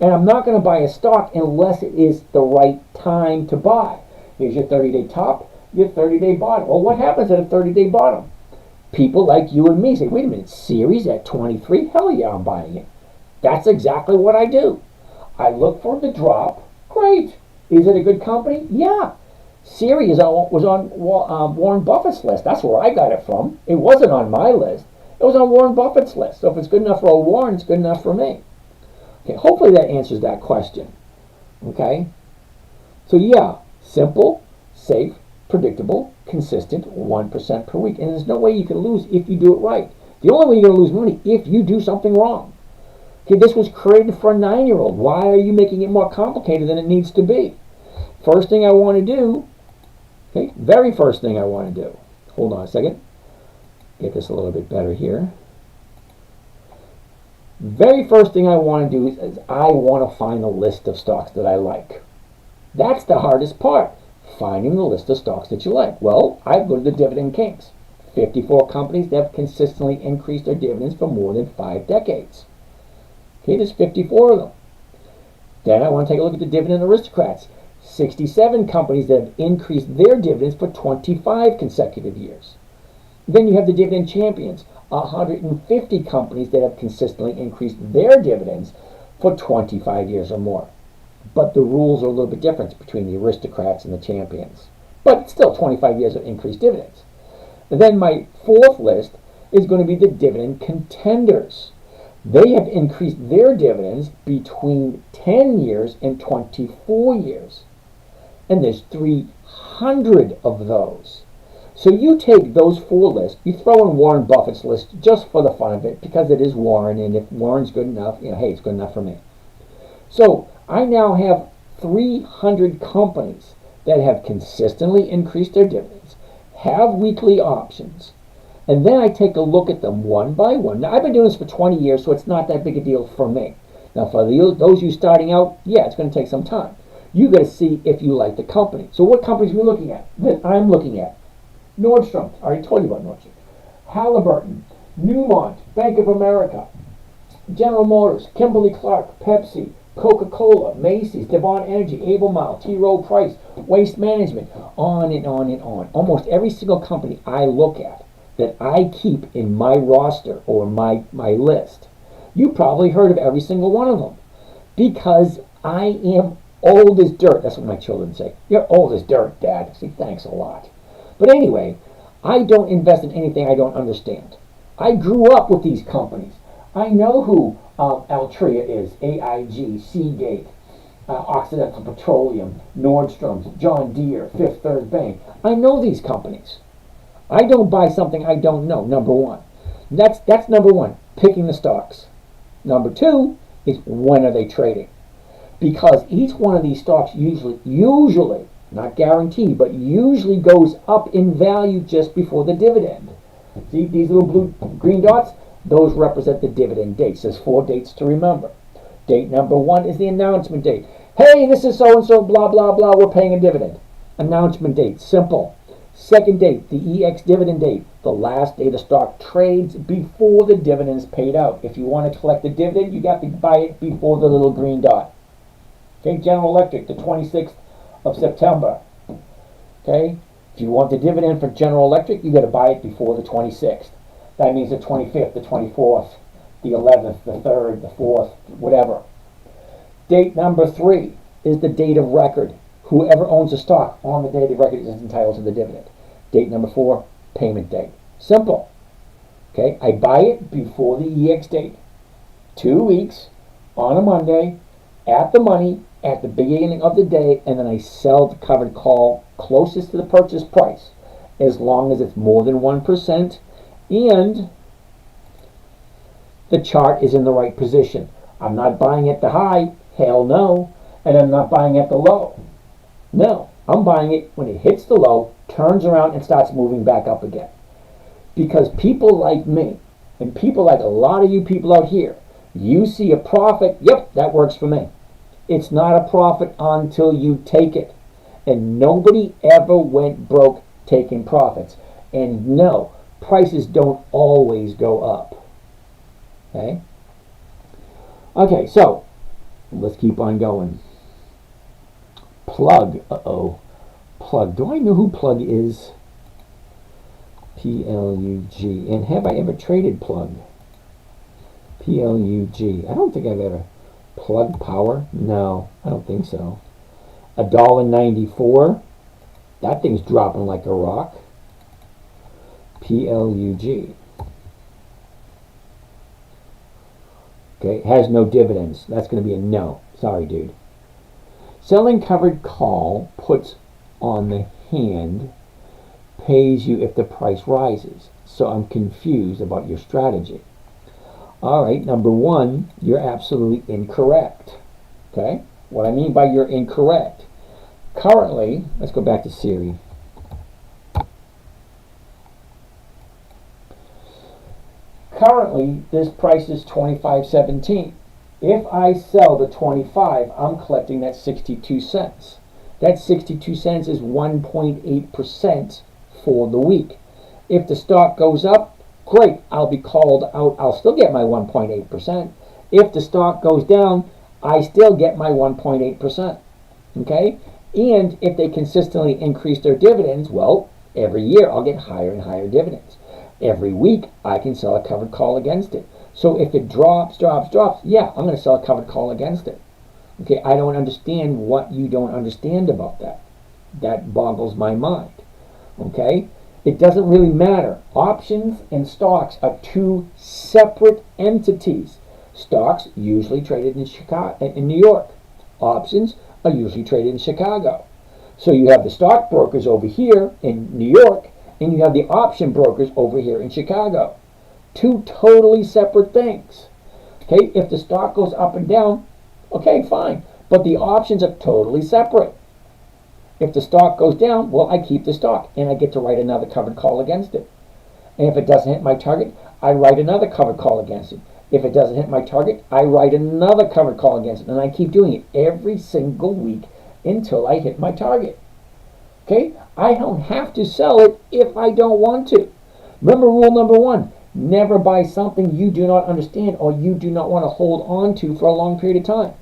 A: And I'm not going to buy a stock unless it is the right time to buy. Here's your 30-day top, your 30-day bottom. Well, what happens at a 30-day bottom? People like you and me say, wait a minute, Series at 23? Hell yeah, I'm buying it. That's exactly what I do. I look for the drop. Great. Is it a good company? Yeah. Series was on Warren Buffett's list. That's where I got it from. It wasn't on my list. It was on Warren Buffett's list. So if it's good enough for Warren, it's good enough for me. Okay, hopefully that answers that question. Okay? So yeah, simple, safe, predictable, consistent, 1% per week. And there's no way you can lose if you do it right. The only way you're going to lose money if you do something wrong. Okay, this was created for a 9-year-old. Why are you making it more complicated than it needs to be? First thing I want to do, okay, very first thing I want to do, hold on a second, get this a little bit better here. Very first thing I want to do is I want to find a list of stocks that I like. That's the hardest part, finding the list of stocks that you like. Well, I go to the Dividend Kings. 54 companies that have consistently increased their dividends for more than 5 decades. Okay, there's 54 of them. Then I want to take a look at the Dividend Aristocrats. 67 companies that have increased their dividends for 25 consecutive years. Then you have the Dividend Champions. 150 companies that have consistently increased their dividends for 25 years or more. But the rules are a little bit different between the Aristocrats and the Champions. But it's still 25 years of increased dividends. And then my fourth list is going to be the Dividend Contenders. They have increased their dividends between 10 years and 24 years. And there's 300 of those. So you take those 4 lists, you throw in Warren Buffett's list just for the fun of it, because it is Warren, and if Warren's good enough, hey, it's good enough for me. So I now have 300 companies that have consistently increased their dividends, have weekly options, and then I take a look at them one by one. Now, I've been doing this for 20 years, so it's not that big a deal for me. Now, for those of you starting out, yeah, it's going to take some time. You got to see if you like the company. So what companies are we looking at? That I'm looking at. Nordstrom, I already told you about Nordstrom. Halliburton, Newmont, Bank of America, General Motors, Kimberly-Clark, Pepsi, Coca-Cola, Macy's, Devon Energy, Albemarle, T. Rowe Price, Waste Management, on and on and on. Almost every single company I look at that I keep in my roster or my list, you probably heard of every single one of them, because I am old as dirt. That's what my children say. You're old as dirt, Dad. I say, thanks a lot. But anyway, I don't invest in anything I don't understand. I grew up with these companies. I know who Altria is, AIG, Seagate, Occidental Petroleum, Nordstrom's, John Deere, Fifth Third Bank. I know these companies. I don't buy something I don't know, number one. That's number one, picking the stocks. Number 2 is when are they trading? Because each one of these stocks usually, not guaranteed, but usually goes up in value just before the dividend. See these little green dots? Those represent the dividend dates. There's 4 dates to remember. Date number 1 is the announcement date. Hey, this is so-and-so, blah, blah, blah, we're paying a dividend. Announcement date, simple. Second date, the EX dividend date, the last day the stock trades before the dividend is paid out. If you want to collect the dividend, you got to buy it before the little green dot. Okay, General Electric, the 26th of September. Okay, if you want the dividend for General Electric, you got to buy it before the 26th. That means the 25th, the 24th, the 11th, the 3rd, the 4th, whatever. Date number 3 is the date of record. Whoever owns the stock on the date of record is entitled to the dividend. Date number 4, payment date. Simple. Okay, I buy it before the EX date. 2 weeks on a Monday at the money at the beginning of the day, and then I sell the covered call closest to the purchase price, as long as it's more than 1% and the chart is in the right position. I'm not buying at the high, hell no, and I'm not buying at the low. No, I'm buying it when it hits the low, turns around, and starts moving back up again. Because people like me, and people like a lot of you people out here, you see a profit, yep, that works for me. It's not a profit until you take it. And nobody ever went broke taking profits. And no, prices don't always go up. Okay? Okay, so let's keep on going. Plug. Uh-oh. Plug. Do I know who Plug is? P-L-U-G. And have I ever traded Plug? P-L-U-G. I don't think I've ever. Plug Power? No, I don't think so. $1.94. That thing's dropping like a rock. P-L-U-G. Okay, has no dividends. That's going to be a no. Sorry, dude. Selling covered call puts on the hand, pays you if the price rises. So I'm confused about your strategy. All right, number one, you're absolutely incorrect. Okay, what I mean by you're incorrect. Currently, let's go back to Siri. Currently, this price is $25.17. If I sell the 25, I'm collecting that 62 cents. That 62 cents is 1.8% for the week. If the stock goes up, great, I'll be called out. I'll still get my 1.8%. If the stock goes down, I still get my 1.8%. Okay? And if they consistently increase their dividends, well, every year I'll get higher and higher dividends. Every week I can sell a covered call against it. So if it drops, yeah, I'm going to sell a covered call against it. Okay, I don't understand what you don't understand about that. That boggles my mind. Okay? It doesn't really matter. Options and stocks are two separate entities. Stocks usually traded in New York. Options are usually traded in Chicago. So you have the stock brokers over here in New York, and you have the option brokers over here in Chicago. Two totally separate things. Okay, if the stock goes up and down, okay, fine. But the options are totally separate. If the stock goes down, well, I keep the stock, and I get to write another covered call against it. And if it doesn't hit my target, I write another covered call against it. If it doesn't hit my target, I write another covered call against it. And I keep doing it every single week until I hit my target. Okay? I don't have to sell it if I don't want to. Remember rule number one. Never buy something you do not understand or you do not want to hold on to for a long period of time.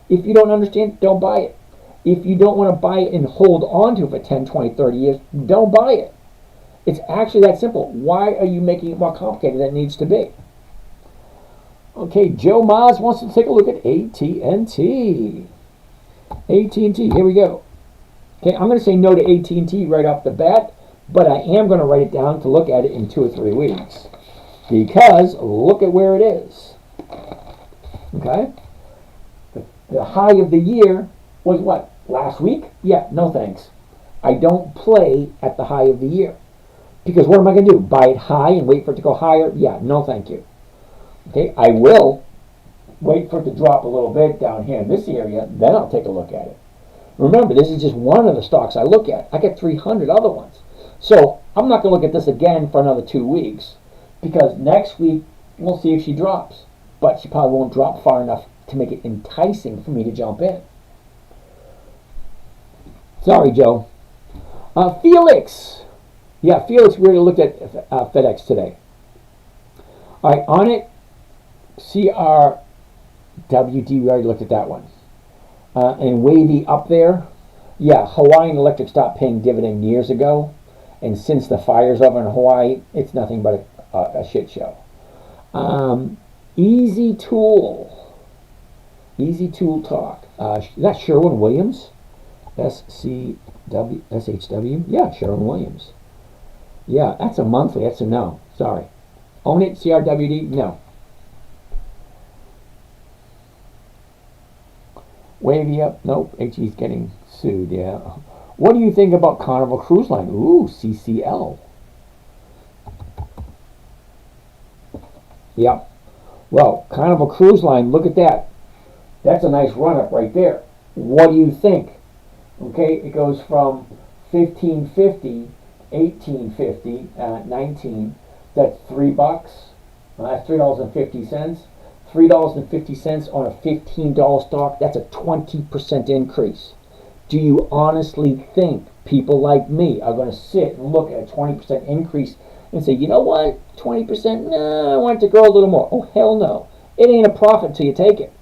A: If you don't understand, don't buy it. If you don't want to buy it and hold on to it for 10, 20, 30 years, don't buy it. It's actually that simple. Why are you making it more complicated than it needs to be? Okay, Joe Maz wants to take a look at AT&T. AT&T, here we go. Okay, I'm going to say no to AT&T right off the bat, but I am going to write it down to look at it in 2 or 3 weeks. Because look at where it is. Okay? The high of the year was what? Last week? Yeah, no thanks. I don't play at the high of the year. Because what am I going to do? Buy it high and wait for it to go higher? Yeah, no thank you. Okay, I will wait for it to drop a little bit down here in this area, then I'll take a look at it. Remember, this is just one of the stocks I look at. I get 300 other ones. So I'm not going to look at this again for another 2 weeks because next week we'll see if she drops. But she probably won't drop far enough to make it enticing for me to jump in. Sorry, Joe. Felix. Yeah, Felix, we already looked at FedEx today. All right, on it, CRWD, we already looked at that one. And Wavy up there. Yeah, Hawaiian Electric stopped paying dividend years ago. And since the fires over in Hawaii, it's nothing but a shit show. Easy Tool Talk. That's Sherwin-Williams. SHW. Yeah, Sherwin-Williams. Yeah, that's a monthly. That's a no. Sorry. Own it, CRWD? No. Wavy up? Nope. HE's getting sued, yeah. What do you think about Carnival Cruise Line? Ooh, CCL. Yep. Well, Carnival Cruise Line, look at that. That's a nice run-up right there. What do you think? Okay, it goes from $15.50, $18.50, 19. That's $3. That's $3.50. $3.50 on a $15 stock, that's a 20% increase. Do you honestly think people like me are going to sit and look at a 20% increase and say, you know what, 20%, nah, I want it to grow a little more? Oh, hell no. It ain't a profit till you take it.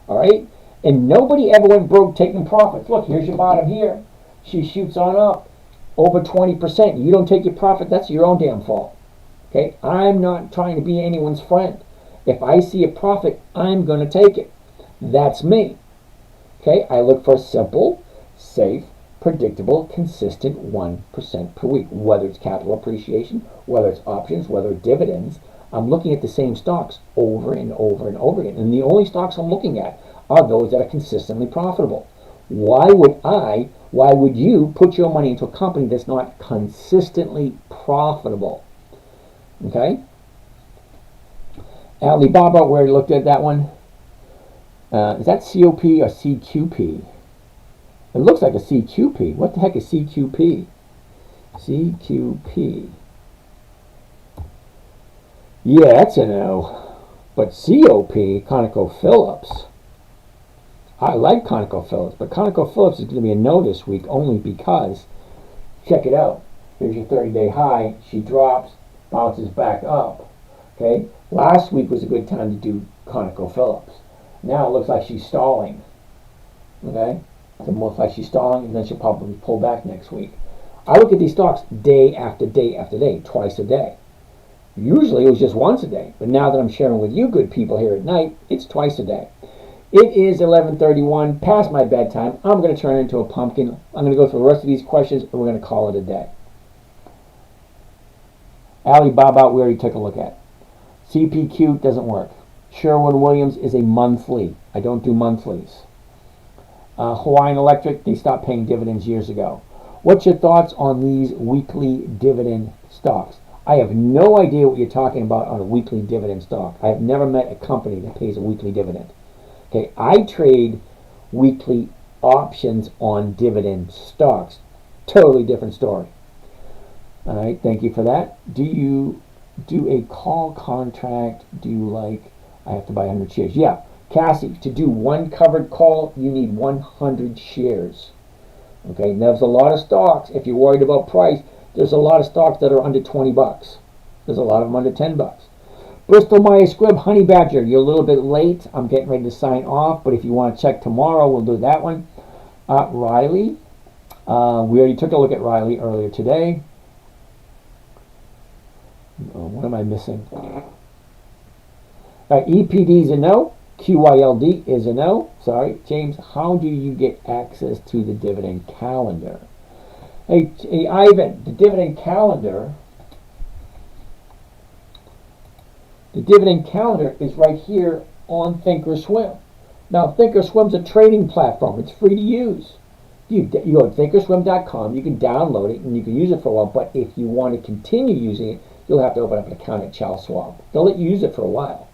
A: All right? And nobody ever went broke taking profits. Look, here's your bottom here. She shoots on up over 20%. You don't take your profit, that's your own damn fault. Okay? I'm not trying to be anyone's friend. If I see a profit, I'm going to take it. That's me. Okay? I look for a simple, safe, predictable, consistent 1% per week. Whether it's capital appreciation, whether it's options, whether it's dividends, I'm looking at the same stocks over and over and over again. And the only stocks I'm looking at are those that are consistently profitable. Why would you put your money into a company that's not consistently profitable? Okay? Alibaba, where I looked at that one, is that COP or CQP? It looks like a CQP. What the heck is CQP? CQP. Yeah, that's an O. But COP, ConocoPhillips. I like ConocoPhillips, but ConocoPhillips is going to be a no this week only because, check it out. Here's your 30-day high. She drops, bounces back up. Okay? Last week was a good time to do ConocoPhillips. Now it looks like she's stalling. Okay? So it looks like she's stalling, and then she'll probably pull back next week. I look at these stocks day after day after day, twice a day. Usually it was just once a day, but now that I'm sharing with you good people here at night, it's twice a day. It is 11:31, past my bedtime. I'm going to turn into a pumpkin. I'm going to go through the rest of these questions, and we're going to call it a day. Alibaba, we already took a look at. CPQ doesn't work. Sherwin-Williams is a monthly. I don't do monthlies. Hawaiian Electric, they stopped paying dividends years ago. What's your thoughts on these weekly dividend stocks? I have no idea what you're talking about on a weekly dividend stock. I have never met a company that pays a weekly dividend. Okay, I trade weekly options on dividend stocks. Totally different story. All right, thank you for that. Do you do a call contract? Do you like, I have to buy 100 shares? Yeah, Cassie, to do one covered call, you need 100 shares. Okay, and there's a lot of stocks. If you're worried about price, there's a lot of stocks that are under 20 bucks. There's a lot of them under 10 bucks. Bristol Myers Squibb, Honey Badger, you're a little bit late. I'm getting ready to sign off, but if you want to check tomorrow, we'll do that one. Riley, we already took a look at Riley earlier today. What am I missing? EPD is a no. QYLD is a no. Sorry, James, how do you get access to the dividend calendar? Hey, Ivan, the dividend calendar is right here on Thinkorswim. Now, Thinkorswim's a trading platform. It's free to use. You go to thinkorswim.com, you can download it, and you can use it for a while, but if you want to continue using it, you'll have to open up an account at Charles Schwab. They'll let you use it for a while.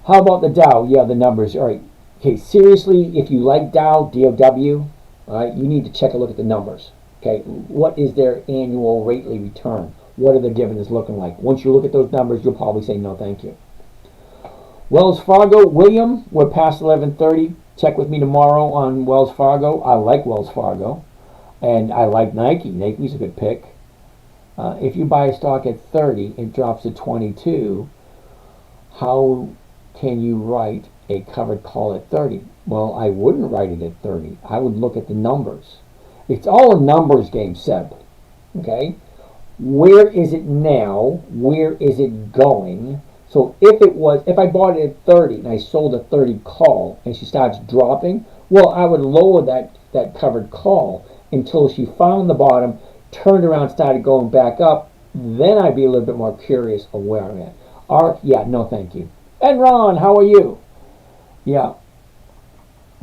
A: How about the Dow? Yeah, the numbers. All right. Okay, seriously, if you like Dow, DOW, all right, you need to check a look at the numbers. Okay, what is their annual rately return? What are the dividends looking like? Once you look at those numbers, you'll probably say no, thank you. Wells Fargo, William, we're past 11:30. Check with me tomorrow on Wells Fargo. I like Wells Fargo, and I like Nike. Nike's a good pick. If you buy a stock at 30, it drops to 22. How can you write a covered call at 30? Well, I wouldn't write it at 30. I would look at the numbers. It's all a numbers game, Seb. Okay? Where is it now? Where is it going? So if I bought it at 30 and I sold a 30 call and she starts dropping, well, I would lower that covered call until she found the bottom, turned around, started going back up. Then I'd be a little bit more curious of where I'm at. ARC, yeah, no thank you. And Ron, how are you? Yeah.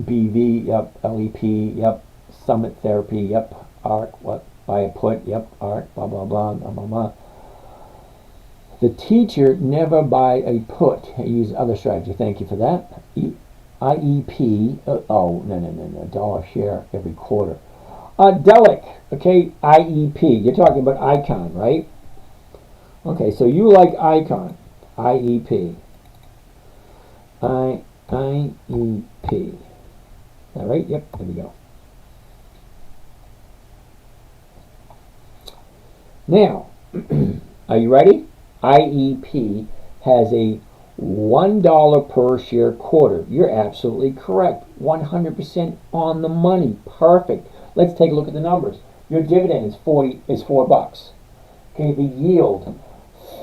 A: BV, yep. LEP, yep. Summit Therapy, yep. ARC, what? Buy a put, yep. ARC, blah, blah, blah, blah, blah, blah. The teacher never buy a put. I use other strategy. Thank you for that. IEP, no. Dollar share every quarter. Delic, okay, IEP. You're talking about Icon, right? Okay, so you like Icon. IEP. IEP. All right, yep, there we go. Now, are you ready? IEP has a $1 per share quarter. You're absolutely correct. 100% on the money. Perfect. Let's take a look at the numbers. Your dividend is $4. Okay, the yield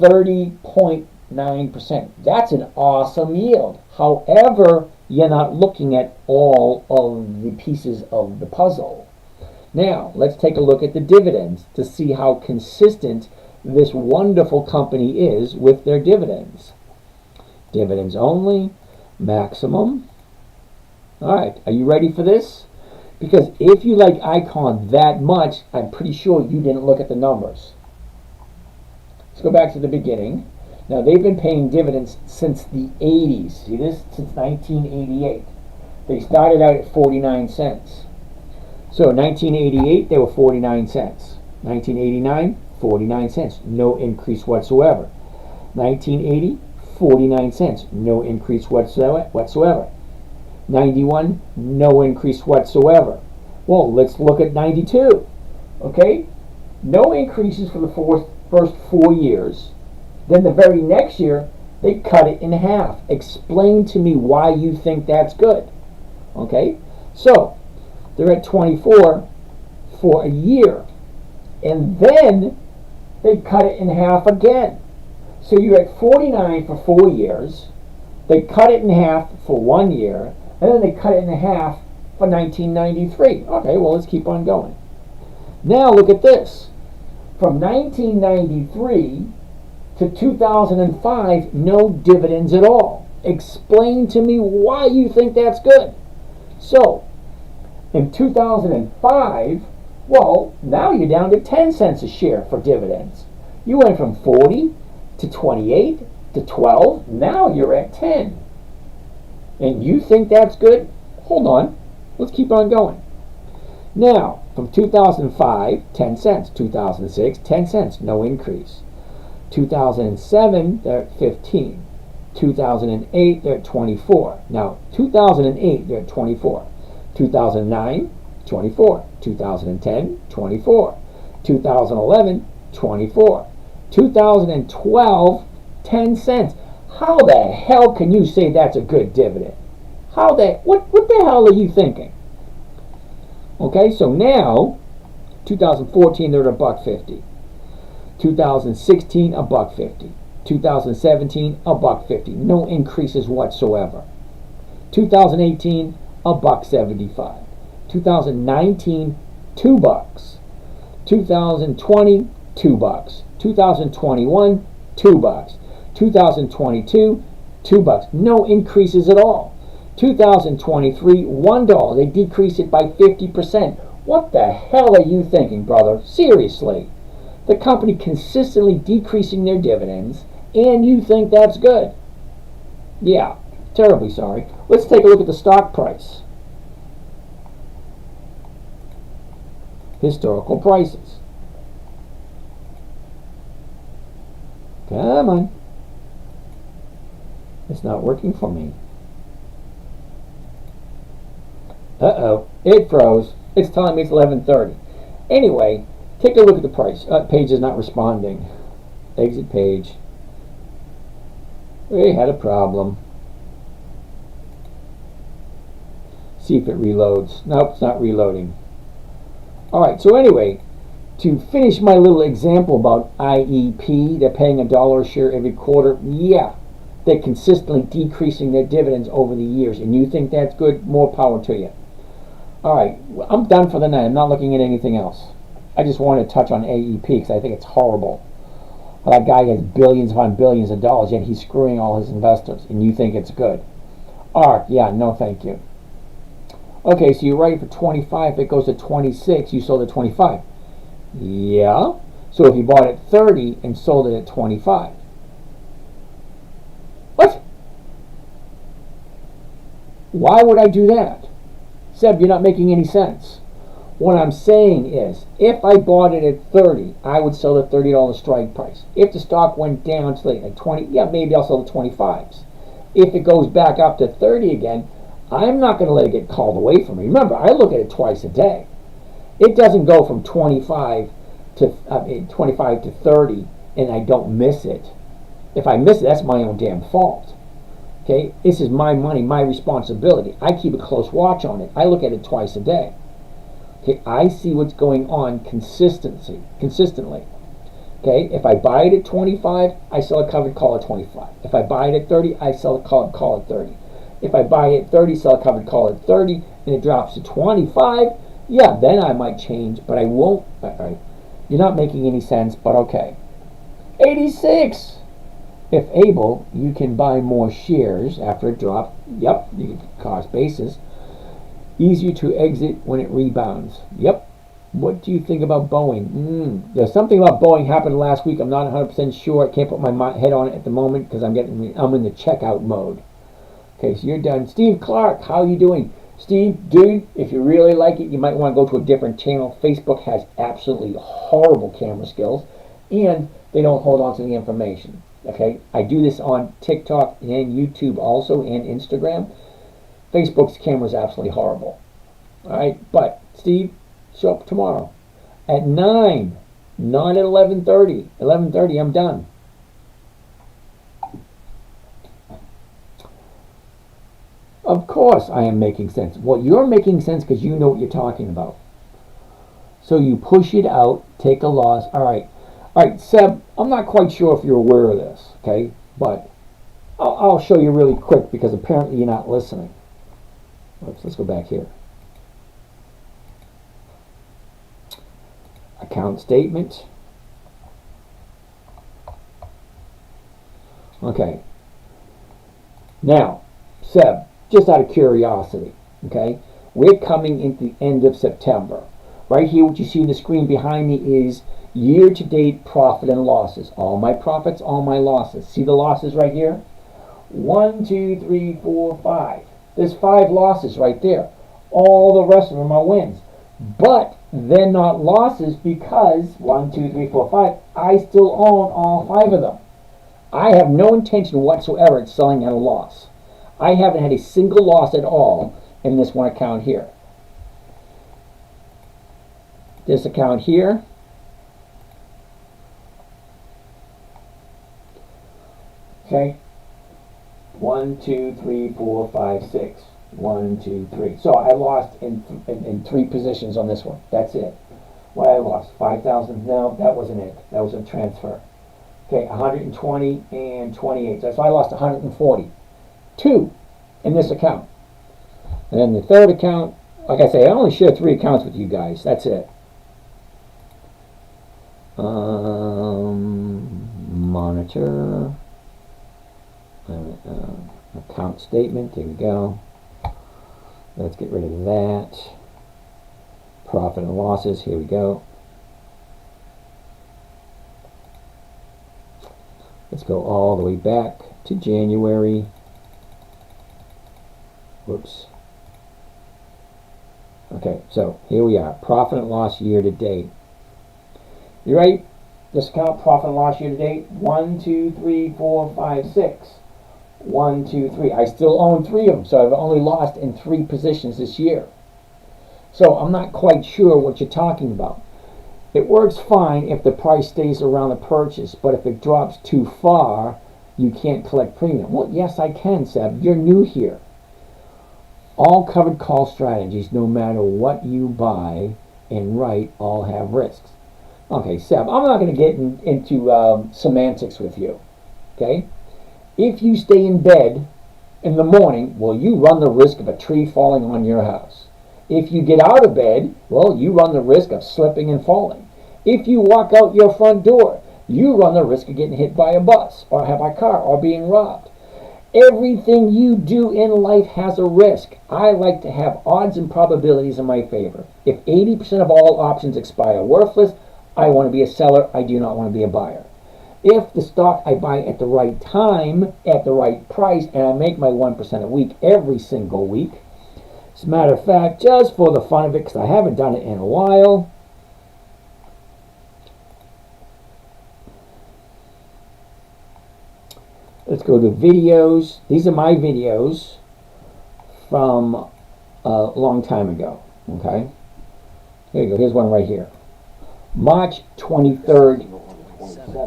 A: 30.9%. That's an awesome yield. However, you're not looking at all of the pieces of the puzzle. Now, let's take a look at the dividends to see how consistent this wonderful company is with their dividends. Dividends only, maximum. All right, are you ready for this? Because if you like Icon that much, I'm pretty sure you didn't look at the numbers. Let's go back to the beginning. Now, they've been paying dividends since the 80s. See this? Since 1988. They started out at 49 cents. So, 1988, they were 49 cents. 1989, 49 cents. No increase whatsoever. 1980, 49 cents. No increase whatsoever. 91, no increase whatsoever. Well, let's look at 92. Okay? No increases for the first 4 years. Then the very next year, they cut it in half. Explain to me why you think that's good. Okay? So, they're at 24 for a year. And then they cut it in half again. So you're at 49 for 4 years. They cut it in half for 1 year. And then they cut it in half for 1993. Okay, well, let's keep on going. Now look at this. From 1993 to 2005, no dividends at all. Explain to me why you think that's good. So, in 2005, well, now you're down to 10 cents a share for dividends. You went from 40 to 28 to 12. Now you're at 10. And you think that's good? Hold on. Let's keep on going. Now, from 2005, 10 cents. 2006, 10 cents. No increase. 2007, they're at 15. 2008, they're at 24. Now, 2008, they're at 24. 2009, 24. 2010, 24. 2011, 24. 2012, 10 cents. How the hell can you say that's a good dividend? What the hell are you thinking? Okay, so now, 2014, they're at $1.50. 2016, $1.50. 2017, $1.50. No increases whatsoever. 2018, $1.75. 2019, $2. 2020, $2. 2021, $2. 2022, $2. No increases at all. 2023, $1. They decrease it by 50%. What the hell are you thinking, brother? Seriously. The company consistently decreasing their dividends, and you think that's good? Yeah, terribly sorry. Let's take a look at the stock price. Historical prices. Come on. It's not working for me. Uh-oh, it froze. It's telling me it's 11:30. Anyway, take a look at the price. Page is not responding. Exit page. We had a problem. See if it reloads. Nope, it's not reloading. Alright, so anyway, to finish my little example about IEP, they're paying $1 a share every quarter. Yeah, they're consistently decreasing their dividends over the years, and you think that's good? More power to you. Alright, I'm done for the night. I'm not looking at anything else. I just wanted to touch on AEP because I think it's horrible. Well, that guy has billions upon billions of dollars, yet he's screwing all his investors, and you think it's good. Alright, yeah, no thank you. Okay, so you're right for 25. If it goes to 26, you sold at 25. Yeah. So if you bought at 30 and sold it at 25. What? Why would I do that? Seb, you're not making any sense. What I'm saying is, if I bought it at 30, I would sell at $30 strike price. If the stock went down to like 20, yeah, maybe I'll sell the 25s. If it goes back up to 30 again, I'm not going to let it get called away from me. Remember, I look at it twice a day. It doesn't go from 25 to 30 and I don't miss it. If I miss it, that's my own damn fault. Okay, this is my money, my responsibility. I keep a close watch on it. I look at it twice a day. Okay, I see what's going on consistently. Okay, if I buy it at 25, I sell a covered call at 25. If I buy it at 30, I sell a call at 30. If I buy it at 30, sell a covered call at 30, and it drops to 25, yeah, then I might change, but I won't. All right. You're not making any sense, but okay. 86. If able, you can buy more shares after it drops. Yep, you can cost basis. Easier to exit when it rebounds. Yep. What do you think about Boeing? There's something about Boeing happened last week. I'm not 100% sure. I can't put my head on it at the moment because I'm in the checkout mode. Okay, so you're done. Steve Clark, how are you doing? Steve, dude, if you really like it, you might want to go to a different channel. Facebook has absolutely horrible camera skills, and they don't hold on to the information. Okay, I do this on TikTok and YouTube also, and Instagram. Facebook's camera is absolutely horrible. All right, but Steve, show up tomorrow at 9, not at 11:30. 11:30, I'm done. Of course I am making sense. Well, you're making sense because you know what you're talking about. So you push it out, take a loss. All right, Seb, I'm not quite sure if you're aware of this, okay? But I'll show you really quick because apparently you're not listening. Oops, let's go back here. Account statement. Okay. Now, Seb, just out of curiosity, okay? We're coming into the end of September. Right here, what you see on the screen behind me is year-to-date profit and losses. All my profits, all my losses. See the losses right here? 1, 2, 3, 4, 5. There's 5 losses right there. All the rest of them are wins. But they're not losses because 1, 2, 3, 4, 5, I still own all 5 of them. I have no intention whatsoever of selling at a loss. I haven't had a single loss at all in this one account here. This account here. Okay. 1, 2, 3, 4, 5, 6. 1, 2, 3. So I lost in 3 positions on this one. That's it. What I lost? 5,000? No, that wasn't it. That was a transfer. Okay, 120 and 28. So I lost 142 in this account. And then the third account, like I say, I only share 3 accounts with you guys. That's it. Monitor. Account statement. There we go. Let's get rid of that. Profit and losses. Here we go. Let's go all the way back to January. Whoops. Okay, so here we are. Profit and loss year to date. You ready? This account, profit and loss year to date. 1, 2, 3, 4, 5, 6. 1, 2, 3. I still own 3 of them, so I've only lost in 3 positions this year. So I'm not quite sure what you're talking about. It works fine if the price stays around the purchase, but if it drops too far, you can't collect premium. Well, yes, I can, Seb. You're new here. All covered call strategies, no matter what you buy and write, all have risks. Okay, Seb, I'm not going to get into semantics with you. Okay? If you stay in bed in the morning, well, you run the risk of a tree falling on your house. If you get out of bed, well, you run the risk of slipping and falling. If you walk out your front door, you run the risk of getting hit by a bus or by a car or being robbed. Everything you do in life has a risk. I like to have odds and probabilities in my favor. If 80% of all options expire worthless, I want to be a seller. I do not want to be a buyer. If the stock I buy at the right time, at the right price, and I make my 1% a week every single week, as a matter of fact, just for the fun of it, because I haven't done it in a while, let's go go to videos. These are my videos from a long time ago. Okay, here you go. Here's one right here. March 23rd,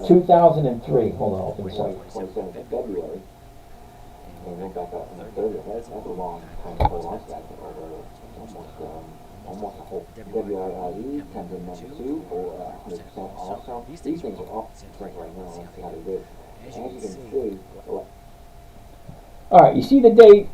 A: 2003. Hold on, open this up.
B: 27th of February. And went back up on the 30th. That's a long time to launch that. Almost a whole WIIE comes in number 2 for 100% also. These things are off right now. Let's see how they do. As you can see.
A: Alright, you see the date?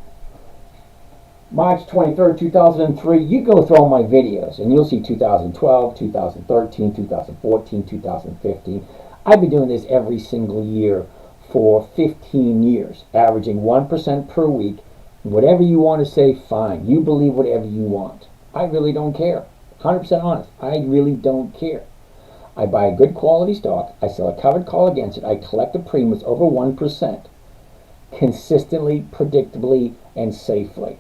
A: March 23rd, 2003. You go through all my videos and you'll see 2012, 2013, 2014, 2015. I've been doing this every single year for 15 years, averaging 1% per week. Whatever you want to say, fine. You believe whatever you want. I really don't care. 100% honest. I really don't care. I buy a good quality stock. I sell a covered call against it. I collect a premium that's over 1%. Consistently, predictably, and safely.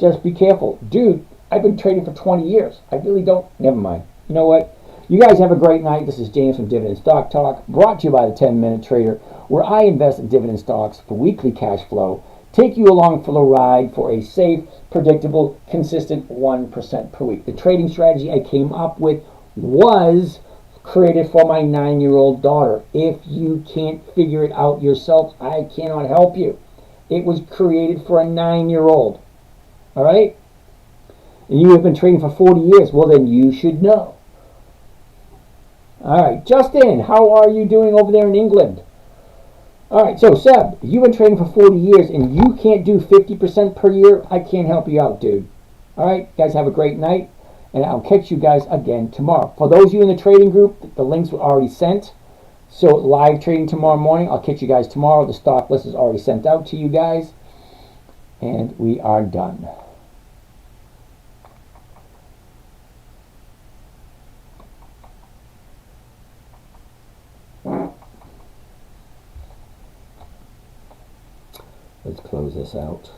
A: Just be careful. Dude, I've been trading for 20 years. I really don't. Never mind. You know what? You guys have a great night. This is James from Dividend Stock Talk, brought to you by the 10-Minute Trader, where I invest in dividend stocks for weekly cash flow, take you along for the ride for a safe, predictable, consistent 1% per week. The trading strategy I came up with was created for my 9-year-old daughter. If you can't figure it out yourself, I cannot help you. It was created for a 9-year-old. All right? And you have been trading for 40 years. Well, then you should know. All right, Justin, how are you doing over there in England? All right, so Seb, you've been trading for 40 years and you can't do 50% per year. I can't help you out, dude. All right, guys, have a great night, and I'll catch you guys again tomorrow. For those of you in the trading group, the links were already sent. So live trading tomorrow morning. I'll catch you guys tomorrow. The stock list is already sent out to you guys, and we are done. Let's close this out.